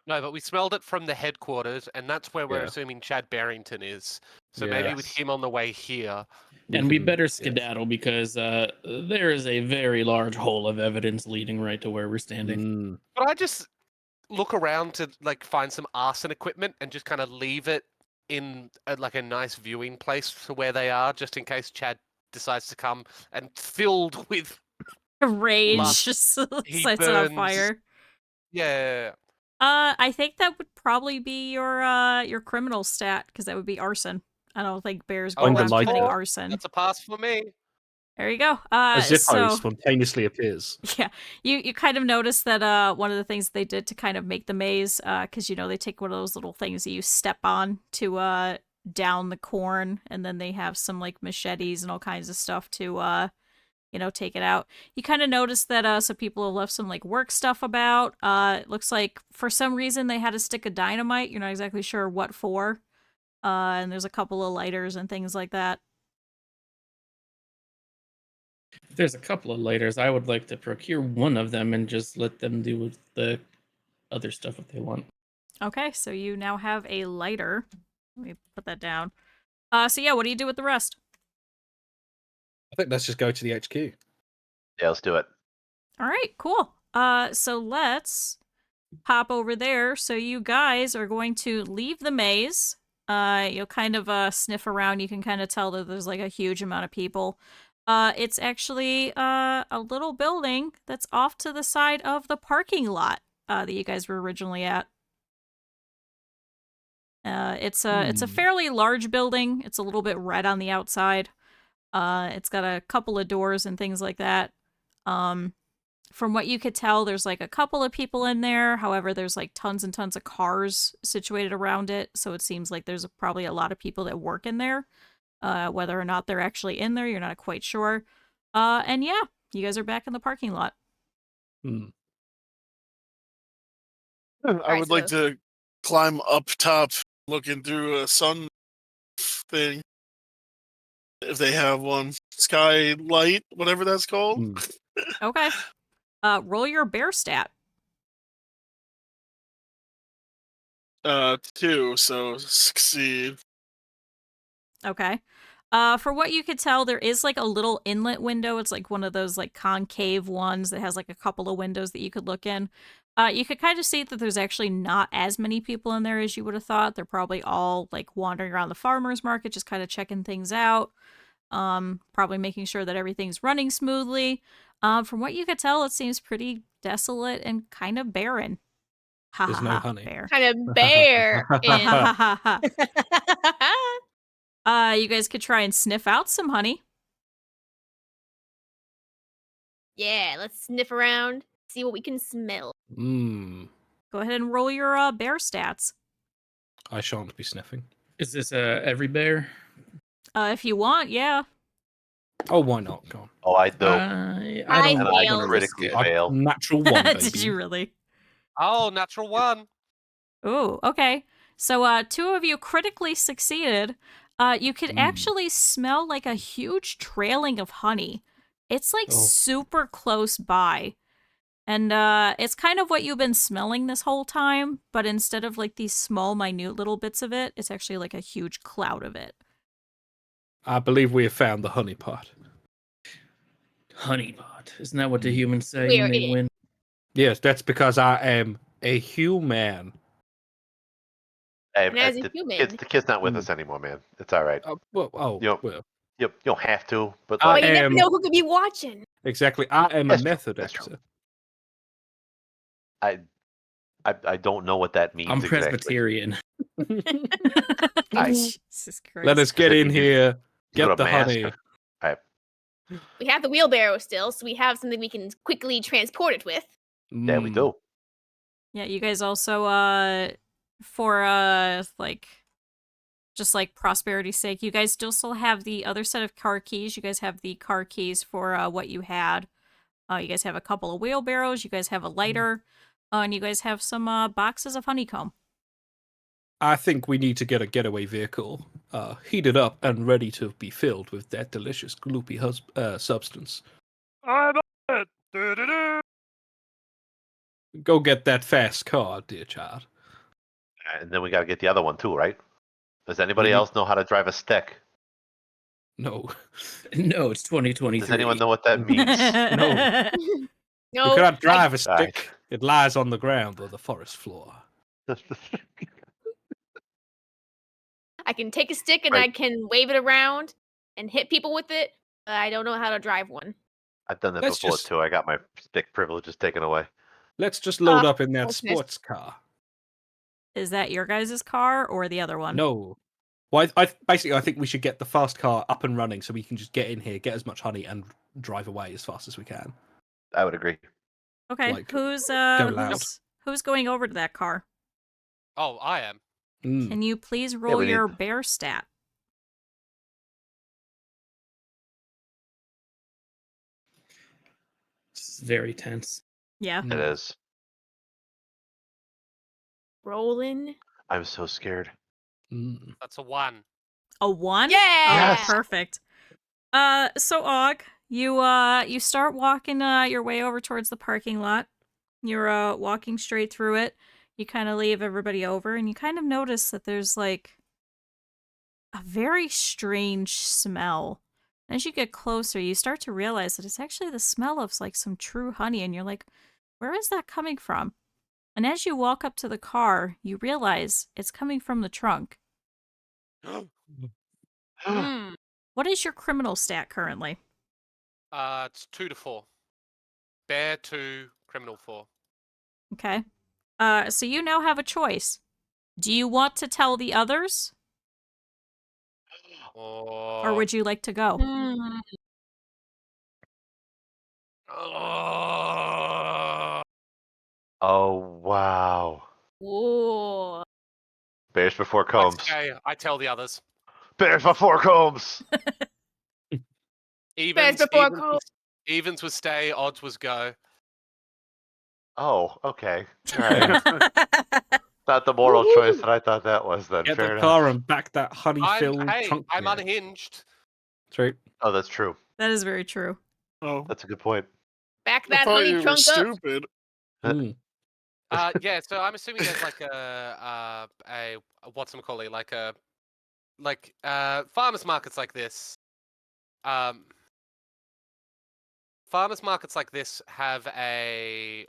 No, but we smelled it from the headquarters, and that's where we're Yeah. assuming Chad Barrington is. So maybe with Yes. him on the way here. And we can- better yes. skedaddle because there is a very large hole of evidence leading right to where we're standing. Mm. But I just look around to like find some arson equipment and just kind of leave it in like a nice viewing place for where they are, just in case Chad decides to come and filled with Rage Lust. just He sets it on burns. fire. yeah. I think that would probably be your criminal stat because that would be arson. I don't think bears go Oh, Find the around light committing bulb. arson. That's a pass for me. There you go. A Zippo So spontaneously appears. yeah, you kind of notice that one of the things they did to kind of make the maze, because they take one of those little things that you step on to down the corn, and then they have some like machetes and all kinds of stuff to take it out. You kind of notice that some people have left some like work stuff about. It looks like for some reason they had a stick of dynamite. You're not exactly sure what for. And there's a couple of lighters and things like that. If there's a couple of lighters, I would like to procure one of them and just let them do with the other stuff if they want. Okay, so you now have a lighter. Let me put that down. So yeah, what do you do with the rest? I think let's just go to the HQ. Yeah, let's do it. All right, cool. So let's pop over there. So you guys are going to leave the maze. You'll kind of sniff around. You can kind of tell that there's like a huge amount of people. It's actually a little building that's off to the side of the parking lot that you guys were originally at. It's a fairly large building. It's a little bit red on the outside. It's got a couple of doors and things like that. From what you could tell, there's like a couple of people in there. However, there's like tons and tons of cars situated around it. So it seems like there's probably a lot of people that work in there. Whether or not they're actually in there, you're not quite sure. And yeah, you guys are back in the parking lot. I would like to climb up top, looking through a sun thing. If they have one. Skylight, whatever that's called. Okay. Roll your bear stat. 2, so succeed. Okay. For what you could tell, there is like a little inlet window. It's like one of those like concave ones that has like a couple of windows that you could look in. You could kind of see that there's actually not as many people in there as you would have thought. They're probably all like wandering around the farmer's market, just kind of checking things out. Probably making sure that everything's running smoothly. From what you could tell, it seems pretty desolate and kind of barren. There's no honey. Bear. Kind of bear. You guys could try and sniff out some honey. Yeah, let's sniff around, see what we can smell. Go ahead and roll your bear stats. I shan't be sniffing. Is this every bear? If you want, yeah. Oh, why not? Go on. Oh, I do. I I don't And I failed. critically fail. Natural 1, baby. Did you really? Oh, natural 1. Ooh, okay. So, 2 of you critically succeeded. You could actually smell like a huge trailing of honey. It's like super close by. And it's kind of what you've been smelling this whole time, but instead of like these small, minute little bits of it, it's actually like a huge cloud of it. I believe we have found the honey pot. Honeypot. Isn't that what the humans say We're when they in. win? Yes, that's because I am a human. Hey, And as a the human- the kid's not with us anymore, man. It's all right. Well, You don't have to, but But like, you never am- know who could be watching. exactly. I am That's a true, method that's true. actor. I don't know what that means I'm exactly. Presbyterian. Jesus Christ. Let us get in here, You got get a the mask? honey. We have the wheelbarrow still, so we have something we can quickly transport it with. Yeah, we do. Yeah, you guys also, for, like, just like prosperity's sake, you guys still have the other set of car keys. You guys have the car keys for what you had. You guys have a couple of wheelbarrows. You guys have a lighter. And you guys have some boxes of honeycomb. I think we need to get a getaway vehicle heated up and ready to be filled with that delicious gloopy substance. I'm on it. Do-do-do. Go get that fast car, dear child. And then we got to get the other one too, right? Does anybody Mhm. else know how to drive a stick? No. No, it's 2023. Does anyone know what that means? No. No, You cannot drive a Right. stick. It lies on the ground or the forest floor. I can take a stick and Right. I can wave it around and hit people with it. But I don't know how to drive one. I've done that Let's before just- too. I got my stick privileges taken away. Let's just load Ah, up in that business. sports car. Is that your guys' car or the other one? No. Well, basically, I think we should get the fast car up and running so we can just get in here, get as much honey, and drive away as fast as we can. I would agree. Okay, Like, who's loud. who's going over to that car? Oh, I am. Mm. Can you please roll we need- your bear stat? This is very tense. Yeah. It is. Rolling. I'm so scared. Mm. That's a 1. A 1? Yeah! Oh, Yes! perfect. So Og, you start walking your way over towards the parking lot. You're walking straight through it. You kind of leave everybody over, and you kind of notice that there's like a very strange smell. And as you get closer, you start to realize that it's actually the smell of like some true honey, and you're like, where is that coming from? And as you walk up to the car, you realize it's coming from the trunk. Mm. What is your criminal stat currently? It's 2 to 4. Bear 2, criminal 4. Okay. So you now have a choice. Do you want to tell the others, or would you like to go? Hmm. Oh wow! Ooh. Bears before I combs. stay. I tell the others. Bears before combs. Evens, before evens, combs. was, evens was stay. Odds was go. Oh, okay. All right. Not the moral choice that I thought that was. Then Get fair the enough. car and back that honey-filled trunk. I'm beer. unhinged. True. Oh, that's true. That is very true. Oh, That's a good point. Back I that thought honey you were trunk up. stupid. Mm. Yeah, so I'm assuming there's like a whatchamacallit, like farmers markets like this. Farmers markets like this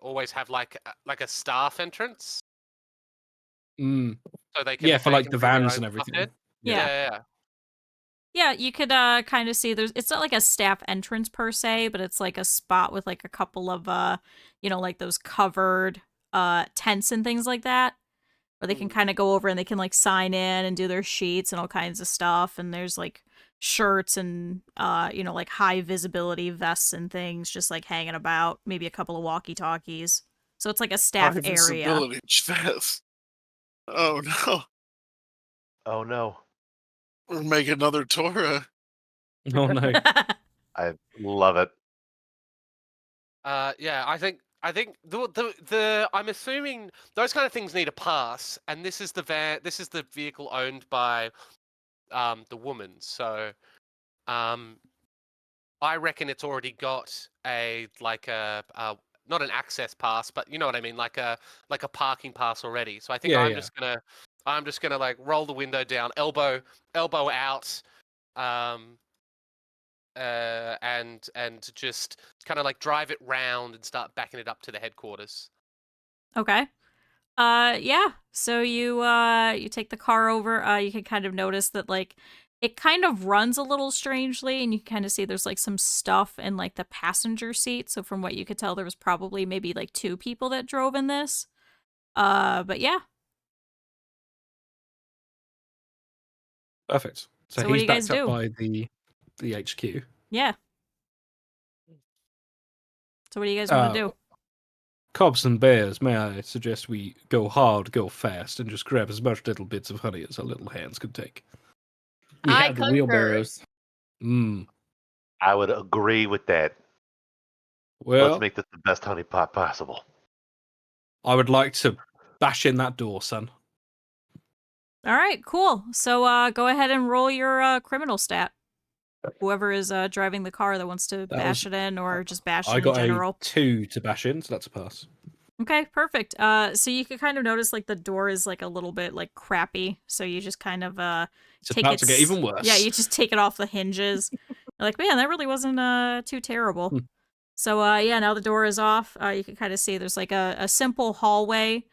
always have like a staff entrance, Mm. so they can For they like can the bring their vans own and stuff everything. in. Yeah. Yeah. Yeah, you could kind of see it's not like a staff entrance per se, but it's like a spot with like a couple of like those covered tents and things like that, where they can kind of go over and they can like sign in and do their sheets and all kinds of stuff, and there's like shirts and like high visibility vests and things just like hanging about, maybe a couple of walkie-talkies. So it's like a staff High area. visibility vest. Oh no. Oh no. We're making another Torah. Oh no. I love it. Yeah, I think the I'm assuming those kind of things need a pass, and this is the vehicle owned by the woman. So I reckon it's already got not an access pass, but you know what I mean, like a parking pass already. So I think I'm just gonna like roll the window down, elbow out, and just kind of like drive it round and start backing it up to the headquarters. Okay. Yeah. So you take the car over. You can kind of notice that like it kind of runs a little strangely, and you kind of see there's like some stuff in like the passenger seat. So from what you could tell, there was probably maybe like 2 people that drove in this. But yeah. Perfect. So So what do he's you guys backed up do? by the HQ. Yeah. So what do you guys want to do? Cobs and bears, may I suggest we go hard, go fast, and just grab as much little bits of honey as our little hands can take. We I have the concur. wheelbarrows. I would agree with that. Well, Let's make this the best honey pot possible. I would like to bash in that door, son. All right, cool. So go ahead and roll your criminal stat. Whoever is driving the car that wants to bash it in, or just bash it I in got general. a 2 to bash in, so that's a pass. Okay, perfect. So you can kind of notice like the door is like a little bit like crappy, so you just kind of It's take about it. to get even worse. Yeah, you just take it off the hinges. You're like, man, that really wasn't too terrible. So yeah, now the door is off. You can kind of see there's like a simple hallway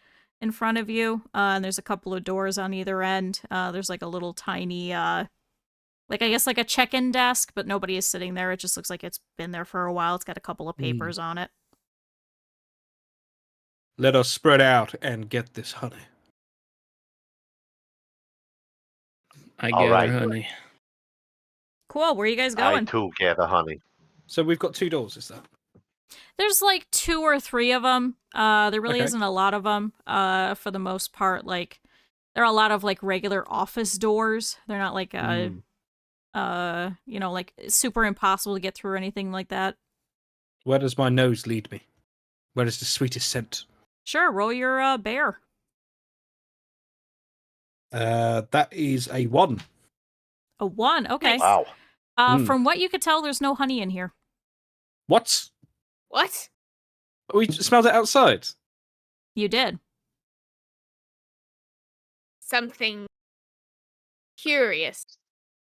in front of you, and there's a couple of doors on either end. There's like a little tiny like I guess like a check-in desk, but nobody is sitting there. It just looks like it's been there for a while. It's got a couple of papers on it. Let us spread out and get this honey. I All gather right. honey. Cool. Where are you guys I going? too gather honey. So we've got 2 doors, is that? There's like 2 or 3 of them. There really Okay. isn't a lot of them. For the most part, like there are a lot of like regular office doors. They're not like like super impossible to get through or anything like that. Where does my nose lead me? Where is the sweetest scent? Sure, roll your bear. That is a 1. A 1. Okay. Wow. From what you could tell, there's no honey in here. What? What? We smelled it outside. You did. Something curious.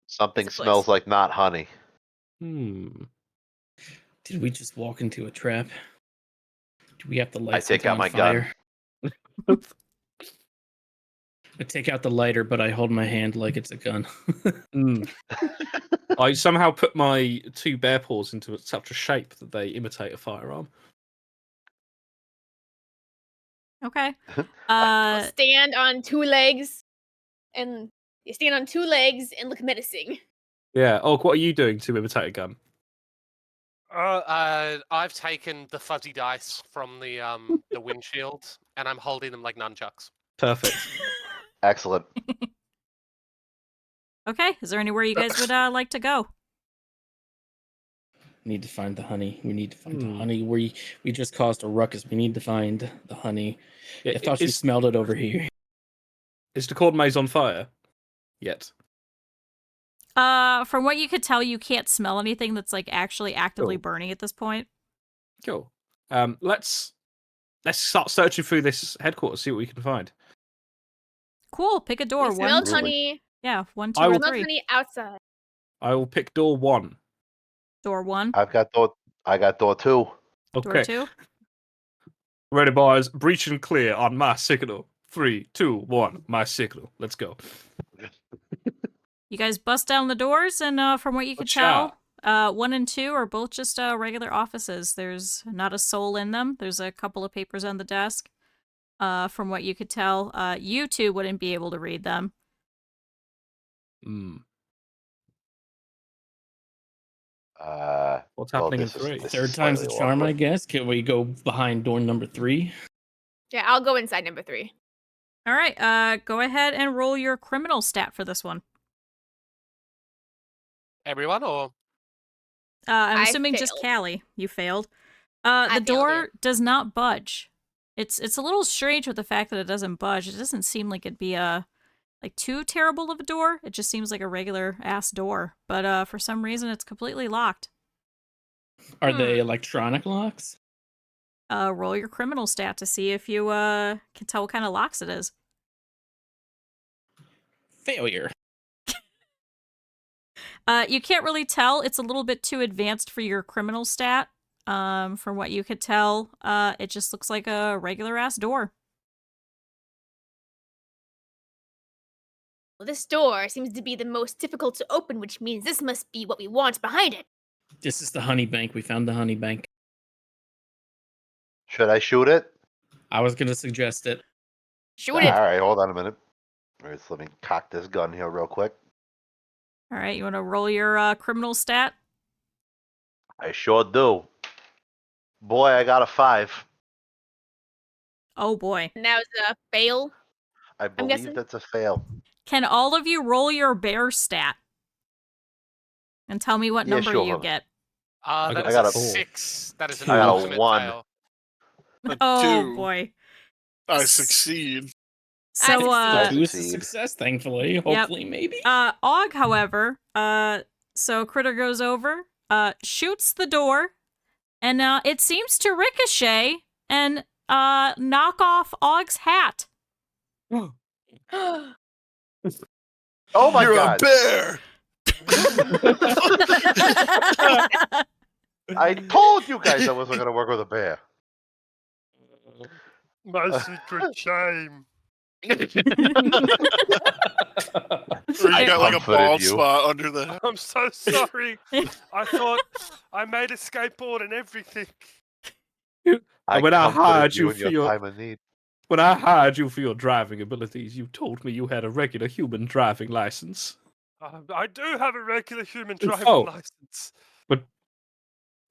Something It's a smells place. like not honey. Did we just walk into a trap? Do we have to light I take something out on my gun. fire? I take out the lighter, but I hold my hand like it's a gun. I somehow put my 2 bear paws into such a shape that they imitate a firearm. Okay. I'll stand on 2 legs, and you stand on 2 legs and look menacing. Yeah. Oh, what are you doing to imitate a gun? I've taken the fuzzy dice from the windshield, and I'm holding them like nunchucks. Perfect. Excellent. Okay. Is there anywhere you guys would like to go? Need to find the honey. We need to find the honey. We just caused a ruckus. We need to find the honey. I thought you smelled it over here. Is the corn maze on fire yet? From what you could tell, you can't smell anything that's like actually actively Cool. burning at this point. Cool. Let's start searching through this headquarters, see what we can find. Cool. Pick a door. We smelled Really? honey. Yeah, 1, 2, I or will- Smelled 3. honey outside. I will pick door 1. Door 1. I got door 2. Door Okay. 2. Ready, boys. Breach and clear on my signal. 3, 2, 1. My signal. Let's go. You guys bust down the doors, and from what you could Watch tell, 1 and 2 are both just regular offices. There's not a soul in them. There's a couple of papers on the desk. From what you could tell, you two wouldn't be able to read them. What's happening in this is- 3? this is Third time's the slightly charm, I awkward. guess. Can we go behind door number 3? Yeah, I'll go inside number 3. All right, go ahead and roll your criminal stat for this one. Everyone, or I'm I assuming just failed. Callie. You failed. I The failed, door does not budge. It's a little strange with the fact that it doesn't budge. It doesn't seem like it'd be like too terrible of a door. It just seems like a regular ass door. But for some reason it's completely locked. Are they electronic locks? Roll your criminal stat to see if you can tell what kind of locks it is. Failure. You can't really tell. It's a little bit too advanced for your criminal stat. From what you could tell, it just looks like a regular ass door. Well, this door seems to be the most difficult to open, which means this must be what we want behind it. This is the honey bank. We found the honey bank. Should I shoot it? I was gonna suggest it. Shoot All it. right, hold on a minute. All right, so let me cock this gun here real quick. All right, you want to roll your criminal stat? I sure do. Boy, I got a 5. Oh boy. And that was a fail. I believe guessing? that's a fail. Can all of you roll your bear stat? And tell me what Yeah, number sure. you get. that got- is I got a a 6. That is an I got a ultimate 1. fail. A Oh 2. boy. I succeed. So succeed. Two is a succeed. success, thankfully. Hopefully, maybe. Og, however, so Kridr goes over, shoots the door, and it seems to ricochet and knock off Og's hat. Oh my You're god! a bear. I told you guys I wasn't gonna work with a bear. My secret shame. Or you got like a comforted bald you. spot under the. I'm so sorry. I thought I made a skateboard and everything. When I comforted hired you in for your- time of need. When I hired you for your driving abilities, you told me you had a regular human driving license. I do have a regular human driving Oh. license.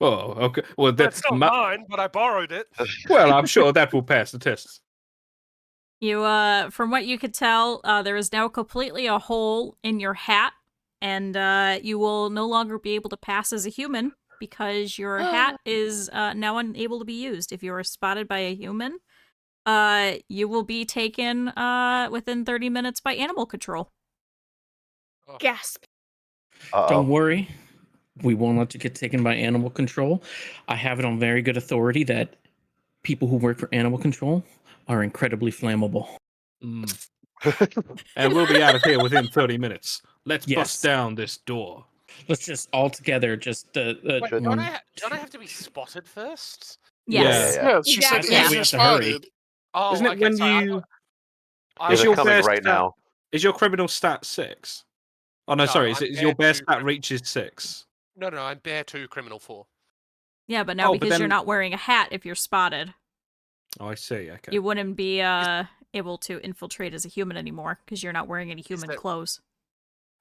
Oh, okay. Well, That's not mine, but I borrowed it. Well, I'm sure that will pass the test. You, from what you could tell, there is now completely a hole in your hat, and you will no longer be able to pass as a human because your hat is now unable to be used. If you are spotted by a human, you will be taken within 30 minutes by animal control. Gasp. Don't worry. We won't let you get taken by animal control. I have it on very good authority that people who work for animal control are incredibly flammable. And we'll be out of here within 30 minutes. Let's Yes. bust down this door. Let's just all together just Wait, don't I have to be spotted first? Yes. Yeah. Yeah, she said Exactly. easy We have to hurry. spotted. Oh, Isn't it okay, when sorry, I you... thought- I Yeah, Is was- they're your coming best right now. Is your criminal stat 6? Oh, no, No, sorry. I'm Is your bear bear 2 stat criminal. reaches 6? No, I'm Bear 2, Criminal 4. Yeah, but now Oh, but because you're then- not wearing a hat if you're spotted. Oh, I see. Okay. You wouldn't be able to infiltrate as a human anymore because you're not wearing any human clothes.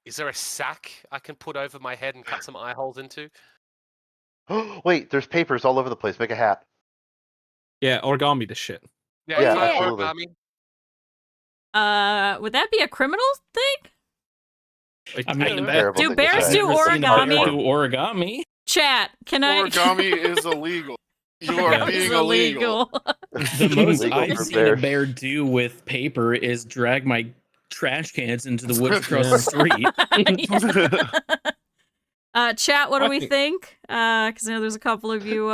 Is there a sack I can put over my head and cut some eye holes into? Wait, there's papers all over the place. Make a hat. Yeah, origami this shit. Yeah, Yeah, can you absolutely. origami? Would that be a criminal thing? I mean, Terrible Do thing to bears say. do I've never seen a bear origami? do origami. Chat, can I? Origami is illegal. You are Origami being is illegal. The most Legal I've for seen a bears. bear do with paper is drag my trash cans into the woods across the street. Chat, what do I we think? Because I know there's a couple of you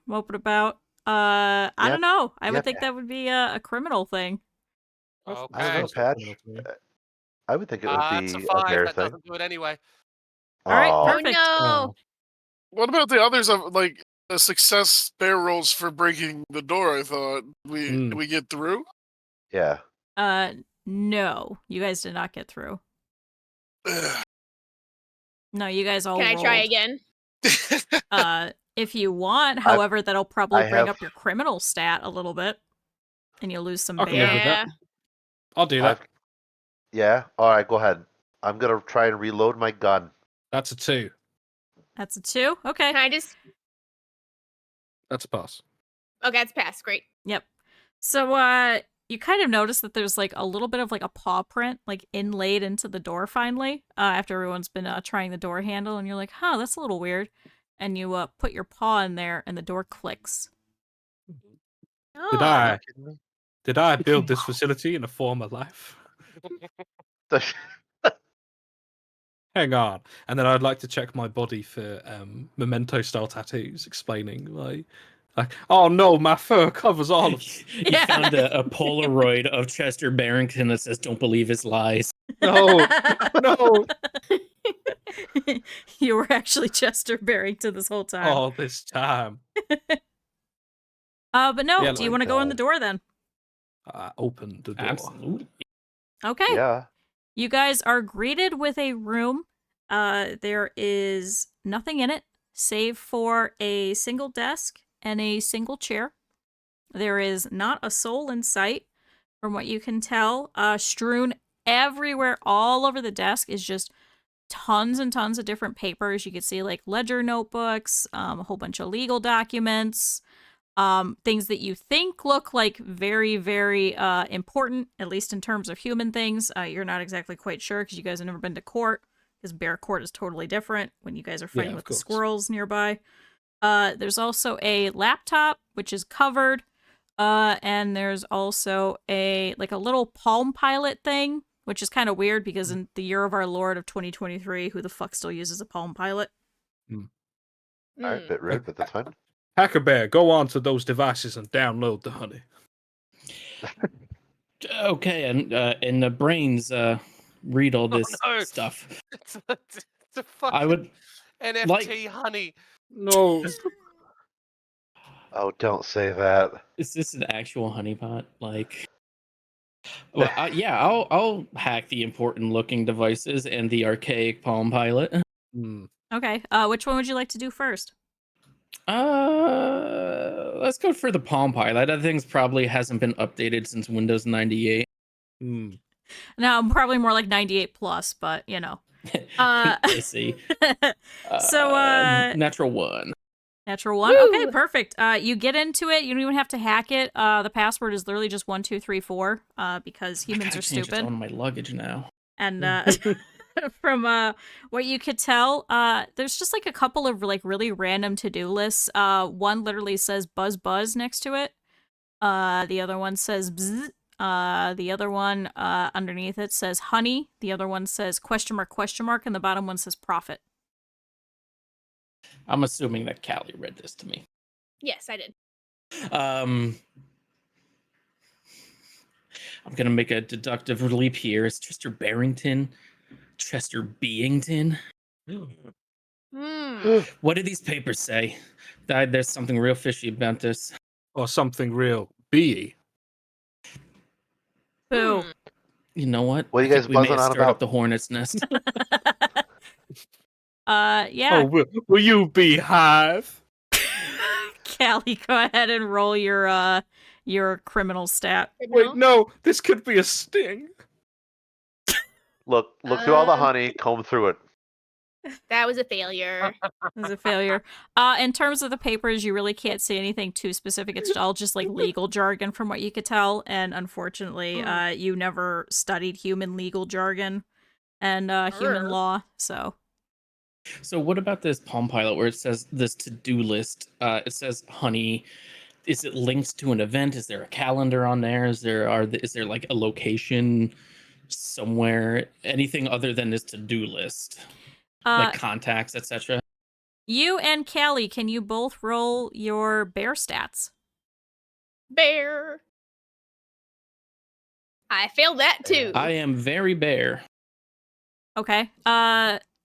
moping about. I don't know. I would think that would be a criminal thing. Okay. I don't know, Patch. I would think it would It's a be a 5. bear That thing. doesn't do it anyway. All right, Aw. perfect. Oh no! What about the others of like the success bear rolls for breaking the door? I thought we get through. Yeah. No, you guys did not get through. No, you guys all Can I rolled. try again? If you want, however, that'll probably I bring have- up your criminal stat a little bit, and you'll lose some I can bear. live with Yeah. that. I'll do that. Yeah. All right, go ahead. I'm gonna try and reload my gun. That's a 2. That's a 2. Okay. Can I just? That's a pass. Okay, that's passed. Great. Yep. So, you kind of notice that there's like a little bit of like a paw print like inlaid into the door finally, after everyone's been trying the door handle, and you're like, huh, that's a little weird. And you put your paw in there and the door clicks. Oh. Did I build this facility in a former life? Hang on. And then I'd like to check my body for memento-style tattoos explaining like, oh no, my fur covers all of You found a Polaroid of Chester Barrington that says, "Don't believe his lies." No, no. You were actually Chester Barrington this whole time. All this time. But no, Yeah, do you like want to go in the that. door then? I opened the door. Absolutely. Okay. Yeah. You guys are greeted with a room. There is nothing in it save for a single desk and a single chair. There is not a soul in sight, from what you can tell. Strewn everywhere, all over the desk, is just tons and tons of different papers. You can see like ledger notebooks, a whole bunch of legal documents, things that you think look like very, very important, at least in terms of human things. You're not exactly quite sure because you guys have never been to court, because bear court is totally different when you guys are fighting with the squirrels nearby. There's also a laptop, which is covered, and there's also a little Palm Pilot thing, which is kind of weird because in the year of our Lord of 2023, who the fuck still uses a Palm Pilot? All right, bit rude, but that's fine. Hacker Bear, go on to those devices and download the honey. Okay, and the brains read all this stuff. It's a fucking I would NFT honey. No. Oh, don't say that. Is this an actual honeypot? Like, well, yeah, I'll hack the important looking devices and the archaic Palm Pilot. Okay. Which one would you like to do first? Let's go for the Palm Pilot. That thing's probably hasn't been updated since Windows 98. Now, probably more like 98 plus, but you know. I see. So, natural 1. Natural 1. Woo! Okay, perfect. You get into it. You don't even have to hack it. The password is literally just 1234. Because humans are stupid. On my luggage now. And from what you could tell, there's just like a couple of like really random to-do lists. One literally says buzz buzz next to it. The other one says bzz. The other one underneath it says honey. The other one says question mark, and the bottom one says profit. I'm assuming that Callie read this to me. Yes, I did. I'm gonna make a deductive leap here. Is Chester Barrington Chester Beington? What do these papers say? There's something real fishy about this. Or something real B. Boo. You know what? What are you guys we may buzzing have on stirred about? up the hornet's nest. Yeah. Oh, will you be Hive? Callie, go ahead and roll your your criminal stat. Wait, no, this could be a sting. Look through all the honey, comb through it. That was a failure. It was a failure. In terms of the papers, you really can't see anything too specific. It's all just like legal jargon from what you could tell. And unfortunately, you never studied human legal jargon and human law. So what about this Palm Pilot where it says this to-do list? It says honey. Is it linked to an event? Is there a calendar on there? Is there like a location somewhere? Anything other than this to-do list? Like contacts, etc. You and Callie, can you both roll your bear stats? Bear. I failed that too. I am very bare. Okay.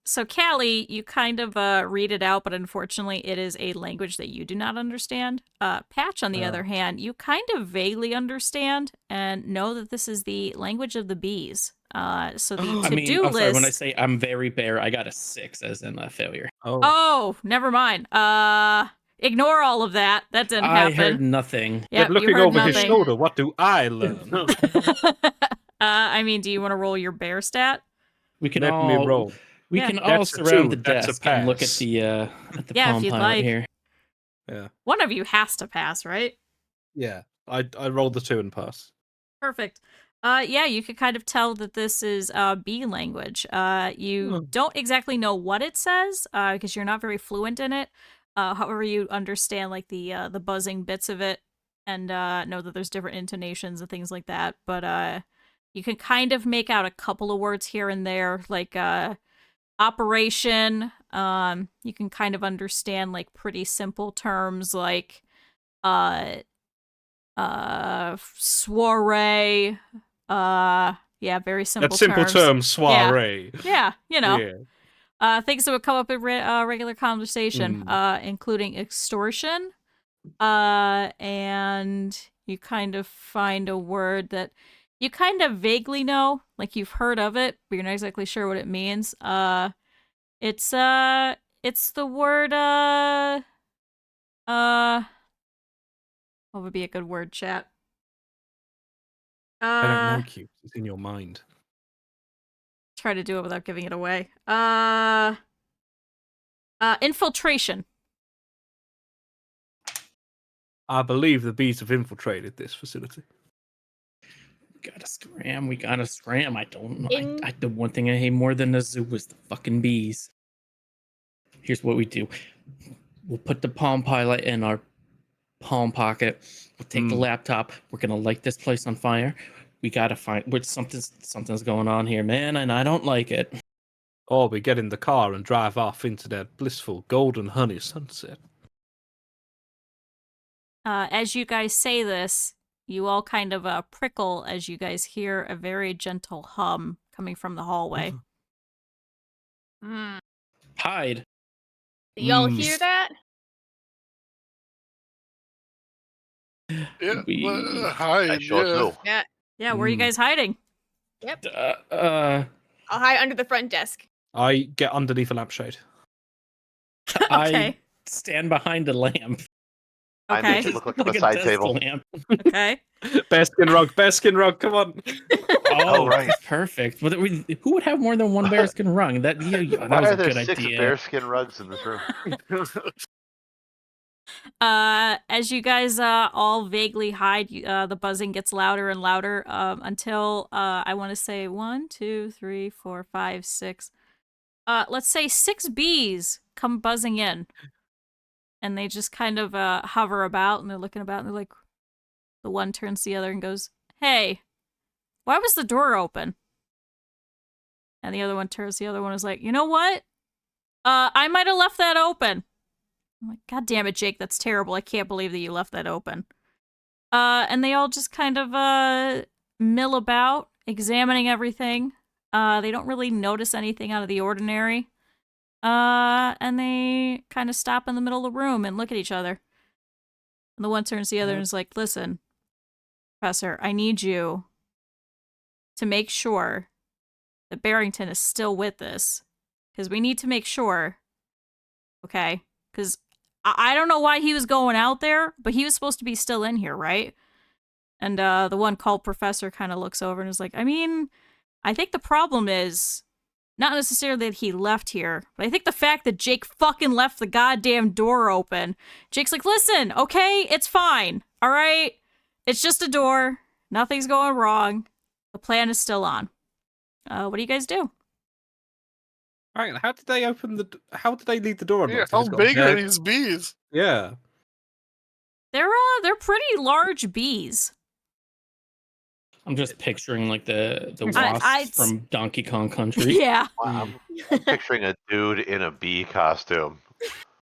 So Callie, you kind of read it out, but unfortunately it is a language that you do not understand. Patch, on the other hand, you kind of vaguely understand and know that this is the language of the bees. So the to-do list... Sorry, when I say I'm very bare, I got a 6 as in a failure. Oh, never mind. Ignore all of that. That didn't happen. I heard nothing. Yep, But looking over his shoulder, what do I learn? I mean, do you want to roll your bear stat? We can Let all me roll. We Yeah. can all That's a surround 2, the that's a desk and look at pass. the Yeah, if Palm you'd Pilot like. here. Yeah. One of you has to pass, right? Yeah. I rolled the 2 and pass. Perfect. Yeah, you could kind of tell that this is bee language. You don't exactly know what it says, because you're not very fluent in it. However, you understand like the buzzing bits of it, and know that there's different intonations and things like that. But you can kind of make out a couple of words here and there, like operation. You can kind of understand like pretty simple terms like soiree. Yeah, very simple That simple terms. term, soiree. Yeah, you know. Yeah. Things that would come up in regular conversation, including extortion. And you kind of find a word that you kind of vaguely know, like you've heard of it, but you're not exactly sure what it means. It's the word, what would be a good word, chat? I don't know, Q. It's in your mind. Try to do it without giving it away. Infiltration. I believe the bees have infiltrated this facility. We gotta scram. I don't know. The one thing I hate more than the zoo is the fucking bees. Here's what we do. We'll put the Palm Pilot in our palm pocket. We'll take the laptop. We're gonna light this place on fire. We gotta find something's going on here, man, and I don't like it. Or we get in the car and drive off into that blissful golden honey sunset. As you guys say this, you all kind of prickle as you guys hear a very gentle hum coming from the hallway. Hide. Do y'all hear that? Yeah. Hi. I sure do. Yeah. Yeah, where are you guys hiding? Yep. I'll I'll hide under the front desk. I get underneath a lampshade. Okay. I stand behind a lamp. I make Okay. it look like a side desk table. lamp. Okay. Bearskin rug, come on. Oh, right. that's perfect. But who would have more than one bearskin rug? That Why was are a there good 6 idea. bearskin rugs in this room? As you guys all vaguely hide, the buzzing gets louder and louder until I want to say 1, 2, 3, 4, 5, 6. Let's say 6 bees come buzzing in, and they just kind of hover about, and they're looking about, and they're like, the one turns to the other and goes, "Hey, why was the door open?" And the other one turns to the other one and is like, "You know what? I might have left that open." I'm like, "God damn it, Jake, that's terrible. I can't believe that you left that open." And they all just kind of mill about, examining everything. They don't really notice anything out of the ordinary. And they kind of stop in the middle of the room and look at each other. And the one turns to the other and is like, "Listen, Professor, I need you to make sure that Barrington is still with us. Because we need to make sure, okay? Because I don't know why he was going out there, but he was supposed to be still in here, right? And the one called Professor kind of looks over and is like, I mean, I think the problem is not necessarily that he left here, but I think the fact that Jake fucking left the goddamn door open. Jake's like, listen, okay, it's fine, all right? It's just a door. Nothing's going wrong. The plan is still on. What do you guys do? All right, how did they how did they leave the door Yeah, unlocked? how It's got big are beds. these bees? Yeah. They're pretty large bees. I'm just picturing like the I- wasps from Donkey Kong Country. Yeah. I'm picturing a dude in a bee costume,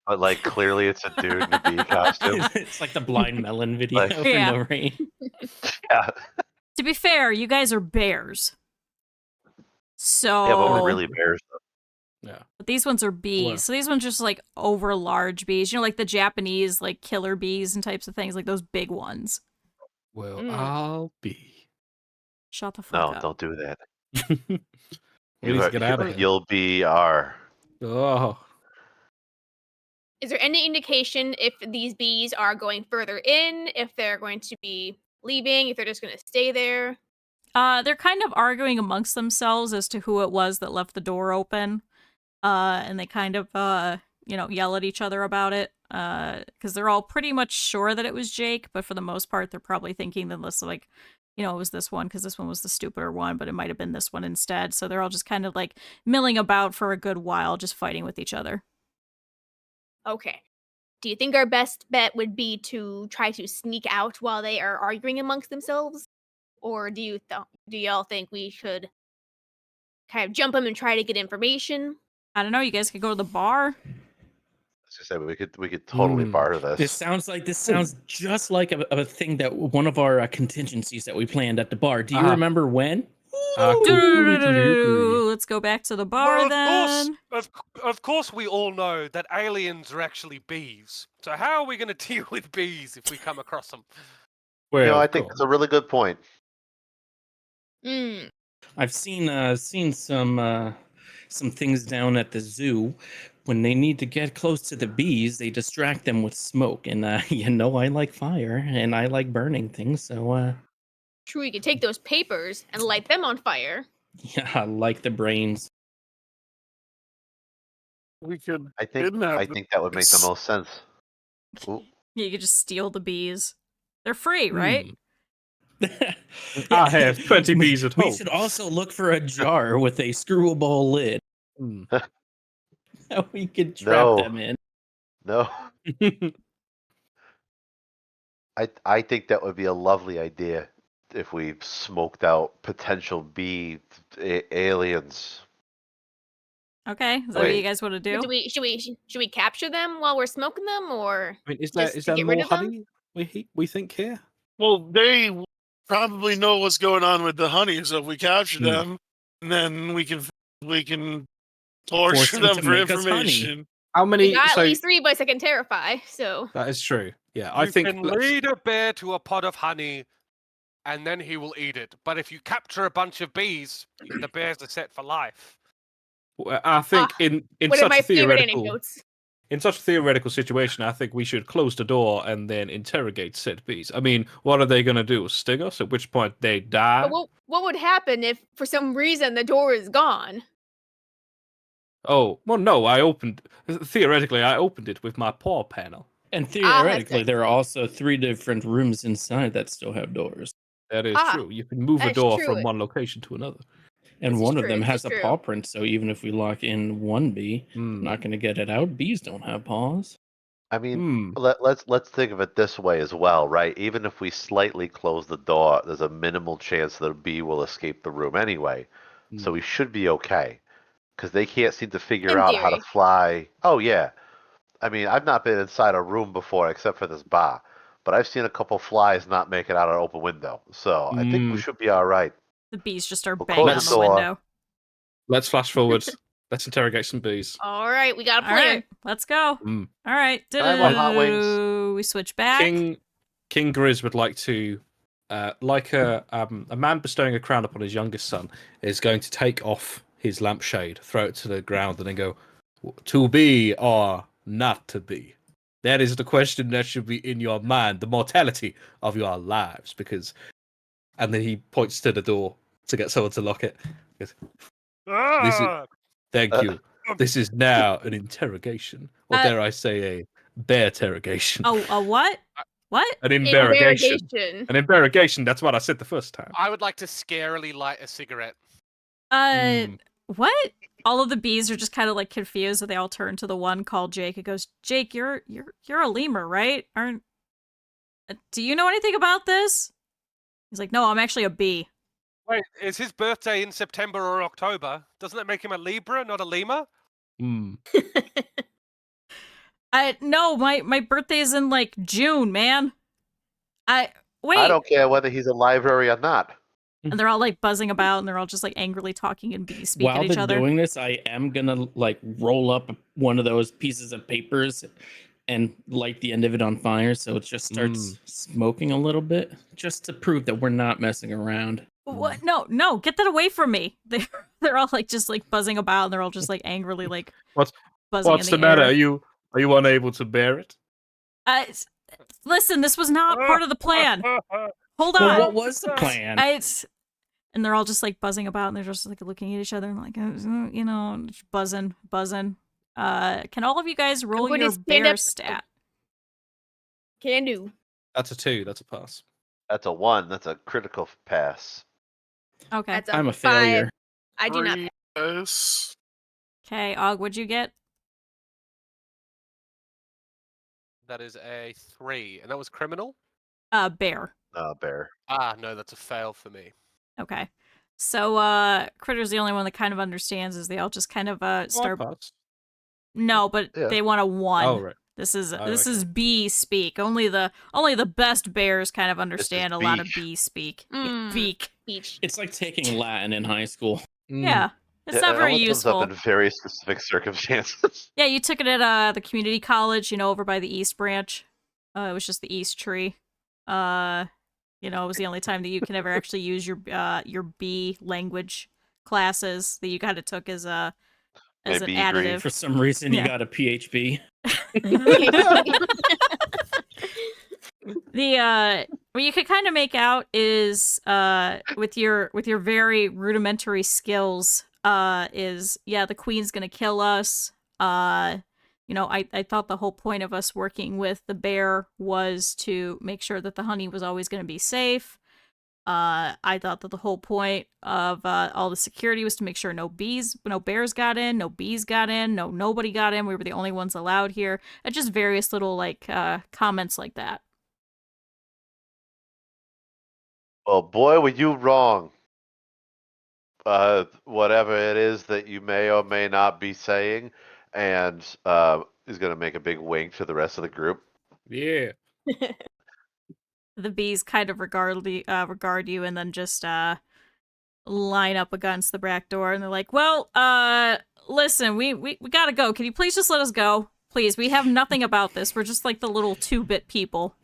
but like clearly it's a dude in a bee costume. It's like the Blind Melon video Like- for Yeah. no rain. Yeah, To be fair, you guys are bears. So yeah, but we're really bears. Though. Yeah. But these ones are bees. Well. So these ones just like over large bees. You know, like the Japanese like killer bees and types of things, like those big ones. Well, Mm. I'll be. Shut the fuck No, up. don't do that. We need to get out of here. You'll be our. Oh. Is there any indication if these bees are going further in, if they're going to be leaving, if they're just going to stay there? They're kind of arguing amongst themselves as to who it was that left the door open. And they kind of, yell at each other about it. Because they're all pretty much sure that it was Jake, but for the most part, they're probably thinking that this, like, it was this one, because this one was the stupider one, but it might have been this one instead. So they're all just kind of, like, milling about for a good while, just fighting with each other. Okay. Do you think our best bet would be to try to sneak out while they are arguing amongst themselves? Or do y'all think we should kind of jump them and try to get information? I don't know, you guys could go to the bar. As I said, we could totally barter this. This sounds just like a thing that one of our contingencies that we planned at the bar. Do you remember when? Let's go back to the bar then. Of course, we all know that aliens are actually bees. So how are we going to deal with bees if we come across them? Well, I think that's a really good point. Mm. I've seen some things down at the zoo. When they need to get close to the bees, they distract them with smoke. And I like fire and I like burning things. So True, we could take those papers and light them on fire. yeah, I like the brains. We could I think that would make the most sense. Ooh. You could just steal the bees. They're free, right? I have 20 bees at home. We should also look for a jar with a screwable lid. That we could trap them in. No. I think that would be a lovely idea if we smoked out potential bee aliens. Okay, is that what you guys want to do? Should we capture them while we're smoking them, or I mean, is just to there get rid more of them? honey we think here? Well, they probably know what's going on with the honey, so if we capture them, then we can Force torture them them to for make us honey. information. How many? We got So at least 3 boys that can terrify, so that is true. Yeah, I You think. can lead a bear to a pot of honey, and then he will eat it. But if you capture a bunch of bees, the bears are set for life. I think in one of such my a favorite theoretical anecdotes. in such a theoretical situation, I think we should close the door and then interrogate said bees. I mean, what are they going to do? Sting us? At which point they die? But what would happen if, for some reason, the door is gone? Oh, well, no. Theoretically, I opened it with my paw panel. And that's theoretically, good. there are also 3 different rooms inside that still have doors. That is Ah, true. You can move a that's door true. from one location to another. And This is one of true, them this has is a true. paw print, so even if we lock in one bee, Hmm. not going to get it out. Bees don't have paws. I mean, Hmm. let's think of it this way as well, right? Even if we slightly close the door, there's a minimal chance that a bee will escape the room anyway. So we should be okay, because they can't seem to figure In out how to theory. fly. Oh yeah, I mean, I've not been inside a room before except for this bar, but I've seen a couple flies not make it out an open window. So I think we should be all right. The bees just start We'll banging on close the the door. window. Let's flash forward. Let's interrogate some bees. All right, we got a All plan. right, let's go. Mm. All right, I want hot wings. we switch back. King Grizz would like to, like a man bestowing a crown upon his youngest son, is going to take off his lampshade, throw it to the ground, and then go, "To be or not to be." That is the question that should be in your mind, the mortality of your lives. And then he points to the door to get someone to lock it. He goes, Ah! Thank you. This is now an interrogation, or dare I say, a bear-terrogation. Oh, a what? What? An interrogation. Interrogation. An interrogation. That's what I said the first time. I would like to scarily light a cigarette. What? All of the bees are just kind of like confused, and they all turn to the one called Jake. It goes, Jake, you're a lemur, right? Do you know anything about this? He's like, no, I'm actually a bee. Wait, is his birthday in September or October? Doesn't that make him a Libra, not a lemur? No, my birthday is in like June, man. Wait. I don't care whether he's a library or not. And they're all like buzzing about, and they're all just like angrily talking in bee speak While at each they're other. doing this, I am gonna like roll up one of those pieces of papers and light the end of it on fire, so it just starts smoking a little bit, just to prove that we're not messing around. What? No, get that away from me. They're all like just like buzzing about, and they're all just like angrily like buzzing What's in the matter? Are you unable to bear it? Listen, this was not part of the plan. Hold on. Well, what was the plan? And they're all just like buzzing about, and they're just like looking at each other and like, you know, just buzzing. Can all of you guys roll your bear stat? Can do. That's a 2. That's a pass. That's a 1. That's a critical pass. Okay. That's I'm a 5. failure. I do not. Yes. Okay, Og, what'd you get? That is a 3, and that was criminal. Bear. Bear. Ah, no, that's a fail for me. Okay. So, Kridr's the only one that kind of understands, is they all just kind of start. No, but they want a 1. Oh, right. This is bee speak. Only the best bears kind of understand a lot of bee speak. Beak. Beach. It's like taking Latin in high school. Yeah. It's not very It useful. comes up in very specific circumstances. Yeah, you took it at the community college, you know, over by the East Branch. It was just the East Tree. You know, it was the only time that you can ever actually use your B language classes that you kind of took as an additive. For some reason, you got a PHB. What you could kind of make out is with your very rudimentary skills is the queen's gonna kill us. You know, I thought the whole point of us working with the bear was to make sure that the honey was always going to be safe. I thought that the whole point of all the security was to make sure no bears got in, no bees got in, nobody got in. We were the only ones allowed here. And just various little like comments like that. Well, boy, were you wrong. Whatever it is that you may or may not be saying, and is going to make a big wink to the rest of the group. Yeah. The bees kind of regard you and then just line up against the back door, and they're like, well, listen, we gotta go. Can you please just let us go? Please, we have nothing about this. We're just like the little 2-bit people.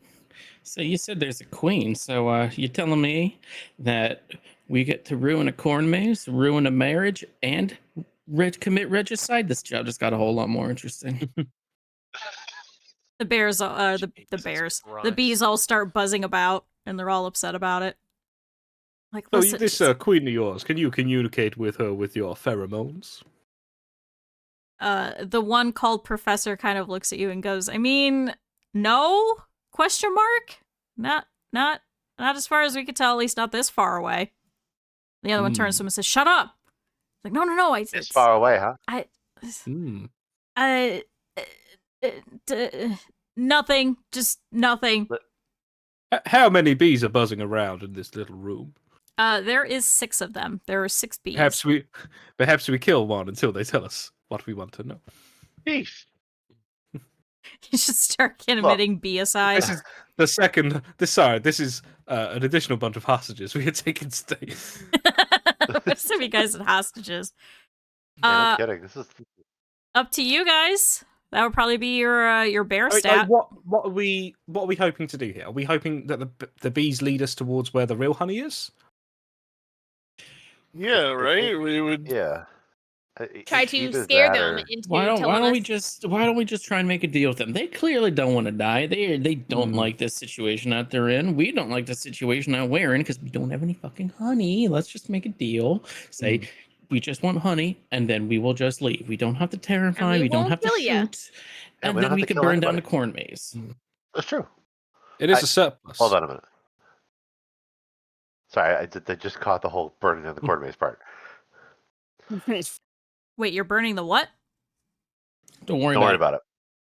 So you said there's a queen, so you're telling me that we get to ruin a corn maze, ruin a marriage, and commit regicide? This job just got a whole lot more interesting. The bears, the bees all start buzzing about, and they're all upset about it. Like, So listen, this queen of yours, can you communicate with her with your pheromones? The one called Professor kind of looks at you and goes, I mean, no? Question mark? Not as far as we could tell, at least not this far away. The other one turns to him and says, shut up! Like, no, It's far away, huh? Nothing, just nothing. How many bees are buzzing around in this little room? There is 6 of them. There are 6 bees. Perhaps we kill one until they tell us what we want to know. Beef. You should start emitting bee aside. This is the second. This is an additional bunch of hostages we had taken today. Some of you guys are hostages. Yeah, no kidding. This is up to you guys. That would probably be your bear stat. What are we hoping to do here? Are we hoping that the bees lead us towards where the real honey is? Yeah, right. We would. Yeah. Try to either scare that them or- into Why don't telling we us. just try and make a deal with them? They clearly don't want to die. They don't Hmm. like this situation that they're in. We don't like the situation that we're in because we don't have any fucking honey. Let's just make a deal. Say we just want honey, and then we will just leave. We don't have to terrify. we We don't won't have to kill ya. shoot, Yeah, and we don't then have we to can kill burn down the anybody. corn maze. That's true. It is I- a surplus. Hold on a minute. Sorry, I just caught the whole burning down the corn maze part. Wait, you're burning the what? Don't worry Don't worry about it.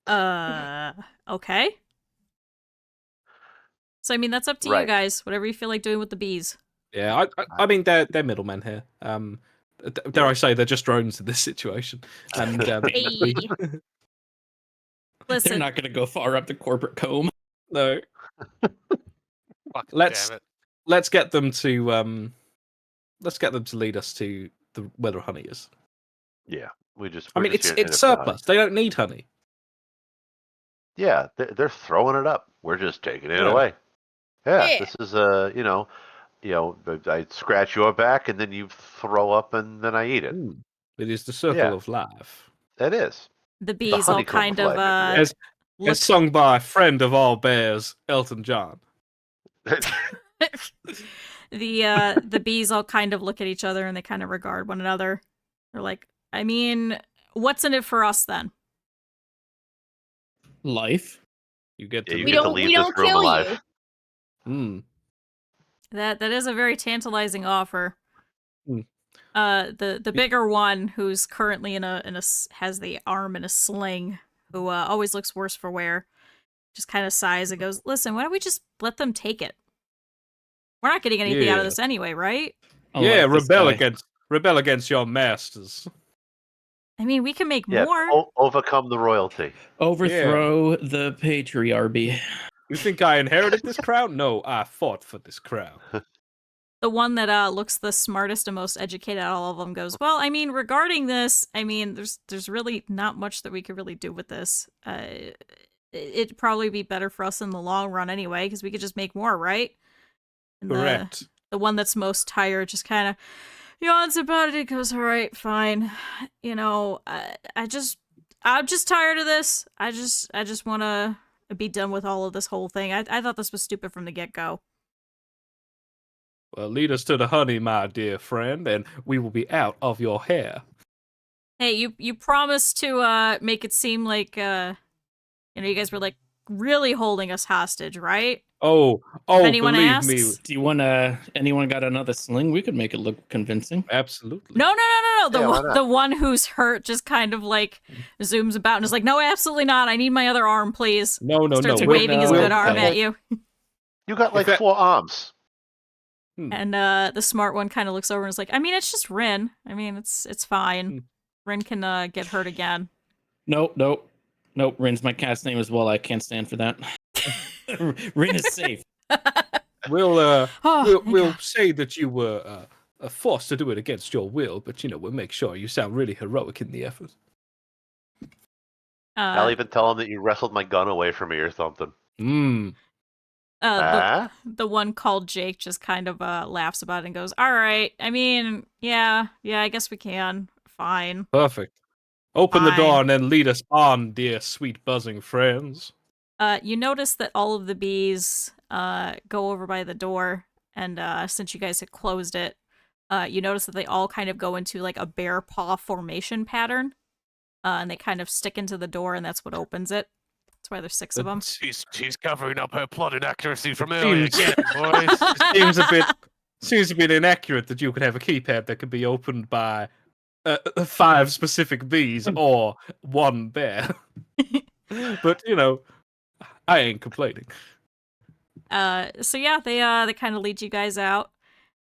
about it. Okay. So I mean, that's up to you Right. guys. Whatever you feel like doing with the bees. Yeah, I mean they're middlemen here. Dare I say they're just drones in this situation, and Hey. They're Listen, not going to go far up the corporate comb. no, Fuck, Let's- damn it. let's get them to lead us to where the honey is. Yeah, I mean, we're just it's here in it for the honey. surplus. They don't need honey. Yeah, they're throwing it up. We're just taking it Yeah. away. Yeah, Yeah. this is I scratch your back and then you throw up and then I eat it. It is the circle Yeah. of life, It is. the bees all honeycomb kind of of life, as look. as sung by friend of all bears, Elton John. The bees all kind of look at each other and they kind of regard one another. They're like, I mean, what's in it for us then? Life. You get Yeah, to you We get to don't. leave We this don't room kill alive. you. That is a very tantalizing offer. Hmm. The bigger one, who's currently has the arm in a sling, who always looks worse for wear, just kind of sighs and goes, "Listen, why don't we just let them take it? We're not getting anything out of Yeah. this anyway, right? Yeah, Unlike this guy. rebel against your masters. I mean, we can make Yeah, more." overcome the royalty. Overthrow the patriarchy. You think I inherited this crown? No, I fought for this crown. The one that looks the smartest and most educated out of all of them goes, "Well, I mean, regarding this, I mean, there's really not much that we could really do with this. It'd probably be better for us in the long run anyway, because we could just make more, right?" And Correct. the one that's most tired just kind of yawns about it. He goes, "All right, fine. You know, I'm just tired of this. I just want to be done with all of this whole thing. I thought this was stupid from the get-go." Well, lead us to the honey, my dear friend, and we will be out of your hair. Hey, you promised to make it seem like you guys were like really holding us hostage, right? Oh, anyone believe asks? me, Do you want anyone got another sling? We could make it look convincing. absolutely. No. Yeah, why not? The one who's hurt just kind of like zooms about and is like, "No, absolutely not. I need my other arm, please." No, Starts we'll- waving his we'll- good arm okay. at you. You got like that- 4 arms. And the smart one kind of looks over and is like, "I mean, it's just Rin. I mean, it's fine. Rin can get hurt again." Nope. Rin's my cat's name as well. I can't stand for that. Rin is safe. We'll Oh, thank we'll God. say that you were forced to do it against your will, but we'll make sure you sound really heroic in the effort. I'll even tell him that you wrestled my gun away from me or something. The one called Jake just kind of laughs about it and goes, "All right. I mean, yeah, I guess we can. Fine." Perfect. Open the Fine. door and then lead us on, dear sweet buzzing friends. You notice that all of the bees go over by the door, and since you guys had closed it, you notice that they all kind of go into like a bear paw formation pattern, and they kind of stick into the door, and that's what opens it. That's why there's 6 of them. She's covering up her plot inaccuracy from earlier. Seems- Get it, boys. Seems a bit inaccurate that you could have a keypad that can be opened by 5 specific bees or 1 bear. But I ain't complaining. So yeah, they kind of lead you guys out,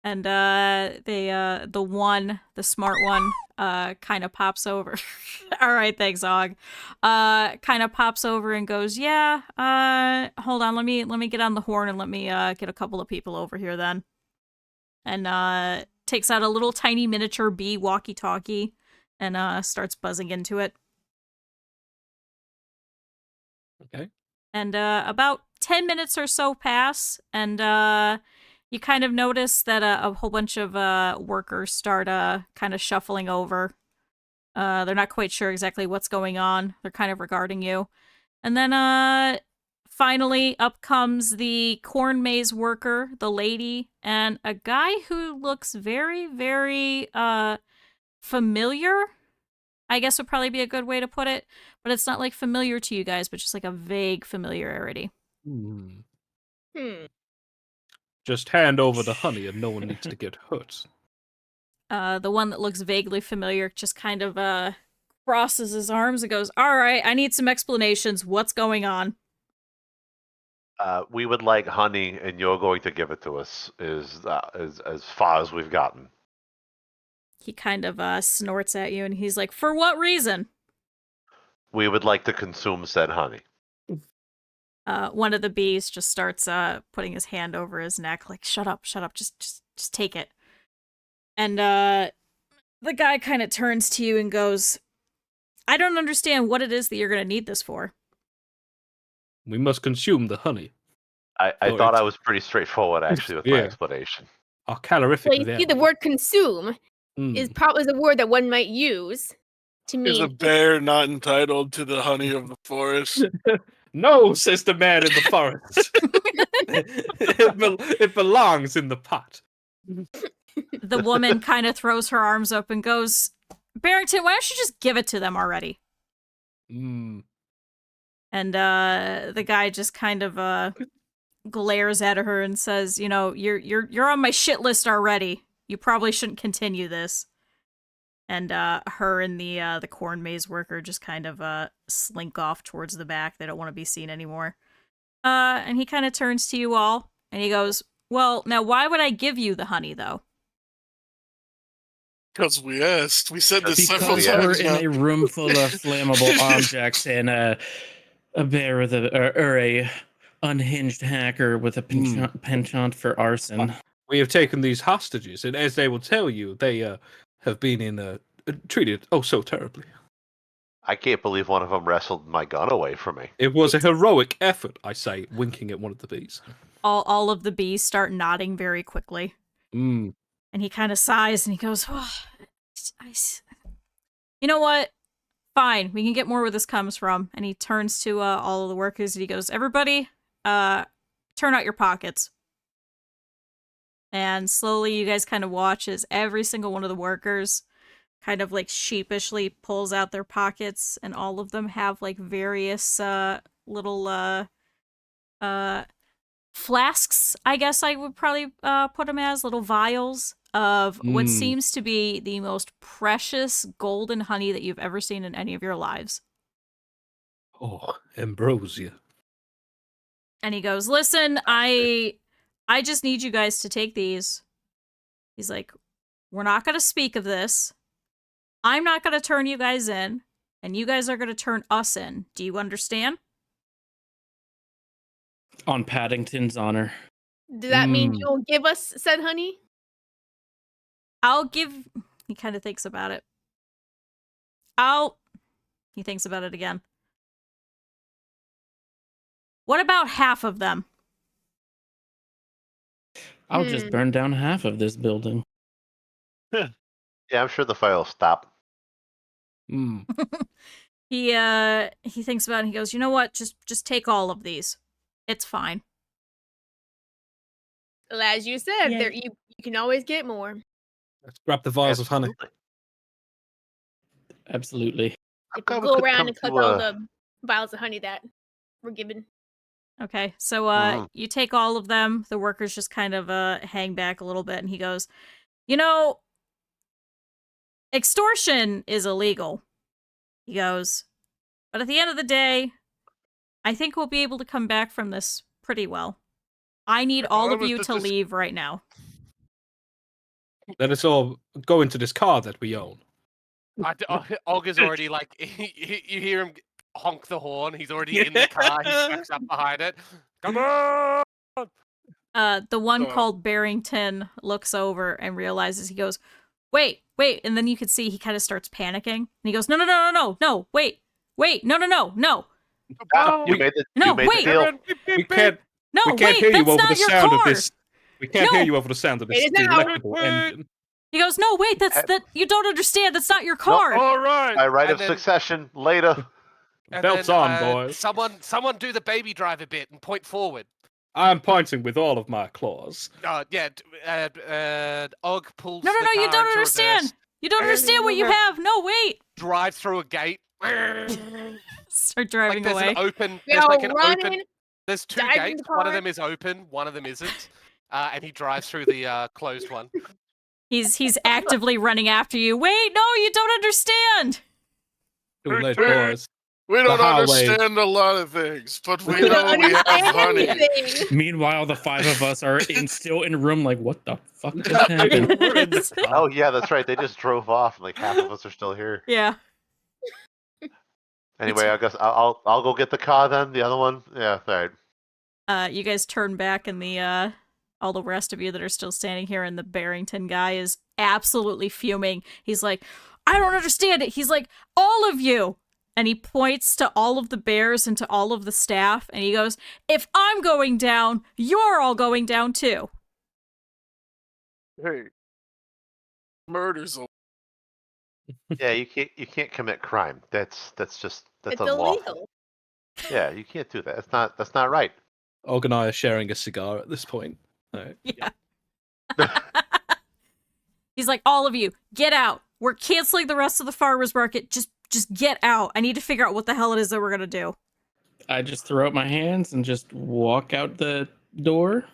and the smart one kind of pops over. All right, thanks, Og. Kind of pops over and goes, "Yeah, hold on, let me get on the horn and let me get a couple of people over here then." And takes out a little tiny miniature bee walkie-talkie and starts buzzing into it. Okay. And about 10 minutes or so pass, and you kind of notice that a whole bunch of workers start kind of shuffling over. They're not quite sure exactly what's going on. They're kind of regarding you. And then, finally, up comes the corn maze worker, the lady, and a guy who looks very, very, familiar, I guess would probably be a good way to put it. But it's not, like, familiar to you guys, but just, like, a vague familiarity. Hmm. Hmm. Just hand over the honey and no one needs to get hurt. The one that looks vaguely familiar just kind of, crosses his arms and goes, "All right, I need some explanations. What's going on?" We would like honey, and you're going to give it to us. Is as far as we've gotten. He kind of, snorts at you, and he's like, "For what reason?" We would like to consume said honey. One of the bees just starts, putting his hand over his neck, like, shut up, just take it. And, the guy kind of turns to you and goes, "I don't understand what it is that you're gonna need this for." We must consume the honey. I thought I was pretty straightforward, actually, with my Yeah. explanation. Our calorific Well, you see, the value. word "consume" Mm. is probably a word that one might use to Is a mean bear not entitled to the honey of the forest? No, says the man in the forest. It belongs in the pot. The woman kind of throws her arms up and goes, "Barrington, why don't you just give it to them already?" Mm. And the guy just kind of glares at her and says, "You know, you're on my shit list already. You probably shouldn't continue this." And her and the corn maze worker just kind of slink off towards the back. They don't want to be seen anymore. And he kind of turns to you all and he goes, "Well, now why would I give you the honey though?" Because we asked. We said this several Because we're times in now. a room full of flammable objects and a bear with or a unhinged hacker with a penchant for arson. We have taken these hostages, and as they will tell you, they have been treated so terribly. I can't believe one of them wrestled my gun away from me. It was a heroic effort, I say, winking at one of the bees. All of the bees start nodding very quickly. Mm. And he kind of sighs and he goes, "Oh, you know what? Fine, we can get more where this comes from." And he turns to all of the workers and he goes, "Everybody, turn out your pockets." And slowly you guys kind of watch as every single one of the workers kind of like sheepishly pulls out their pockets, and all of them have like various little flasks, I guess I would probably put them as little vials of what seems to be the most precious golden honey that you've ever seen in any of your lives. Oh, ambrosia. And he goes, "Listen, I just need you guys to take these." He's like, "We're not going to speak of this. I'm not going to turn you guys in, and you guys are going to turn us in. Do you understand?" On Paddington's honor. Does that mean you'll give us said honey? I'll give... He kind of thinks about it. He thinks about it again. "What about half of them?" I'll just burn down half of this building. Yeah, I'm sure the fire will stop. Mm. He thinks about it and he goes, "You know what? Just take all of these. It's fine." Well, as you said, Yeah. you can always get more. Let's grab the vials of honey. Absolutely. If we go around and collect all the vials of honey that we're given. Okay, so you take all of them. The workers just kind of hang back a little bit, and he goes, "You know, extortion is illegal." He goes, "But at the end of the day, I think we'll be able to come back from this pretty well. I need all of you to leave right now." Let us all go into this car that we own. Olga's already like, you hear him honk the horn. He's already in the car. He backs up behind it. Come on! The one called Barrington looks over and realizes, he goes, wait, and then you can see he kind of starts panicking. And he goes, no, wait, no. You made the deal. We can't No, hear you over the sound of this. We can't No. hear you over the sound of this It is now. electrical engine. He goes, no, wait, that you don't understand. That's not your No. car. All right. By right And of then- succession, later. And Belts then, on, boys. Someone do the baby driver bit and point forward. I'm pointing with all of my claws. Yeah. Og pulls. No, the you car don't into understand. reverse, You don't understand what you have. No, wait. drives through a gate. Start Like driving there's away. an open. We There's are like an running. open. There's two diving gates. the One of car. them is open. One of them isn't. And he drives through the closed one. He's actively running after you. Wait, no, you don't understand. Too late, Hey. boys. We don't highway. understand a lot of things, but we We don't know we have understand honey. anything. Meanwhile, the 5 of us are still in room like, what the fuck just happened? We're in the car. Oh yeah, that's right. They just drove off, and like half of us are still here. Yeah. Anyway, I guess I'll go get the car then. The other one, yeah, all right. You guys turn back, and the all the rest of you that are still standing here, and the Barrington guy is absolutely fuming. He's like, I don't understand it. He's like, all of you. And he points to all of the bears and to all of the staff, and he goes, if I'm going down, you're all going down too. Hey, murder's a Yeah, you can't commit crime. That's It's unlawful. illegal. Yeah, you can't do that. That's not right. Og and I are sharing a cigar at this point. Right. Yeah. He's like, all of you, get out. We're canceling the rest of the farmer's market. Just get out. I need to figure out what the hell it is that we're gonna do. I just throw up my hands and just walk out the door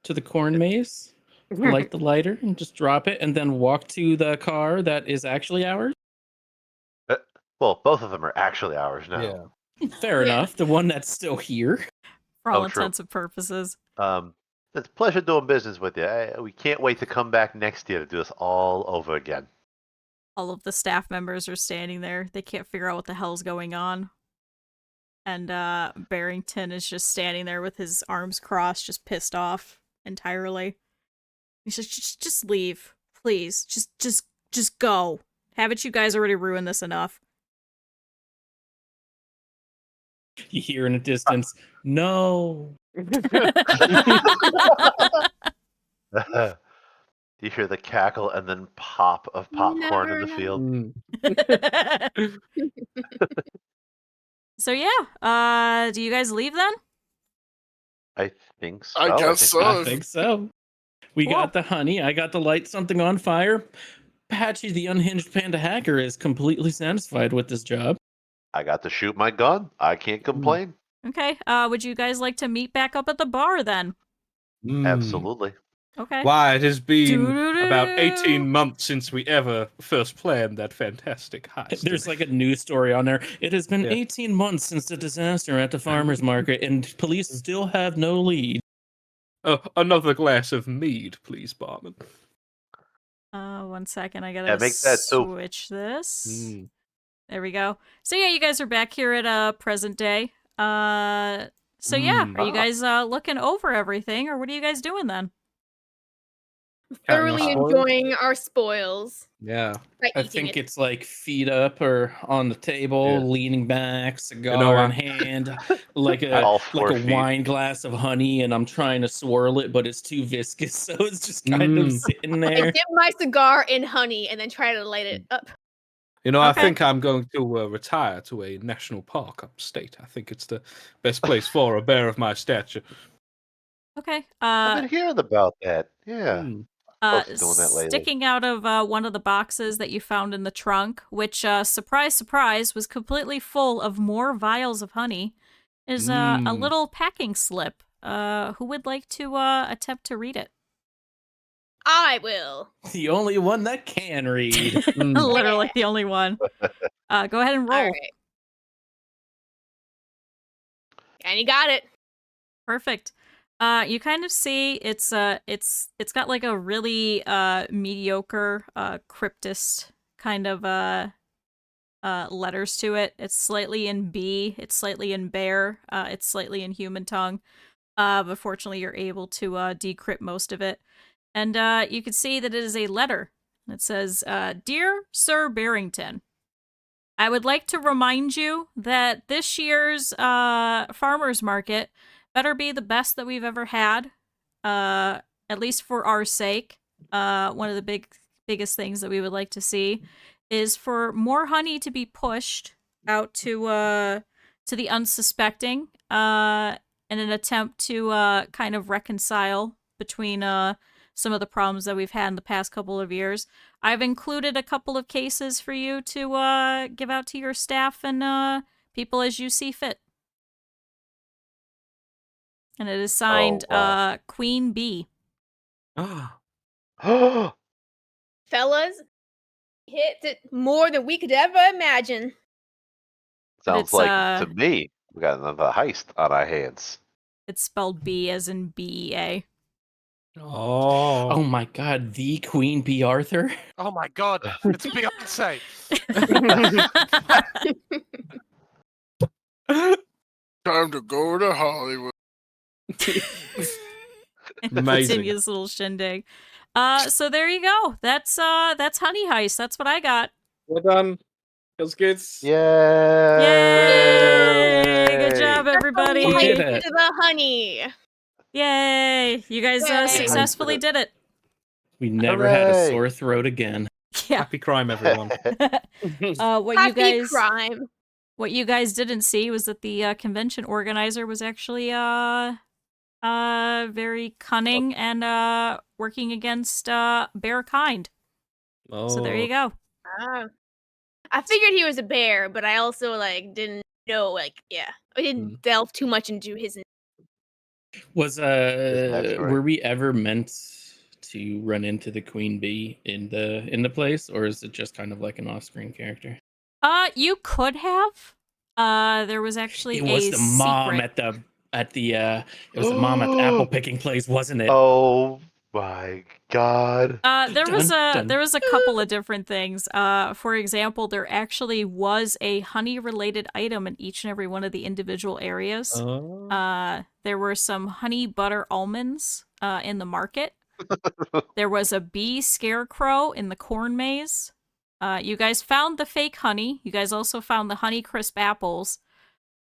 to the corn maze, light the lighter, and just drop it, and then walk to the car that is actually ours. Well, both of them are actually ours now. Yeah. Fair Yeah. enough. The one that's still here. For all Oh, true. intents and purposes. It's a pleasure doing business with you. We can't wait to come back next year to do this all over again. All of the staff members are standing there. They can't figure out what the hell's going on. And Barrington is just standing there with his arms crossed, just pissed off entirely. He says, just leave. Please. Just go. Haven't you guys already ruined this enough? You hear in the distance, no. You hear the cackle and then pop of popcorn in the Never field. So yeah, do you guys leave then? I think so. I guess so. I think so. We Cool. got the honey. I got to light something on fire. Patchy, the unhinged panda hacker, is completely satisfied with this job. I got to shoot my gun. I can't complain. Okay, would you guys like to meet back up at the bar then? Absolutely. Okay. Why, it has been Doo-doo-doo. about 18 months since we ever first planned that fantastic heist. There's like a news story on there. It has been Yeah. 18 months since the disaster at the farmer's market, and police still have no lead. Another glass of mead, please, barman. 1 second, I gotta Yeah, make that too. switch this. Mm. There we go. So yeah, you guys are back here at present day. So yeah, are you guys looking over everything, or what are you guys doing then? Thoroughly Counting our spoils? enjoying our spoils. Yeah. By I eating think it. it's like feet up or on the table, Yeah. leaning back, cigar know, in hand, like All a 4 feet. wine glass of honey, and I'm trying to swirl it, but it's too viscous, so it's just kind of sitting I there. dip my cigar in honey and then try to light it up. You know, I Okay. think I'm going to retire to a national park upstate. I think it's the best place for a bear of my stature. Okay. I've been hearing about that. Yeah. Mm. Folks are doing that lately. Sticking out of one of the boxes that you found in the trunk, which, surprise, surprise, was completely full of more vials of honey, is a little packing slip. Who would like to attempt to read it? I will. The only one that can read. Literally the only one. Go ahead and roll. All right. And you got it. Perfect. You kind of see it's got like a really mediocre cryptist kind of letters to it. It's slightly in B, it's slightly in bear, it's slightly in human tongue. But fortunately you're able to decrypt most of it. And you can see that it is a letter. It says, Dear Sir Barrington, I would like to remind you that this year's farmer's market better be the best that we've ever had, at least for our sake. One of the biggest things that we would like to see is for more honey to be pushed out to the unsuspecting in an attempt to kind of reconcile between some of the problems that we've had in the past couple of years. I've included a couple of cases for you to give out to your staff and people as you see fit. And it is signed wow. Queen Bee. Fellas, hit it more than we could ever imagine. Sounds it's, like to me we got another heist on our hands. It's spelled B as in B-E-A. Oh my god, the Queen Bee Arthur? Oh my god, it's Beyonce. Time to go to Hollywood. Amazing. Continuous little shindig. So there you go. That's Honey Heist. That's what I got. Well done. Feels good. Yay! Yay! Good job, everybody. We did Heist it. to the honey. Yay! You guys Yay. successfully did it. We never had a Hooray. sore throat again. Yeah. Happy crime, everyone. Happy crime. What you guys didn't see was that the convention organizer was actually very cunning and working against bear kind. So there you go. Oh. I figured he was a bear, but I also didn't know I didn't delve too much into his. Was right. were we ever meant to run into the Queen Bee in the place, or is it just kind of like an off-screen character? You could have. There was actually It was a the mom secret. at the it was the mom at the apple picking place, wasn't it? Oh my god. There was Dun, a couple of different things. For example, there actually was a honey related item in each and every one of the individual areas. There were some honey butter almonds in the market. There was a bee scarecrow in the corn maze. You guys found the fake honey. You guys also found the honey crisp apples.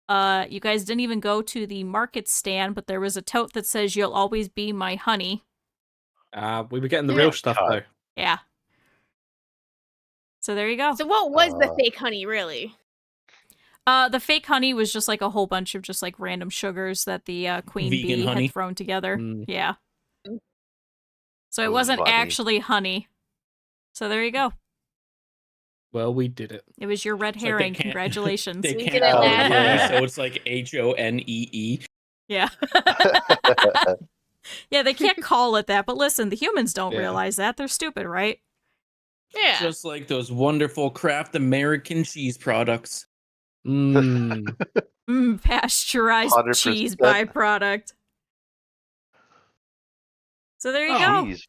You guys didn't even go to the market stand, but there was a tote that says "You'll always be my honey." We were getting the real stuff though. Yeah. So there you go. So what was the fake honey really? The fake honey was just like a whole bunch of just like random sugars that the queen Vegan bee honey? had thrown together. Yeah. So it Ooh, wasn't funny. actually honey. So there you go. Well, we did it. It was your red It's like they herring. can't- Congratulations. They We can't did it call it last honey, time. so it's like HONEE. Yeah. Yeah, they can't call it that, but listen, the humans don't Yeah. realize that. They're stupid, right? Yeah. Just like those wonderful craft American cheese products. Pasteurized 100%. cheese byproduct. So there you Oh, go. cheese,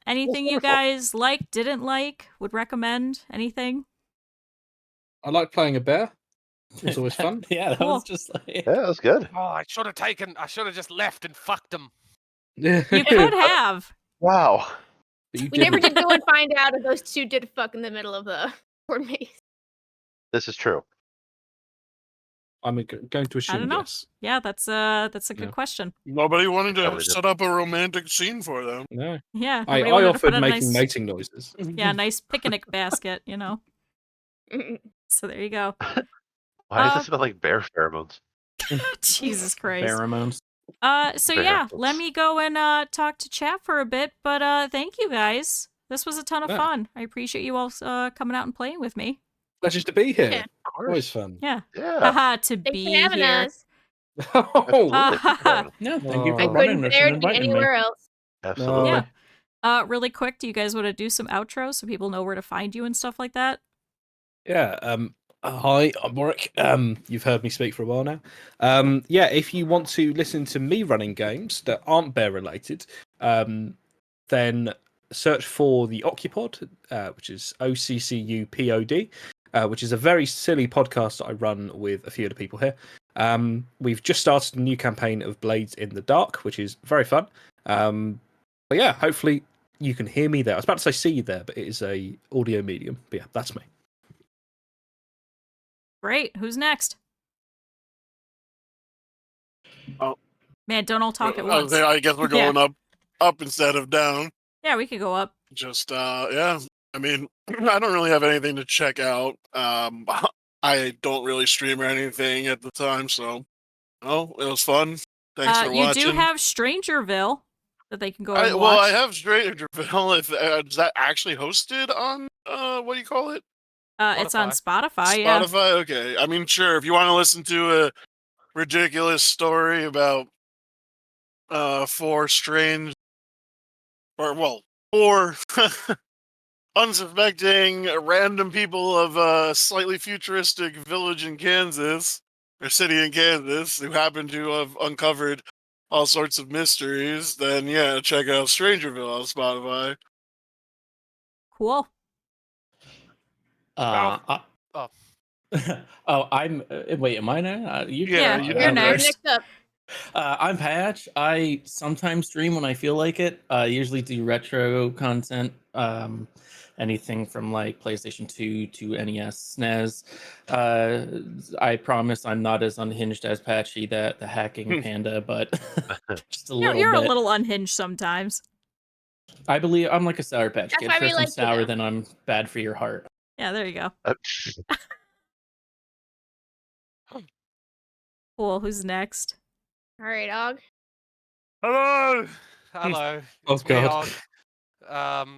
Anything you wonderful. guys like, didn't like, would recommend? Anything? I like playing a bear. It was always fun. Yeah, that Cool. was just like Yeah, that was good. Oh, I should have just left and fucked him. Yeah. You could have. Wow. But you We never didn't. did go and find out if those two did fuck in the middle of the corn maze. This is true. I'm going to assume don't know. yes. Yeah, that's a good Yeah. question. Nobody wanted to Nobody did. set up a romantic scene for them. No. Yeah, I nobody wanted to put offered a making nice, mating noises. yeah, nice picnic basket, you know. So there you go. Why does it smell like bear pheromones? Jesus Christ. pheromones. So yeah, Bear. let me go and talk to chat for a bit, but thank you guys. This was a ton of Yeah. fun. I appreciate you all coming out and playing with me. Pleasure to be here. Yeah. Always fun. Yeah. Yeah. Haha, to Thanks be for having here. us. Absolutely. Uh, No, thank you Oh. for I running couldn't us bear and to be inviting me. anywhere else. Absolutely. Yeah. Really quick, do you guys want to do some outros so people know where to find you and stuff like that? Yeah. Hi, I'm Warwick. You've heard me speak for a while now. Yeah, if you want to listen to me running games that aren't bear related, then search for the Occupod, which is OCCUPOD, which is a very silly podcast that I run with a few of the people here. We've just started a new campaign of Blades in the Dark, which is very fun. But yeah, hopefully you can hear me there. I was about to say see you there, but it is a audio medium. But yeah, that's me. Great. Who's next? Oh. Man, don't all talk at once. Okay, I guess we're going up instead of down. Yeah, we could go up. Just yeah. I mean, I don't really have anything to check out. I don't really stream or anything at the time, so it was fun. Thanks for You watching. do have Strangerville that they can go and Well, I watch. have Strangerville. If is that actually hosted on what do you call it? It's on Spotify. Yeah. Spotify. Okay. I mean, sure. If you want to listen to a ridiculous story about four unsuspecting random people of a slightly futuristic village in Kansas or city in Kansas who happen to have uncovered all sorts of mysteries, then yeah, check out Strangerville on Spotify. Cool. I'm. Wait, am I now? Yeah, you're You're next. next up. I'm Patch. I sometimes stream when I feel like it. I usually do retro content. Anything from like PlayStation 2 to NES, SNES. I promise I'm not as unhinged as Patchy, the hacking panda, but just a little You're bit. a little unhinged sometimes. I believe I'm like a Sour Patch That's Kid. why we First I'm like you, sour, though. then I'm bad for your heart. Yeah, there you go. Cool. Who's next? All right, Og. Hello. Hello. Oh, It's me, God. Og.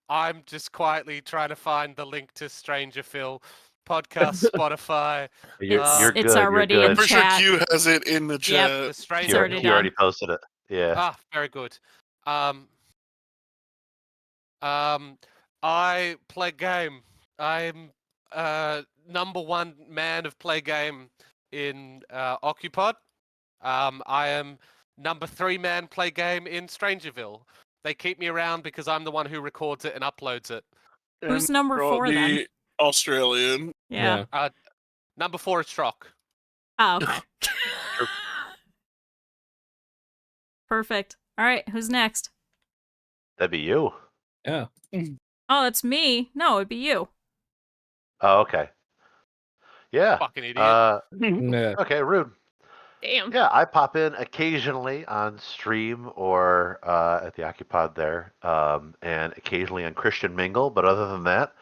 I'm just quietly trying to find the link to Strangerville podcast, Spotify. You're good. It's already you're in good. For sure, chat. Q has it in the chat. The It's Stranger. already He already done. posted it. Yeah. Ah, very good. I play game. I'm #1 man of play game in Occupod. I am #3 man play game in Strangerville. They keep me around because I'm the one who records it and uploads it. Who's And number 4 the then? Australian. Yeah. #4 is Strock. Oh, okay. Perfect. All right, who's next? That'd be you. Yeah. Oh, that's me. No, it'd be you. Oh, okay. Yeah. Fucking idiot. Yeah. Okay, rude. Damn. Yeah, I pop in occasionally on stream or at the Occupod there, and occasionally on Christian Mingle. But other than that,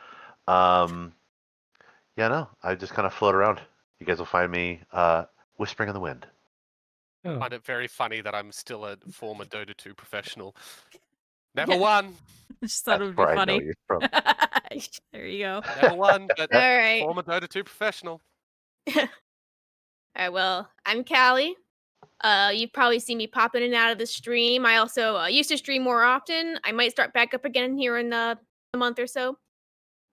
yeah, no, I just kind of float around. You guys will find me whispering in the wind. I find it very funny that I'm still a former Dota 2 professional. Never won. I just thought That's it would be where I know funny. you from. There you go. Never won, but All right. former Dota 2 professional. All right. Well, I'm Callie. You've probably seen me pop in and out of the stream. I also used to stream more often. I might start back up again here in a month or so.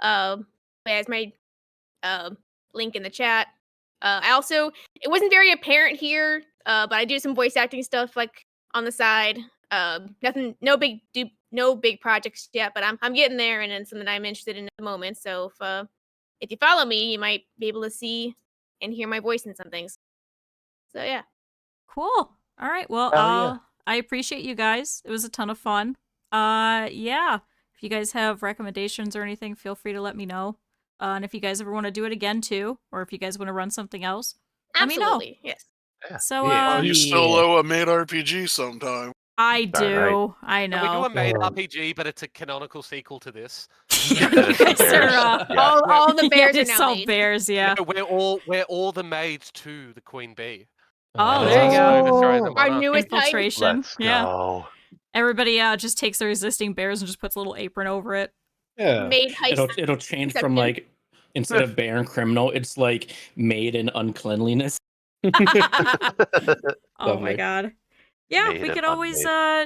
As my link in the chat. I also, it wasn't very apparent here, but I do some voice acting stuff like on the side. Nothing, no big projects yet, but I'm getting there, and it's something I'm interested in at the moment. So if you follow me, you might be able to see and hear my voice in some things. So yeah. Cool. All right. Well, Hell I appreciate you guys. It was a ton of fun. Yeah. If you guys have recommendations or anything, feel free to let me know. And if you guys ever want to do it again too, or if you guys want to run something else, let me know. Absolutely. Yes. So, Yeah. You solo a made RPG sometime. I do. Right. I Can we do know. a made RPG, but it's a canonical sequel to this? Yeah, You guys are, Yeah. All the bears yeah, are it's now all made. bears. Yeah. No, we're all the maids to the Queen Bee. Oh, And there you it's go. overthrowing the Our monarchy. newest type. Infiltration. Let's Yeah. go. Everybody just takes their existing bears and just puts a little apron over it. Yeah. Made heist. It'll change Exception. from like instead of bear and criminal, it's like made in uncleanliness. Oh my Lovely. god. Yeah, Made we and could always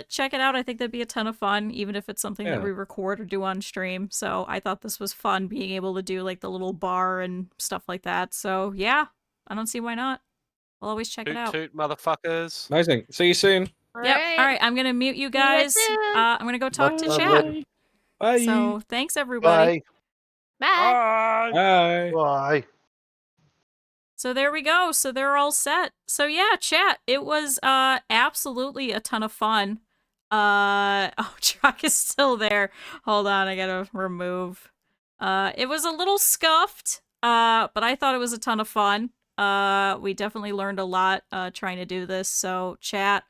check it out. I think that'd be a ton of fun, even if it's something that Yeah. we record or do on stream. So I thought this was fun, being able to do like the little bar and stuff like that. So yeah, I don't see why not. I'll always check it Toot out. toot, motherfuckers. Amazing. See you soon. Yep. All right, I'm gonna mute you guys. soon. I'm gonna go talk to chat. Lovely. Bye. So thanks everybody. Bye. Bye. Bye. Bye. Bye. So there we go. So they're all set. So yeah, chat. It was absolutely a ton of fun. Oh, Chuck is still there. Hold on, I gotta remove. It was a little scuffed. But I thought it was a ton of fun. We definitely learned a lot trying to do this. So chat,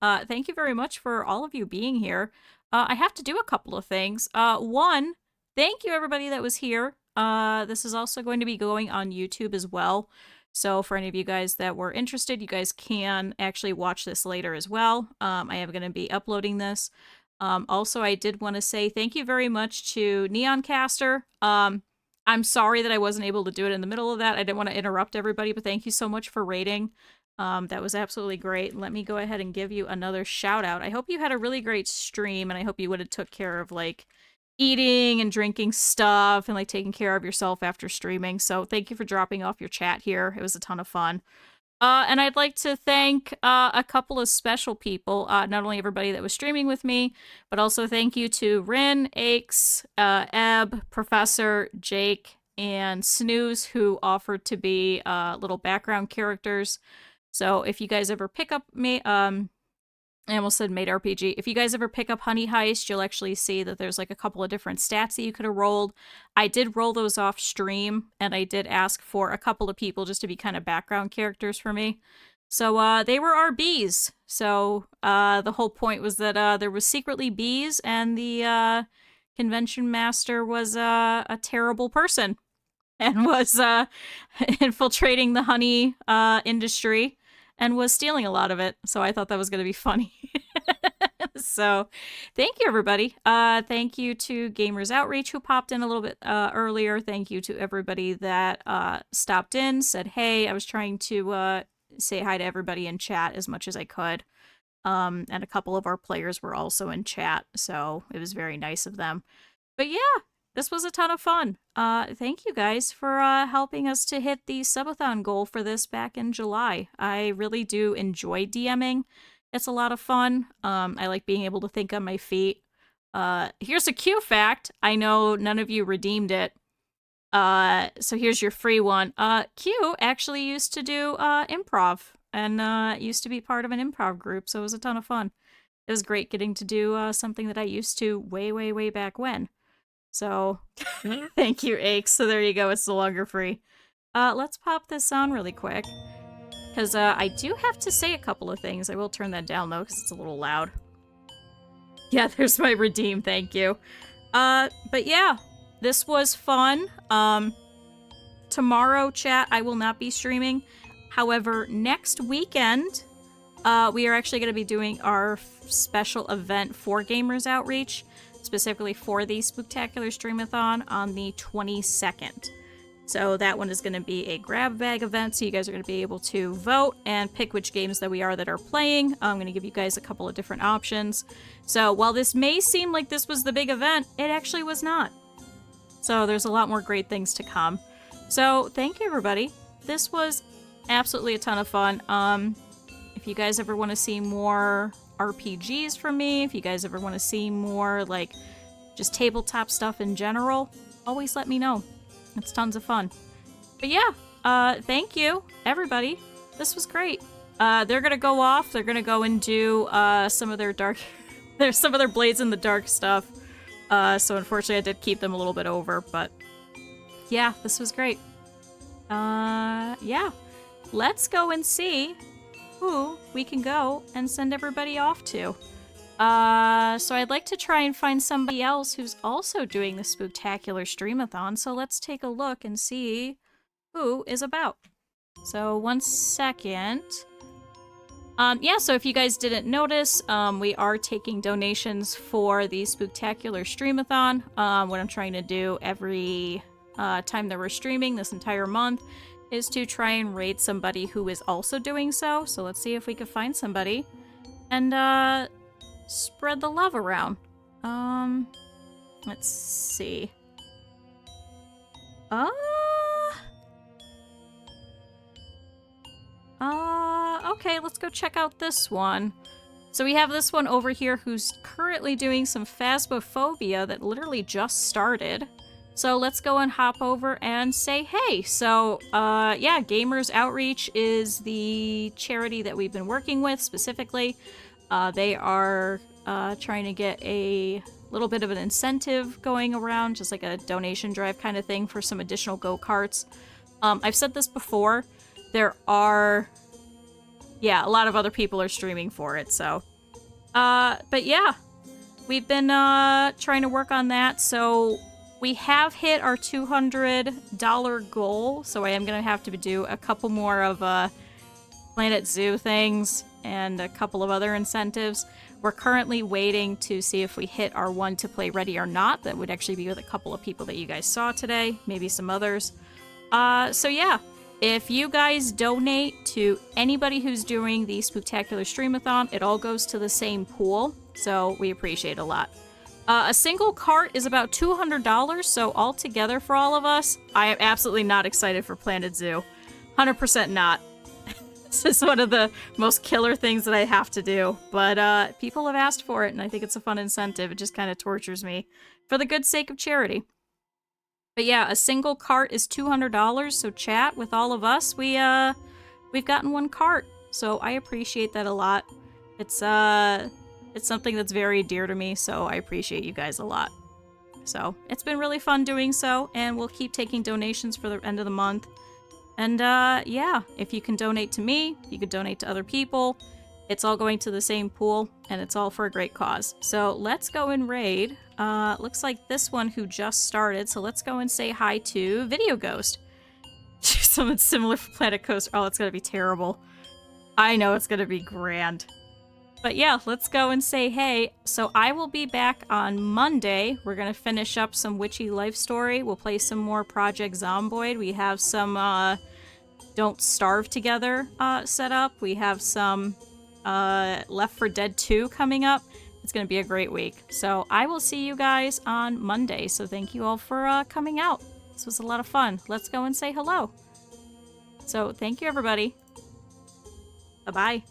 Thank you very much for all of you being here. I have to do a couple of things. One, thank you everybody that was here. This is also going to be going on YouTube as well. So for any of you guys that were interested, you guys can actually watch this later as well. I am going to be uploading this. Also, I did want to say thank you very much to Neoncaster. I'm sorry that I wasn't able to do it in the middle of that. I didn't want to interrupt everybody, but thank you so much for rating. That was absolutely great. Let me go ahead and give you another shout out. I hope you had a really great stream, and I hope you would have took care of like eating and drinking stuff and like taking care of yourself after streaming. So thank you for dropping off your chat here. It was a ton of fun. And I'd like to thank a couple of special people, not only everybody that was streaming with me, but also thank you to Rin, Aches, Eb, Professor, Jake, and Snooze, who offered to be little background characters. So if you guys ever pick up I almost said Made RPG. If you guys ever pick up Honey Heist, you'll actually see that there's like a couple of different stats that you could have rolled. I did roll those off stream, and I did ask for a couple of people just to be kind of background characters for me. So they were our bees. So the whole point was that there was secretly bees, and the convention master was a terrible person and was infiltrating the honey industry. And was stealing a lot of it, so I thought that was going to be funny. So, thank you, everybody. Thank you to Gamers Outreach, who popped in a little bit earlier. Thank you to everybody that stopped in, said hey. I was trying to say hi to everybody in chat as much as I could. And a couple of our players were also in chat, so it was very nice of them. But yeah, this was a ton of fun. Thank you guys for helping us to hit the subathon goal for this back in July. I really do enjoy DMing. It's a lot of fun. I like being able to think on my feet. Here's a Q fact. I know none of you redeemed it. So here's your free one. Q actually used to do improv and used to be part of an improv group, so it was a ton of fun. It was great getting to do something that I used to way, way, way back when. So, thank you, Aches. So there you go, it's no longer free. Let's pop this on really quick. Because I do have to say a couple of things. I will turn that down, though, because it's a little loud. Yeah, there's my redeem, thank you. But yeah, this was fun. Tomorrow, chat, I will not be streaming. However, next weekend, we are actually going to be doing our special event for Gamers Outreach. Specifically for the Spooktacular Streamathon on the 22nd. So that one is going to be a grab bag event, so you guys are going to be able to vote and pick which games that we are playing. I'm going to give you guys a couple of different options. So while this may seem like this was the big event, it actually was not. So there's a lot more great things to come. So thank you, everybody. This was absolutely a ton of fun. If you guys ever want to see more RPGs from me, if you guys ever want to see more like just tabletop stuff in general, always let me know. It's tons of fun. But yeah, thank you everybody. This was great. They're gonna go off. They're gonna go and do some of their dark there's some of their Blades in the Dark stuff. So unfortunately I did keep them a little bit over, but yeah, this was great. Yeah. Let's go and see who we can go and send everybody off to. So I'd like to try and find somebody else who's also doing the Spooktacular Streamathon, so let's take a look and see who is about. So, 1 second. Yeah, so if you guys didn't notice, we are taking donations for the Spooktacular Streamathon. What I'm trying to do every time that we're streaming this entire month is to try and rate somebody who is also doing so. So let's see if we can find somebody and spread the love around. Let's see. Okay, let's go check out this one. So we have this one over here who's currently doing some Phasmophobia that literally just started. So let's go and hop over and say hey. So, yeah, Gamers Outreach is the charity that we've been working with specifically. They are trying to get a little bit of an incentive going around, just like a donation drive kind of thing for some additional go-karts. I've said this before. There are yeah, a lot of other people are streaming for it, so. But yeah, we've been trying to work on that, so we have hit our $200 goal, so I am going to have to do a couple more of Planet Zoo things and a couple of other incentives. We're currently waiting to see if we hit our one to play Ready or Not. That would actually be with a couple of people that you guys saw today, maybe some others. So yeah, if you guys donate to anybody who's doing the Spooktacular Streamathon, it all goes to the same pool, so we appreciate it a lot. A single cart is about $200, so altogether for all of us, I am absolutely not excited for Planet Zoo. 100% not. This is one of the most killer things that I have to do, but people have asked for it, and I think it's a fun incentive. It just kind of tortures me for the good sake of charity. But yeah, a single cart is $200, so chat with all of us. We've gotten one cart, so I appreciate that a lot. It's something that's very dear to me, so I appreciate you guys a lot. So it's been really fun doing so, and we'll keep taking donations for the end of the month. And yeah, if you can donate to me, you could donate to other people. It's all going to the same pool, and it's all for a great cause. So let's go and raid. Looks like this one who just started, so let's go and say hi to Video Ghost. Something similar for Planet Coaster. Oh, it's gonna be terrible. I know it's gonna be grand. But yeah, let's go and say hey. So I will be back on Monday. We're gonna finish up some Witchy Life Story. We'll play some more Project Zomboid. We have some Don't Starve Together set up. We have some Left 4 Dead 2 coming up. It's gonna be a great week. So I will see you guys on Monday. So thank you all for coming out. This was a lot of fun. Let's go and say hello. So thank you, everybody. Bye-bye.